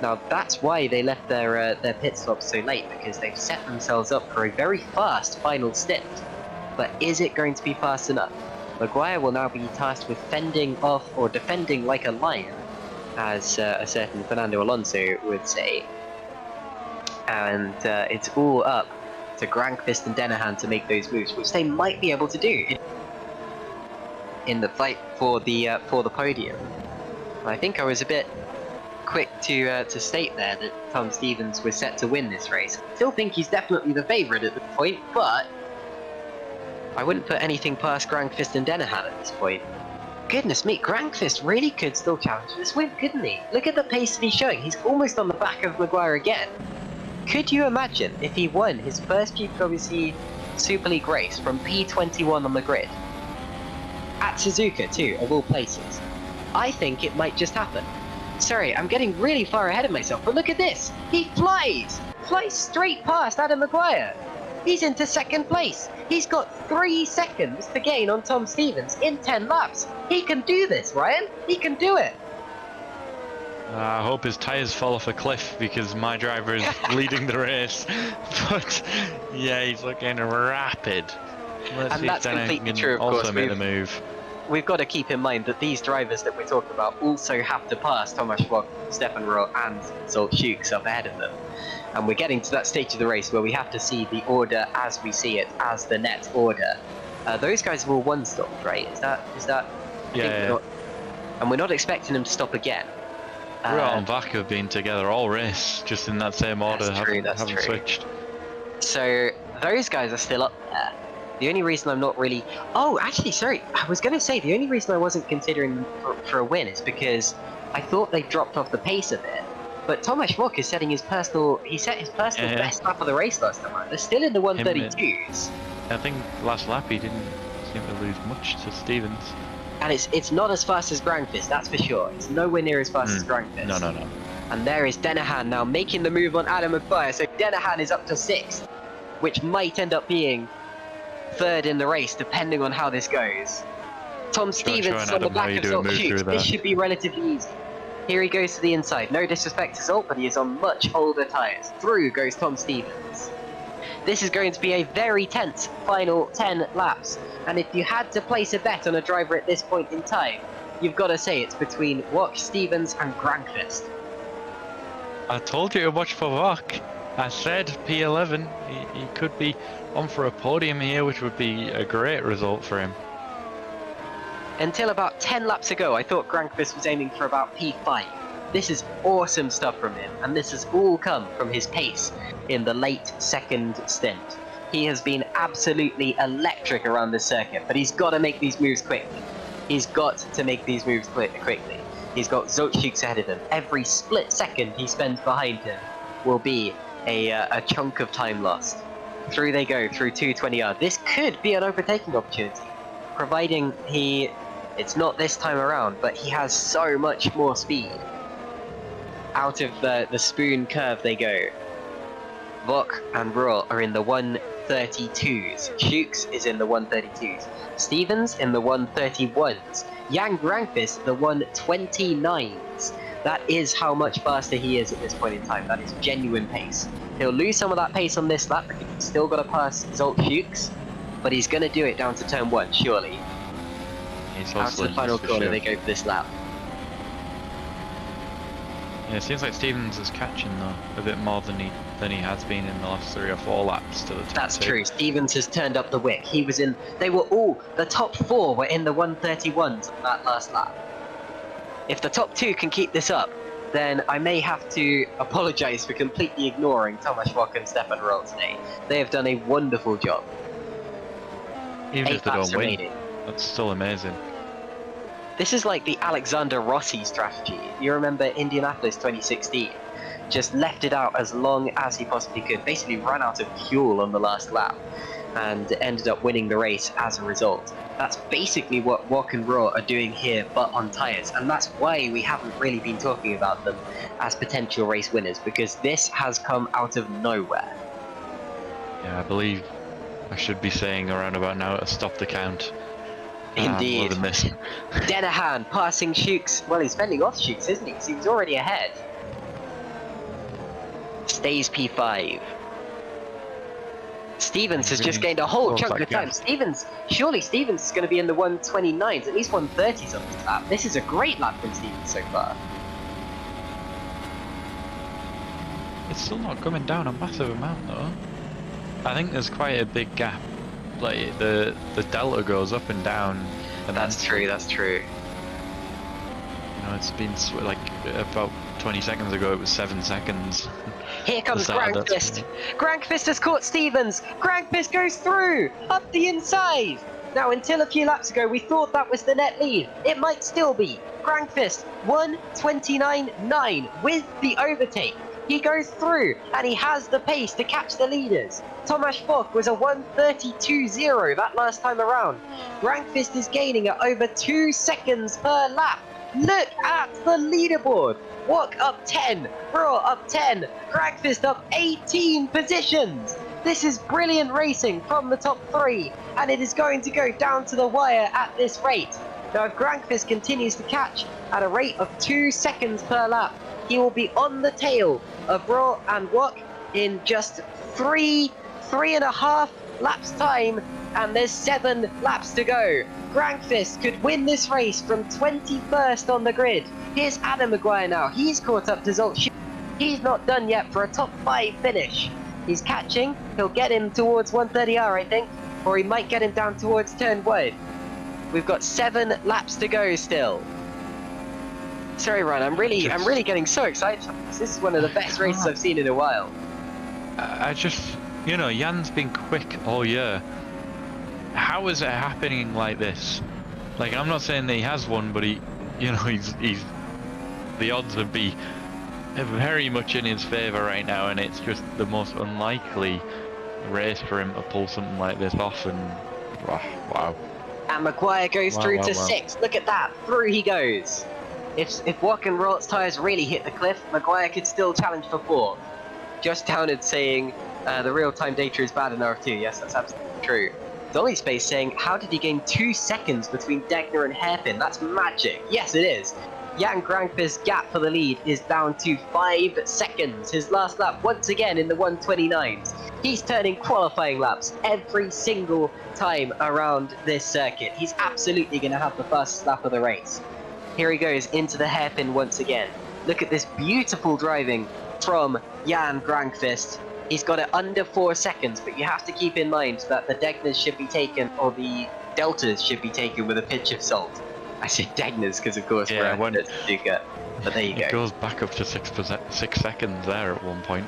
Now that's why they left their pit stops so late, because they've set themselves up for a very fast final stint. But is it going to be fast enough? Maguire will now be tasked with fending off or defending like a lion, as a certain Fernando Alonso would say. And it's all up to Grankvist and Denahan to make those moves, which they might be able to do in the fight for the podium. And I think I was a bit quick to state there that Tom Stevens was set to win this race. I still think he's definitely the favourite at this point, but I wouldn't put anything past Grankvist and Denahan at this point. Goodness me, Grankvist really could still challenge this win, couldn't he? Look at the pace that he's showing. He's almost on the back of Maguire again. Could you imagine if he won his first GPVWC Super League race from P21 on the grid? At Suzuka too, of all places. I think it might just happen. Sorry, I'm getting really far ahead of myself, but look at this! He flies! Flies straight past Adam Maguire! He's into second place! He's got 3 seconds to gain on Tom Stevens in 10 laps! He can do this, Ryan! He can do it! I hope his tyres fall off a cliff, because my driver is leading the race. But yeah, he's looking rapid. Let's and that's completely true, of course. Also make the move. We've got to keep in mind that these drivers that we're talking about also have to pass Thomas Schwab, Stefan Rohr and Zolt Schukes up ahead of them. And we're getting to that stage of the race where we have to see the order as we see it, as the net order. Those guys have all one stopped, right? Is that? Yeah. And we're not expecting them to stop again. Rohr and Vaca have been together all race, just in that same order, haven't switched. So those guys are still up there. The only reason I'm not really... Oh, actually, sorry. I was going to say the only reason I wasn't considering for a win is because I thought they dropped off the pace a bit. But Thomas Schwab is setting his personal... He set his personal best lap of the race last time, right? They're still in the 132s. I think last lap he didn't seem to lose much to Stevens. And it's not as fast as Grankvist, that's for sure. It's nowhere near as fast as Grankvist. No. And there is Denahan now making the move on Adam Maguire. So Denahan is up to 6th, which might end up being 3rd in the race, depending on how this goes. Tom Stevens is on the back of Zolt Schukes. This should be relatively easy. Here he goes to the inside. No disrespect to Zolt, but he is on much older tyres. Through goes Tom Stevens. This is going to be a very tense final 10 laps. And if you had to place a bet on a driver at this point in time, you've got to say it's between Wok, Stevens and Grankvist. I told you to watch for Wok. I said P11. He could be on for a podium here, which would be a great result for him. Until about 10 laps ago, I thought Grankvist was aiming for about P5. This is awesome stuff from him, and this has all come from his pace in the late second stint. He has been absolutely electric around this circuit, but he's got to make these moves quickly. He's got to make these moves quickly. He's got Zolt Schukes ahead of him. Every split second he spends behind him will be a chunk of time lost. Through they go, through 220 yards. This could be an overtaking opportunity, providing it's not this time around, but he has so much more speed. Out of the spoon curve they go. Vok and Rohr are in the 132s. Schukes is in the 132s. Stevens in the 131s. Jan Grankvist the 129s. That is how much faster he is at this point in time. That is genuine pace. He'll lose some of that pace on this lap because he's still got to pass Zolt Schukes, but he's going to do it down to turn 1, surely. He's so Out to the slow, final for corner sure. they go for this lap. Yeah, it seems like Stevens is catching though a bit more than he has been in the last 3 or 4 laps to the top That's 2. true. Stevens has turned up the wick. He was in. They were all. The top 4 were in the 131s on that last lap. If the top 2 can keep this up, then I may have to apologise for completely ignoring Tomasz Wok and Stefan Roll today. They have done a wonderful job. Even 8 if they laps don't win, remaining. that's still amazing. This is like the Alexander Rossi strategy. You remember Indianapolis 2016? Just left it out as long as he possibly could. Basically ran out of fuel on the last lap and ended up winning the race as a result. That's basically what Wok and Raw are doing here, but on tyres. And that's why we haven't really been talking about them as potential race winners, because this has come out of nowhere. Yeah, I believe I should be saying around about now to stop the count. Indeed. More than this. Denahan passing Shooks. Well, he's fending off Shooks, isn't he? Because he was already ahead. Stays P5. Stevens has just gained a whole chunk of time. Surely Stevens is going to be in the 129s, at least 130s on this lap. This is a great lap from Stevens so far. It's still not coming down a massive amount though. I think there's quite a big gap. Like the delta goes up and down. And That's true, that's true. You know, it's been like about 20 seconds ago it was 7 seconds. Here comes Grankvist. Grankvist has caught Stevens. Grankvist goes through, up the inside. Now, until a few laps ago, we thought that was the net lead. It might still be. Grankvist, 1:29.9 with the overtake. He goes through, and he has the pace to catch the leaders. Tomasz Wok was a 1:32.0 that last time around. Grankvist is gaining at over 2 seconds per lap. Look at the leaderboard. Wok up 10, Raw up 10, Grankvist up 18 positions. This is brilliant racing from the top 3, and it is going to go down to the wire at this rate. Now, if Grankvist continues to catch at a rate of 2 seconds per lap, he will be on the tail of Raw and Wok in just 3.5 laps time, and there's 7 laps to go. Grankvist could win this race from 21st on the grid. Here's Adam Maguire now. He's caught up to Zolt. He's not done yet for a top 5 finish. He's catching. He'll get him towards 130R, I think, or he might get him down towards Turnwood. We've got 7 laps to go still. Sorry, Ryan. I'm really getting so excited. This is one of the best races I've seen in a while. I just, you know, Jan's been quick all year. How is it happening like this? Like, I'm not saying that he has won, but he's the odds would be very much in his favour right now, and it's just the most unlikely race for him to pull something like this off. And wow. And Maguire goes through to 6. Look at that. Through he goes. If Wok and Rolt's tyres really hit the cliff, Maguire could still challenge for 4th. Just Downard saying the real-time data is bad in R2. Yes, that's absolutely true. Dolly Space saying, how did he gain 2 seconds between Degner and Hairpin? That's magic. Yes, it is. Jan Grankvist's gap for the lead is down to 5 seconds. His last lap, once again, in the 129s. He's turning qualifying laps every single time around this circuit. He's absolutely going to have the fastest lap of the race. Here he goes into the hairpin once again. Look at this beautiful driving from Jan Grankvist. He's got it under 4 seconds, but you have to keep in mind that the Degners should be taken, or the Deltas should be taken with a pinch of salt. I say Degners because, of course, we're at Suzuka, but there you go. It goes back up to 6 seconds there at one point.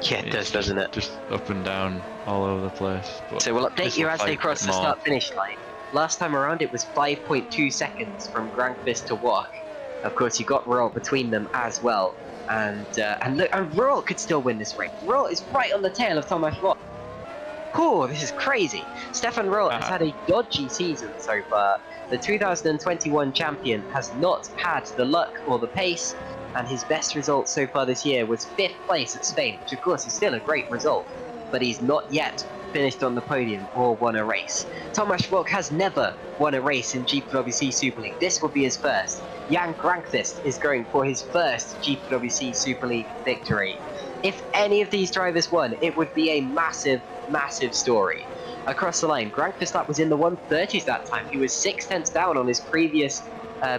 Yeah, it does, doesn't it? Just up and down all over the place. But so we'll update you as they cross the start-finish line. Last time around, it was 5.2 seconds from Grankvist to Wok. Of course, you got Royal between them as well. And look, and Royal could still win this race. Royal is right on the tail of Tomasz Wok. Oh, this is crazy. Stefan Royal has had a dodgy season so far. The 2021 champion has not had the luck or the pace, and his best result so far this year was 5th place at Spain, which of course is still a great result, but he's not yet finished on the podium or won a race. Tomasz Wok has never won a race in GPVWC Super League. This will be his first. Jan Grankvist is going for his first GPVWC Super League victory. If any of these drivers won, it would be a massive, massive story. across the line. Grankvist was in the 130s that time. He was 6 tenths down on his previous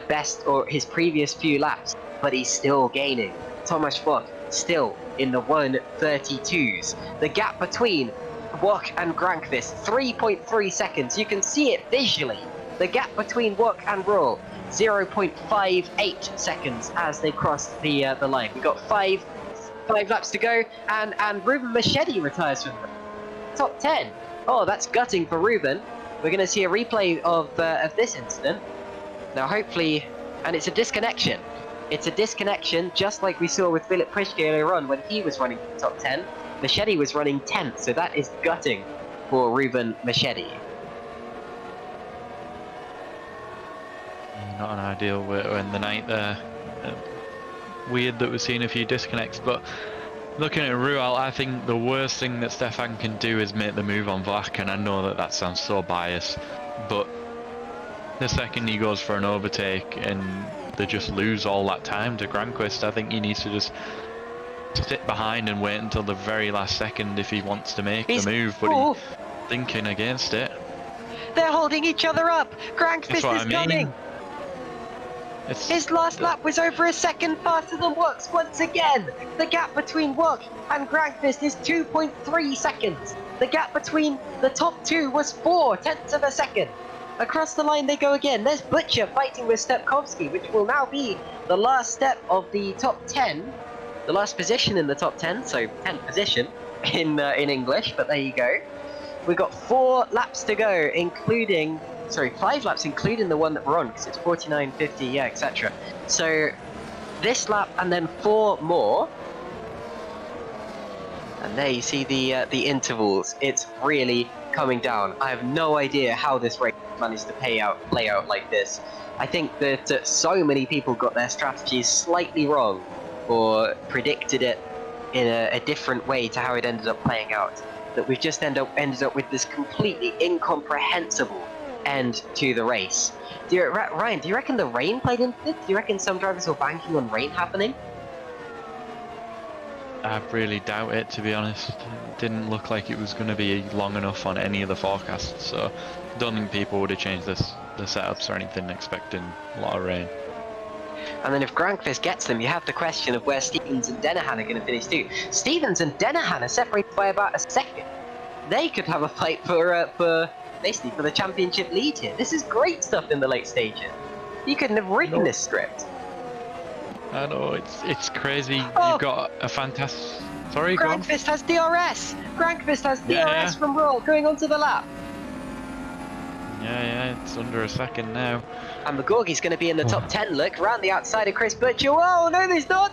best, or his previous few laps, but he's still gaining. Tomasz Wok still in the 132s. The gap between Wok and Grankvist, 3.3 seconds. You can see it visually. The gap between Wok and Roll, 0.58 seconds as they cross the line. We've got five laps to go, and Ruben Machete retires from the top 10. Oh, that's gutting for Ruben. We're going to see a replay of this incident. Now, hopefully, and it's a disconnection. It's a disconnection, just like we saw with Philip Prischke earlier on when he was running the top 10. Machete was running 10th, so that is gutting for Ruben Machete. Not an ideal when the night there. Weird that we're seeing a few disconnects, but looking at Rual, I think the worst thing that Stefan can do is make the move on Vlach, and I know that sounds so biased, but the second he goes for an overtake and they just lose all that time to Granquist, I think he needs to just sit behind and wait until the very last second if he wants to make the move, but he's thinking against it. They're holding each other up. Granqvist is coming. His last lap was over a second faster than Wok's once again. The gap between Wok and Granqvist is 2.3 seconds. The gap between the top two was 4 tenths of a second. Across the line they go again. There's Butcher fighting with Stepkovsky, which will now be the last step of the top 10. The last position in the top 10, so 10th position in English, but there you go. We've got 4 laps to go, including... Sorry, 5 laps, including the one that we're on, because it's 49, 50, yeah, etc. So, this lap and then 4 more. And there you see the intervals. It's really coming down. I have no idea how this race managed to play out like this. I think that so many people got their strategies slightly wrong, or predicted it in a different way to how it ended up playing out, that we've just ended up with this completely incomprehensible end to the race. Ryan, do you reckon the rain played into this? Do you reckon some drivers were banking on rain happening? I really doubt it, to be honest. It didn't look like it was going to be long enough on any of the forecasts, so I don't think people would have changed the setups or anything expecting a lot of rain. And then if Granqvist gets them, you have the question of where Stevens and Dennehan are going to finish too. Stevens and Dennehan are separated by about a second. They could have a fight for basically for the championship lead here. This is great stuff in the late stages. You couldn't have written this script. I know, it's crazy. You've got a fantastic... Sorry, Granqvist has DRS! Granqvist has DRS from Roll going onto the lap. Yeah, it's under a second now. And McGorgy's going to be in the top 10, look, around the outside of Chris Butcher. Oh, no, there's not!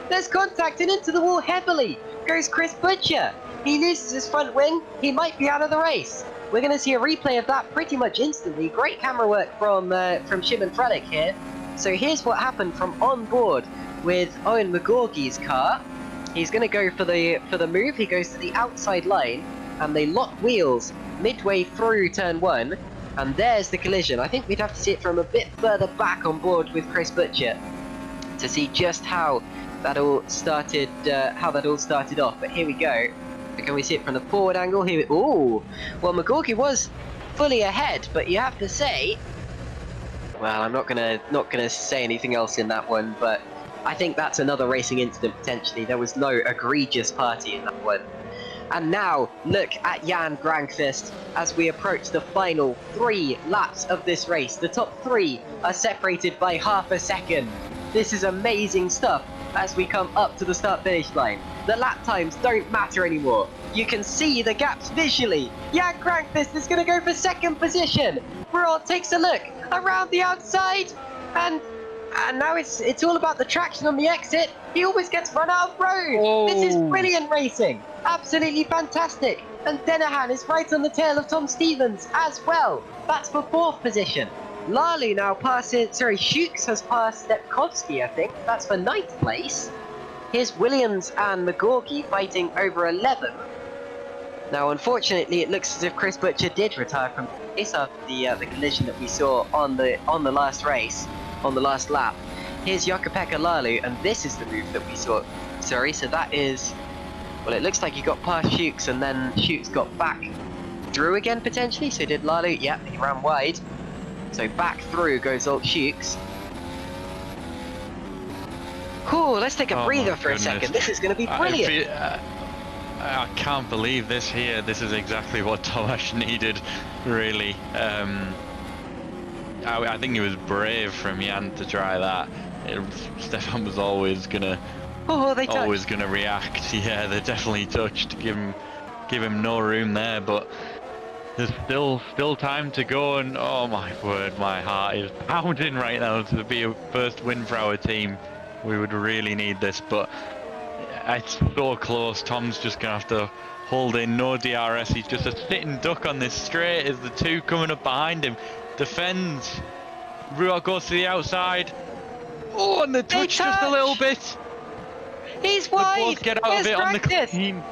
There's contact and into the wall heavily goes Chris Butcher. He loses his front wing, he might be out of the race. We're going to see a replay of that pretty much instantly. Great camera work from Szymon Frelik here. So here's what happened from on board with Owen McGorgy's car. He's going to go for the move. He goes to the outside line, and they lock wheels midway through turn 1. And there's the collision. I think we'd have to see it from a bit further back on board with Chris Butcher to see just how that all started. Off. But here we go. Can we see it from the forward angle? Here. Ooh. Well, McGorgy was fully ahead, but you have to say. Well, I'm not gonna say anything else in that one, but I think that's another racing incident potentially. There was no egregious party in that one. And now, look at Jan Granqvist as we approach the final 3 laps of this race. The top 3 are separated by half a second. This is amazing stuff as we come up to the start-finish line. The lap times don't matter anymore. You can see the gaps visually. Jan Granqvist is going to go for 2nd position. Roll takes a look around the outside, and now it's all about the traction on the exit. He always gets run out of road. Oh. This is brilliant racing. Absolutely fantastic. And Dennehan is right on the tail of Tom Stevens as well. That's for 4th position. Lalu now passes, Shooks has passed Stepkovsky, I think. That's for 9th place. Here's Williams and McGorgy fighting over 11. Now, unfortunately, it looks as if Chris Butcher did retire from this after the collision that we saw on the last race, on the last lap. Here's Jukka-Pekka Lalu, and this is the move that we saw. Sorry, so that is... Well, it looks like he got past Shooks, and then Shooks got back through again potentially. So did Lalu. Yep, he ran wide. So back through goes Oltschukes. Cool, let's take a breather for a second. This is going to be brilliant. I can't believe this here. This is exactly what Tomasz needed, really. I think it was brave from Jan to try that. Stefan was always gonna react. Yeah, they definitely touched. Give him no room there, but there's still time to go. And oh my word, my heart is pounding right now to be a first win for our team. We would really need this, but it's so close. Tom's just gonna have to hold in. No DRS. He's just a sitting duck on this straight as the two coming up behind him. Defends. Ruot goes to the outside. Oh, and the touch just a little bit. He's wide. They both get out of it on the clean.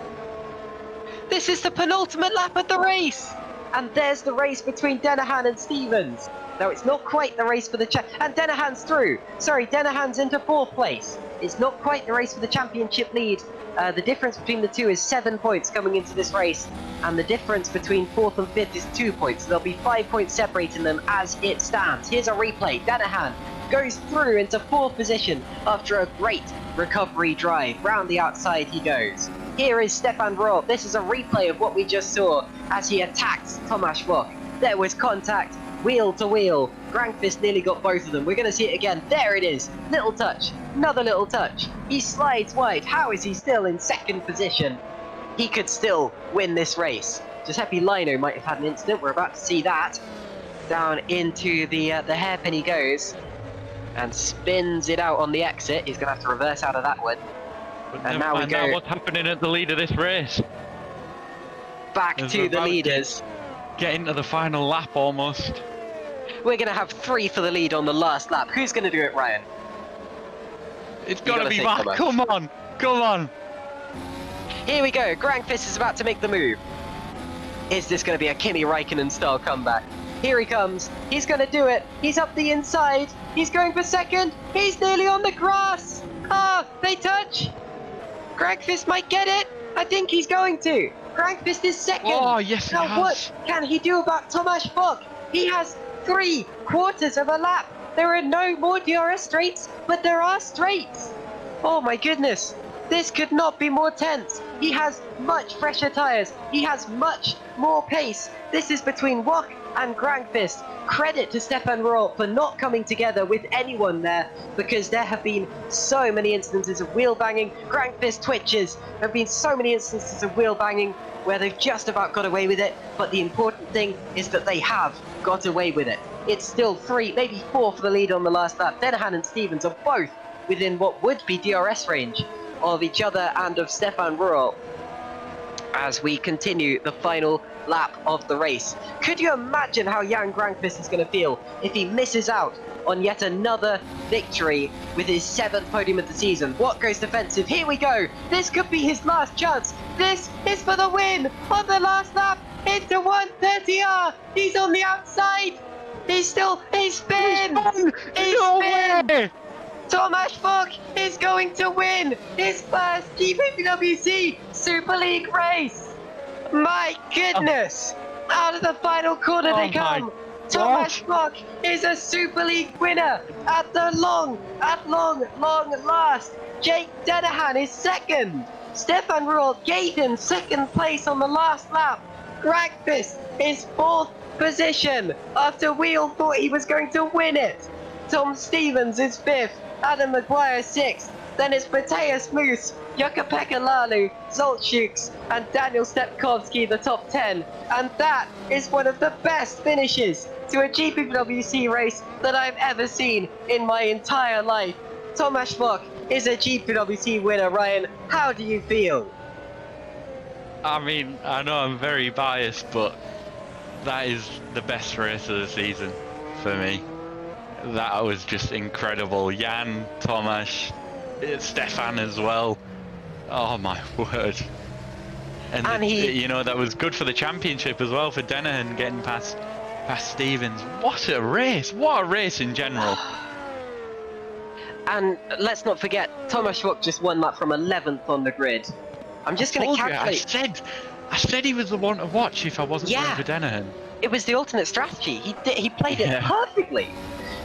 This is the penultimate lap of the race. And there's the race between Denahan and Stevens. No, it's not quite the race for the and Denahan's through. Sorry, Denahan's into 4th place. It's not quite the race for the championship lead. The difference between the two is 7 points coming into this race, and the difference between 4th and 5th is 2 points. So there'll be 5 points separating them as it stands. Here's a replay. Denahan goes through into 4th position after a great recovery drive. Round the outside he goes. Here is Stefan Ruot. This is a replay of what we just saw as he attacked Tomasz Vogt. There was contact. Wheel to wheel. Grankvist nearly got both of them. We're going to see it again. There it is. Little touch. Another little touch. He slides wide. How is he still in 2nd position? He could still win this race. Giuseppe Lino might have had an incident. We're about to see that. Down into the hairpin he goes. And spins it out on the exit. He's going to have to reverse out of that one. And now we go. What's happening at the lead of this race? Back to the leaders. Get into the final lap almost. We're going to have 3 for the lead on the last lap. Who's going to do it, Ryan? It's got to be Mark. Come on. Come on. Here we go. Grankvist is about to make the move. Is this going to be a Kimi Räikkönen style comeback? Here he comes. He's going to do it. He's up the inside. He's going for 2nd. He's nearly on the grass. Ah, they touch. Grankvist might get it. I think he's going to. Grankvist is 2nd. Oh, yes, he now has. What can he do about Tomasz Vogt? He has 3/4 of a lap. There are no more DRS straights, but there are straights. Oh my goodness. This could not be more tense. He has much fresher tyres. He has much more pace. This is between Vogt and Grankvist. Credit to Stefan Ruot for not coming together with anyone there, because there have been so many instances of wheel banging. Grankvist twitches. There have been so many instances of wheel banging where they've just about got away with it, but the important thing is that they have got away with it. It's still 3, maybe 4 for the lead on the last lap. Denahan and Stevens are both within what would be DRS range of each other and of Stefan Ruot as we continue the final lap of the race. Could you imagine how Jan Grankvist is going to feel if he misses out on yet another victory with his 7th podium of the season? What goes defensive? Here we go. This could be his last chance. This is for the win on the last lap into 130R. He's on the outside. He's spin. He's spin. Tomasz Vogt is going to win his first GPVWC Super League race. My goodness! Out of the final corner they come. Tomasz Vogt is a Super League winner at long last. Jake Denahan is 2nd. Stefan Ruot gave him 2nd place on the last lap. Grankvist is 4th position after Wheel thought he was going to win it. Tom Stevens is 5th. Adam Maguire 6th. Then it's Mateus Moose, Jukka-Pekka Lalu, Zoltschukes, and Daniel Stepkovski, the top 10. And that is one of the best finishes to a GPWC race that I've ever seen in my entire life. Tomasz Vogt is a GPWC winner. Ryan, how do you feel? I mean, I know I'm very biased, but that is the best race of the season for me. That was just incredible. Jan, Tomasz, Stefan as well. Oh my word. And you know, that was good for the championship as well for Denahan getting past Stevens. What a race! What a race in general. And let's not forget, Tomasz Vogt just won that from 11th on the grid. I'm just going to calculate. I said he was the one to watch if I wasn't Yeah. going for Dennehan. It was the ultimate strategy. He played it perfectly.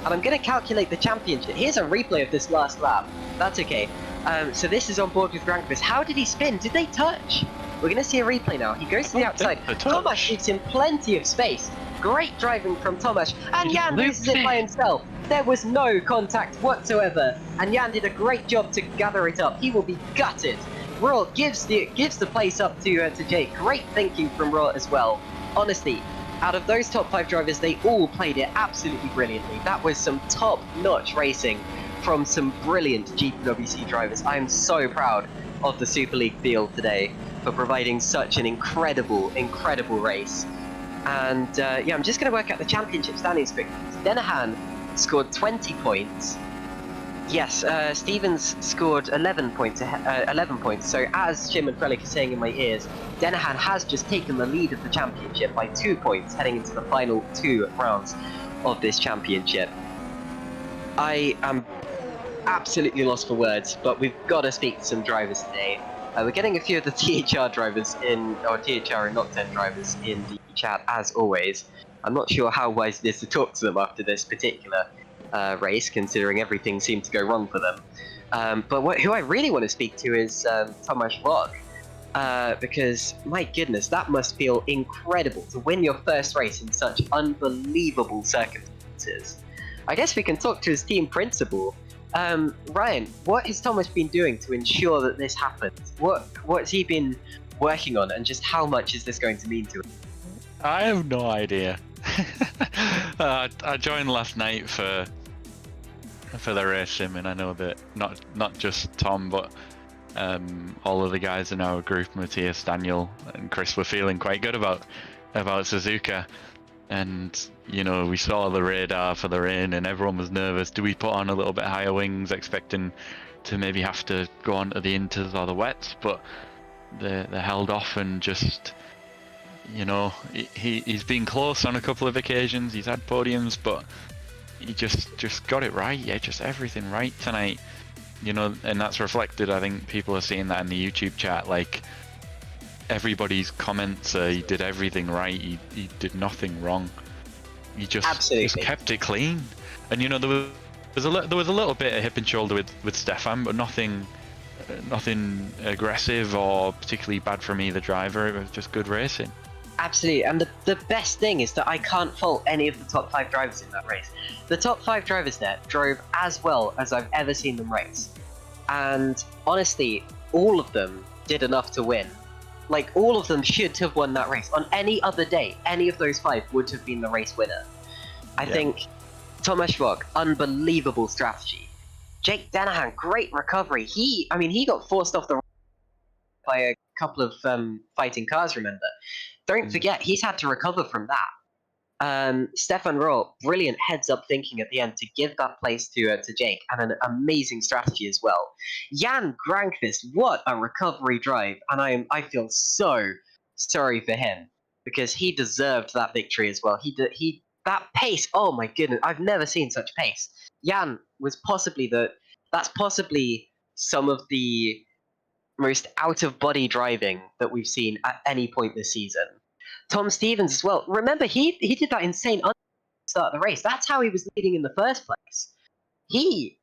And I'm going to calculate the championship. Here's a replay of this last lap. That's okay. So this is on board with Grankvis. How did he spin? Did they touch? We're going to see a replay now. He goes to the outside. Tomasz gives him plenty of space. Great driving from Tomasz. And Jan loses it by himself. There was no contact whatsoever. And Jan did a great job to gather it up. He will be gutted. Raw gives the place up to Jake. Great thinking from Raw as well. Honestly, out of those top 5 drivers, they all played it absolutely brilliantly. That was some top-notch racing from some brilliant GPWC drivers. I am so proud of the Super League field today for providing such an incredible, incredible race. And yeah, I'm just going to work out the championship standings quickly. Dennehan scored 20 points. Yes, Stevens scored 11 points. 11 points. So as Szymon and Frelik are saying in my ears, Dennehan has just taken the lead of the championship by 2 points, heading into the final 2 rounds of this championship. I am absolutely lost for words, but we've got to speak to some drivers today. We're getting a few of the THR drivers in, or THR and Nocturne drivers in the chat as always. I'm not sure how wise it is to talk to them after this particular race, considering everything seemed to go wrong for them. But who I really want to speak to is Tomasz Vlog, because my goodness, that must feel incredible to win your first race in such unbelievable circumstances. I guess we can talk to his team principal. Ryan, what has Tomasz been doing to ensure that this happens? What's he been working on, and just how much is this going to mean to him? I have no idea. I joined last night for the race sim, and I know that not just Tom, but all of the guys in our group, Matthias, Daniel, and Chris, were feeling quite good about Suzuka. And you know, we saw the radar for the rain, and everyone was nervous. Do we put on a little bit higher wings, expecting to maybe have to go on to the inters or the wets? But they held off, and just, you know, he's been close on a couple of occasions. He's had podiums, but he just got it right. Yeah, just everything right tonight. You know, and that's reflected. I think people are seeing that in the YouTube chat. Like, everybody's comments, he did everything right. He did nothing wrong. He just kept it clean. And you know, there was a little bit of hip and shoulder with Stefan, but nothing aggressive or particularly bad from either driver. It was just good racing. Absolutely, and the best thing is that I can't fault any of the top 5 drivers in that race. The top 5 drivers there drove as well as I've ever seen them race. And honestly, all of them did enough to win. Like, all of them should have won that race. On any other day, any of those 5 would have been the race winner. I think Tomasz Vlog, unbelievable strategy. Jake Dennehan, great recovery. He got forced off the road by a couple of fighting cars, remember? Don't forget, he's had to recover from that. Stefan Rohr, brilliant heads-up thinking at the end to give that place to Jake, and an amazing strategy as well. Jan Grankvis, what a recovery drive, and I feel so sorry for him, because he deserved that victory as well. That pace, oh my goodness, I've never seen such pace. Jan was possibly some of the most out-of-body driving that we've seen at any point this season. Tom Stevens as well. Remember, he did that insane start of the race. That's how he was leading in the first place. He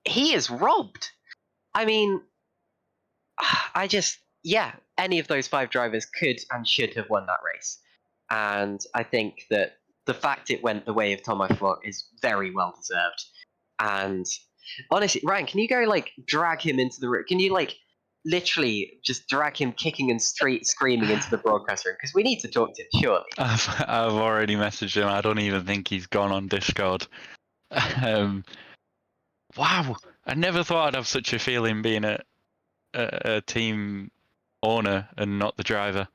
is robbed. I mean, any of those 5 drivers could and should have won that race. And I think that the fact it went the way of Tomasz Vlog is very well deserved. And honestly, Ryan, can you go drag him into the room? Can you literally just drag him kicking and screaming into the broadcast room, because we need to talk to him, surely. I've already messaged him. I don't even think he's gone on Discord. Wow, I never thought I'd have such a feeling being a team owner and not the driver.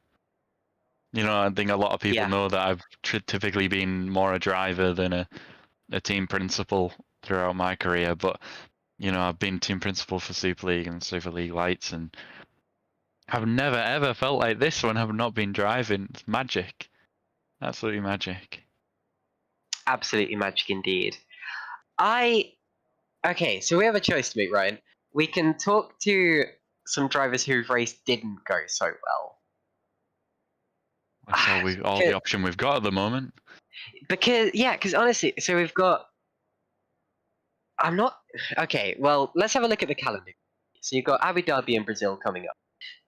You know, I think a lot of people know that I've typically been more a driver than a team principal throughout my career, but you know, I've been team principal for Super League and Super League Lights, and I've never ever felt like this when I've not been driving. It's magic. Absolutely magic. Absolutely magic indeed. Okay, so we have a choice to make, Ryan. We can talk to some drivers whose race didn't go so well. That's all the option we've got at the moment. Because honestly, so we've got. I'm not okay. Well, let's have a look at the calendar. So you've got Abu Dhabi and Brazil coming up.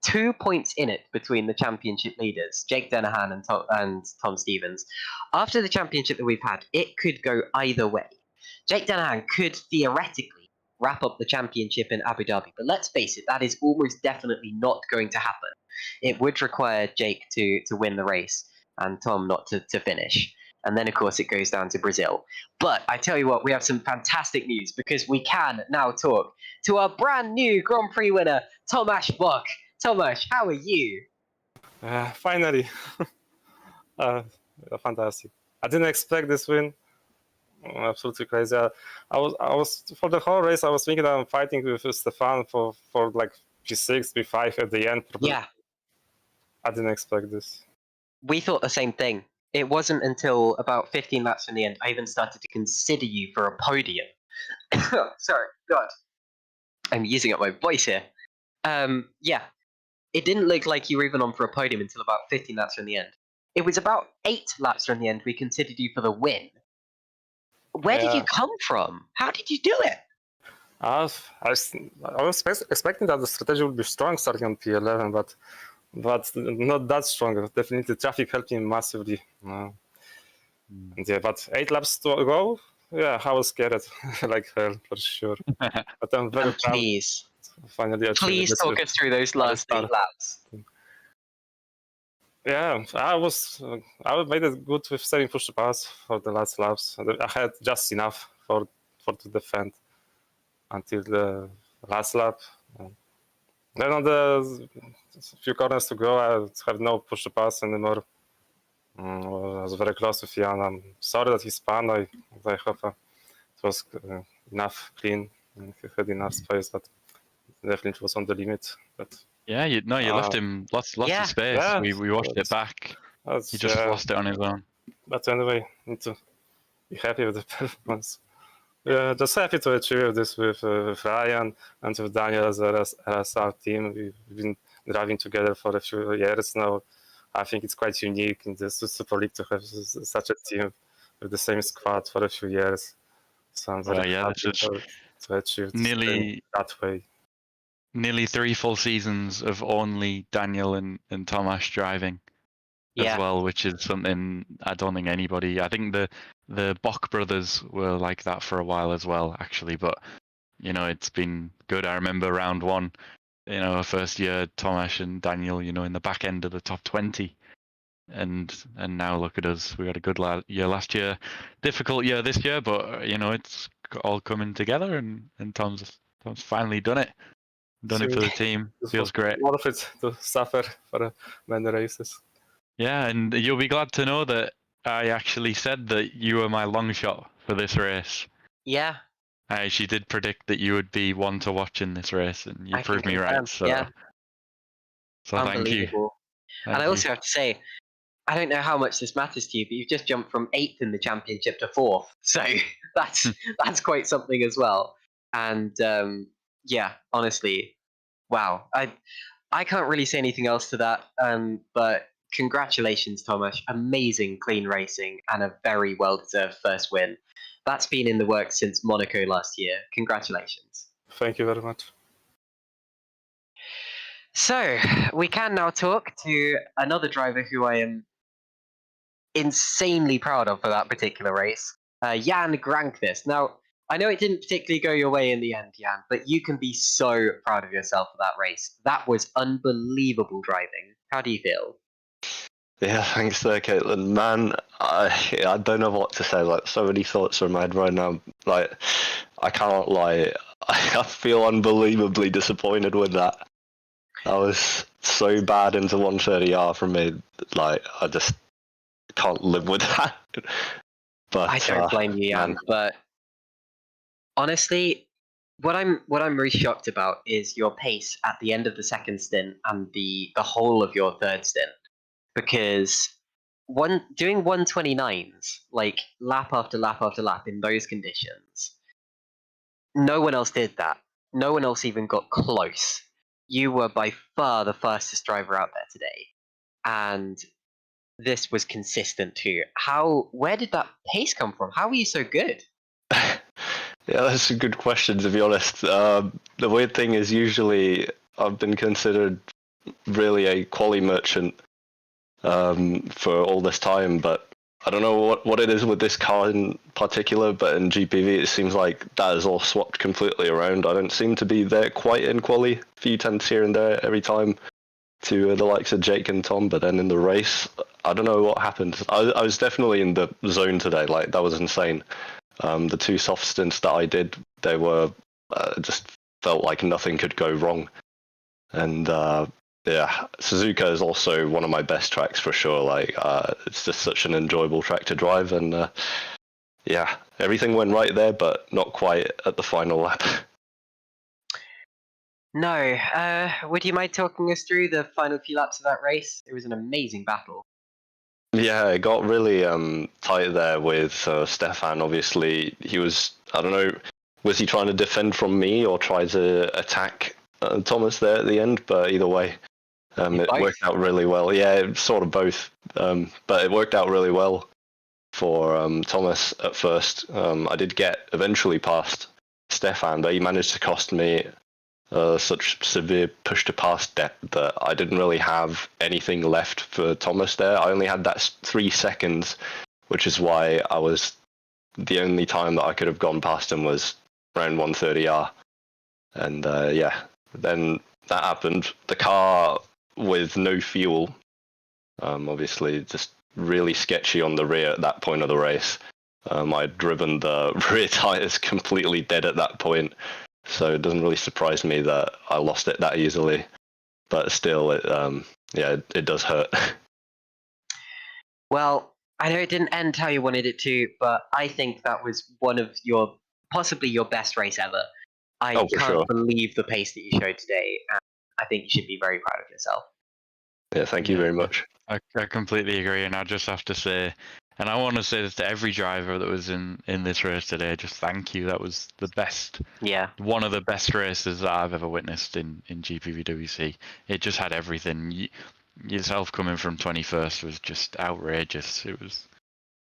2 points in it between the championship leaders, Jake Dennehan and Tom Stevens. After the championship that we've had, it could go either way. Jake Dennehan could theoretically wrap up the championship in Abu Dhabi, but let's face it, that is almost definitely not going to happen. It would require Jake to win the race and Tom not to finish. And then, of course, it goes down to Brazil. But I tell you what, we have some fantastic news because we can now talk to our brand new Grand Prix winner, Tomasz Bok. Tomasz, how are you? Finally. Fantastic. I didn't expect this win. Absolutely crazy. I was for the whole race. I was thinking I'm fighting with Stefan for like P6, P5 at the end. Yeah. I didn't expect this. We thought the same thing. It wasn't until about 15 laps from the end I even started to consider you for a podium. Sorry, God. I'm using up my voice here. Yeah. It didn't look like you were even on for a podium until about 15 laps from the end. It was about 8 laps from the end we considered you for the win. Where did you come from? How did you do it? I was expecting that the strategy would be strong starting on P11, but not that strong. Definitely traffic helped me massively. Yeah, but 8 laps to go. Yeah, I was scared like hell for sure. But I'm very proud. Finally, please talk us through those last 8 laps. Yeah, I made it good with 7 push-to-pass for the last laps. I had just enough for to defend until the last lap. Then on the few corners to go, I have no push-to-pass anymore. I was very close with Jan. I'm sorry that he spun. I hope it was enough clean and he had enough space, but definitely it was on the limit. But yeah, you left him lots of space. Yeah, we watched it back. He just lost it on his own. But anyway, need to be happy with the performance. Yeah, just happy to achieve this with Ryan and with Daniel as our team. We've been driving together for a few years now. I think it's quite unique in the Super League to have such a team with the same squad for a few years. So I'm very happy to achieve that way. Nearly 3 full seasons of only Daniel and Tomasz driving as well, which is something I don't think anybody. I think the Bok brothers were like that for a while as well, actually. But it's been good. I remember round 1. First year Tomasz and Daniel, in the back end of the top 20, and now look at us. We had a good year last year, difficult year this year, but it's all coming together, and Tom's finally done it. Done it for the team. Feels great. Worth it to suffer for many races. Yeah, and you'll be glad to know that I actually said that you were my long shot for this race. Yeah. I actually did predict that you would be one to watch in this race, and you proved me right. So thank you. And I also have to say, I don't know how much this matters to you, but you've just jumped from 8th in the championship to 4th. So that's quite something as well. And yeah, honestly, wow. I can't really say anything else to that. But congratulations, Tomasz. Amazing clean racing and a very well-deserved first win. That's been in the works since Monaco last year. Congratulations. Thank you very much. So, we can now talk to another driver who I am insanely proud of for that particular race, Jan Grankvist. Now, I know it didn't particularly go your way in the end, Jan, but you can be so proud of yourself for that race. That was unbelievable driving. How do you feel? Yeah, thanks there, Caitlin. Man, I don't know what to say. Like, so many thoughts are in my head right now. Like, I can't lie. I feel unbelievably disappointed with that. That was so bad into 130R from me. Like, I just can't live with that. But I don't blame you, Jan. But honestly, what I'm really shocked about is your pace at the end of the second stint and the whole of your third stint. Because doing 129s, like lap after lap after lap in those conditions, no one else did that. No one else even got close. You were by far the fastest driver out there today. And this was consistent too. Where did that pace come from? How were you so good? Yeah, that's a good question, to be honest. The weird thing is usually I've been considered really a quali merchant for all this time, but I don't know what it is with this car in particular, but in GPV it seems like that is all swapped completely around. I don't seem to be there quite in quali, a few tenths here and there every time to the likes of Jake and Tom, but then in the race, I don't know what happened. I was definitely in the zone today, like that was insane. The two soft stints that I did, they were just felt like nothing could go wrong. And yeah, Suzuka is also one of my best tracks for sure. Like it's just such an enjoyable track to drive, and yeah, everything went right there, but not quite at the final lap. No, would you mind talking us through the final few laps of that race? It was an amazing battle. Yeah, it got really tight there with Stefan. Obviously, he was, I don't know, was he trying to defend from me or try to attack Thomas there at the end? But either way, it worked out really well. Yeah, sort of both. But it worked out really well for Thomas at first. I did get eventually past Stefan, but he managed to cost me such severe push to pass debt that I didn't really have anything left for Thomas there. I only had that 3 seconds, which is why I was the only time that I could have gone past him was around 130R. And yeah, then that happened. The car with no fuel, obviously just really sketchy on the rear at that point of the race. I'd driven the rear tires completely dead at that point. So it doesn't really surprise me that I lost it that easily, but still, it does hurt. Well, I know it didn't end how you wanted it to, but I think that was one of possibly your best race ever. I can't believe the pace that you showed today, and I think you should be very proud of yourself. Yeah, thank you very much. I completely agree, and I just have to say, and I want to say this to every driver that was in this race today, just thank you. That was the best. Yeah. One of the best races that I've ever witnessed in GPVWC. It just had everything. Yourself coming from 21st was just outrageous. It was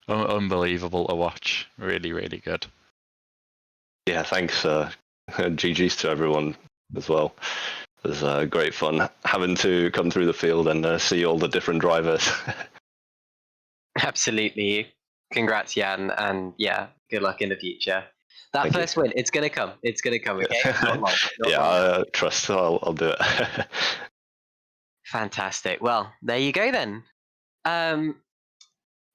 unbelievable to watch. Really, really good. Yeah, thanks. GG's to everyone as well. It was great fun having to come through the field and see all the different drivers. Absolutely. Congrats, Jan, and yeah, good luck in the future. That first win, it's gonna come. It's gonna come, okay? Not long, I trust. I'll do it. Fantastic. Well, there you go then.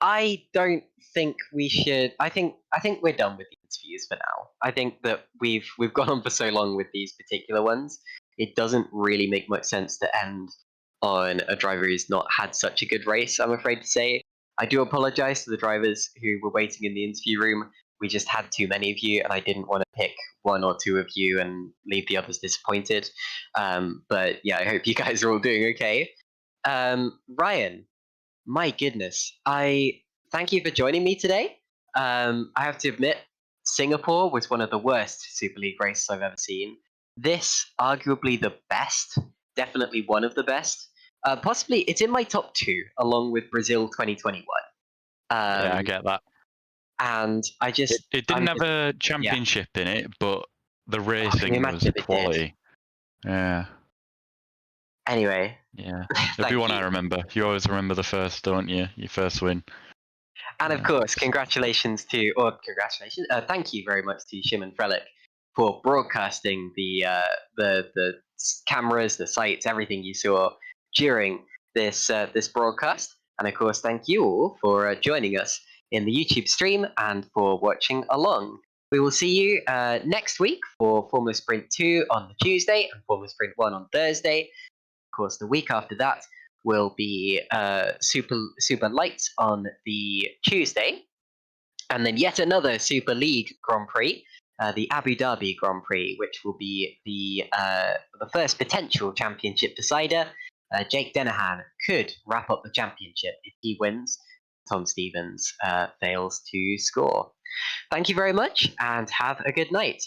I don't think we should. I think we're done with the interviews for now. I think that we've gone on for so long with these particular ones. It doesn't really make much sense to end on a driver who's not had such a good race, I'm afraid to say. I do apologize to the drivers who were waiting in the interview room. We just had too many of you, and I didn't want to pick one or two of you and leave the others disappointed. But yeah, I hope you guys are all doing okay. Ryan, my goodness, I thank you for joining me today. I have to admit, Singapore was one of the worst Super League races I've ever seen. This, arguably the best, definitely one of the best. Possibly, it's in my top 2, along with Brazil 2021. Yeah, I get that. And I just... It didn't have a championship in it, but the racing was quality. Yeah. Anyway. Yeah. It'll be one I remember. You always remember the first, don't you? Your first win. And of course, thank you very much to Szymon Frelik for broadcasting the cameras, the sites, everything you saw during this broadcast. And of course, thank you all for joining us in the YouTube stream and for watching along. We will see you next week for Formula Sprint 2 on the Tuesday and Formula Sprint 1 on Thursday. Of course, the week after that will be Super Lights on the Tuesday. And then yet another Super League Grand Prix, the Abu Dhabi Grand Prix, which will be the first potential championship decider. Jake Dennehan could wrap up the championship if he wins. Tom Stevens fails to score. Thank you very much and have a good night.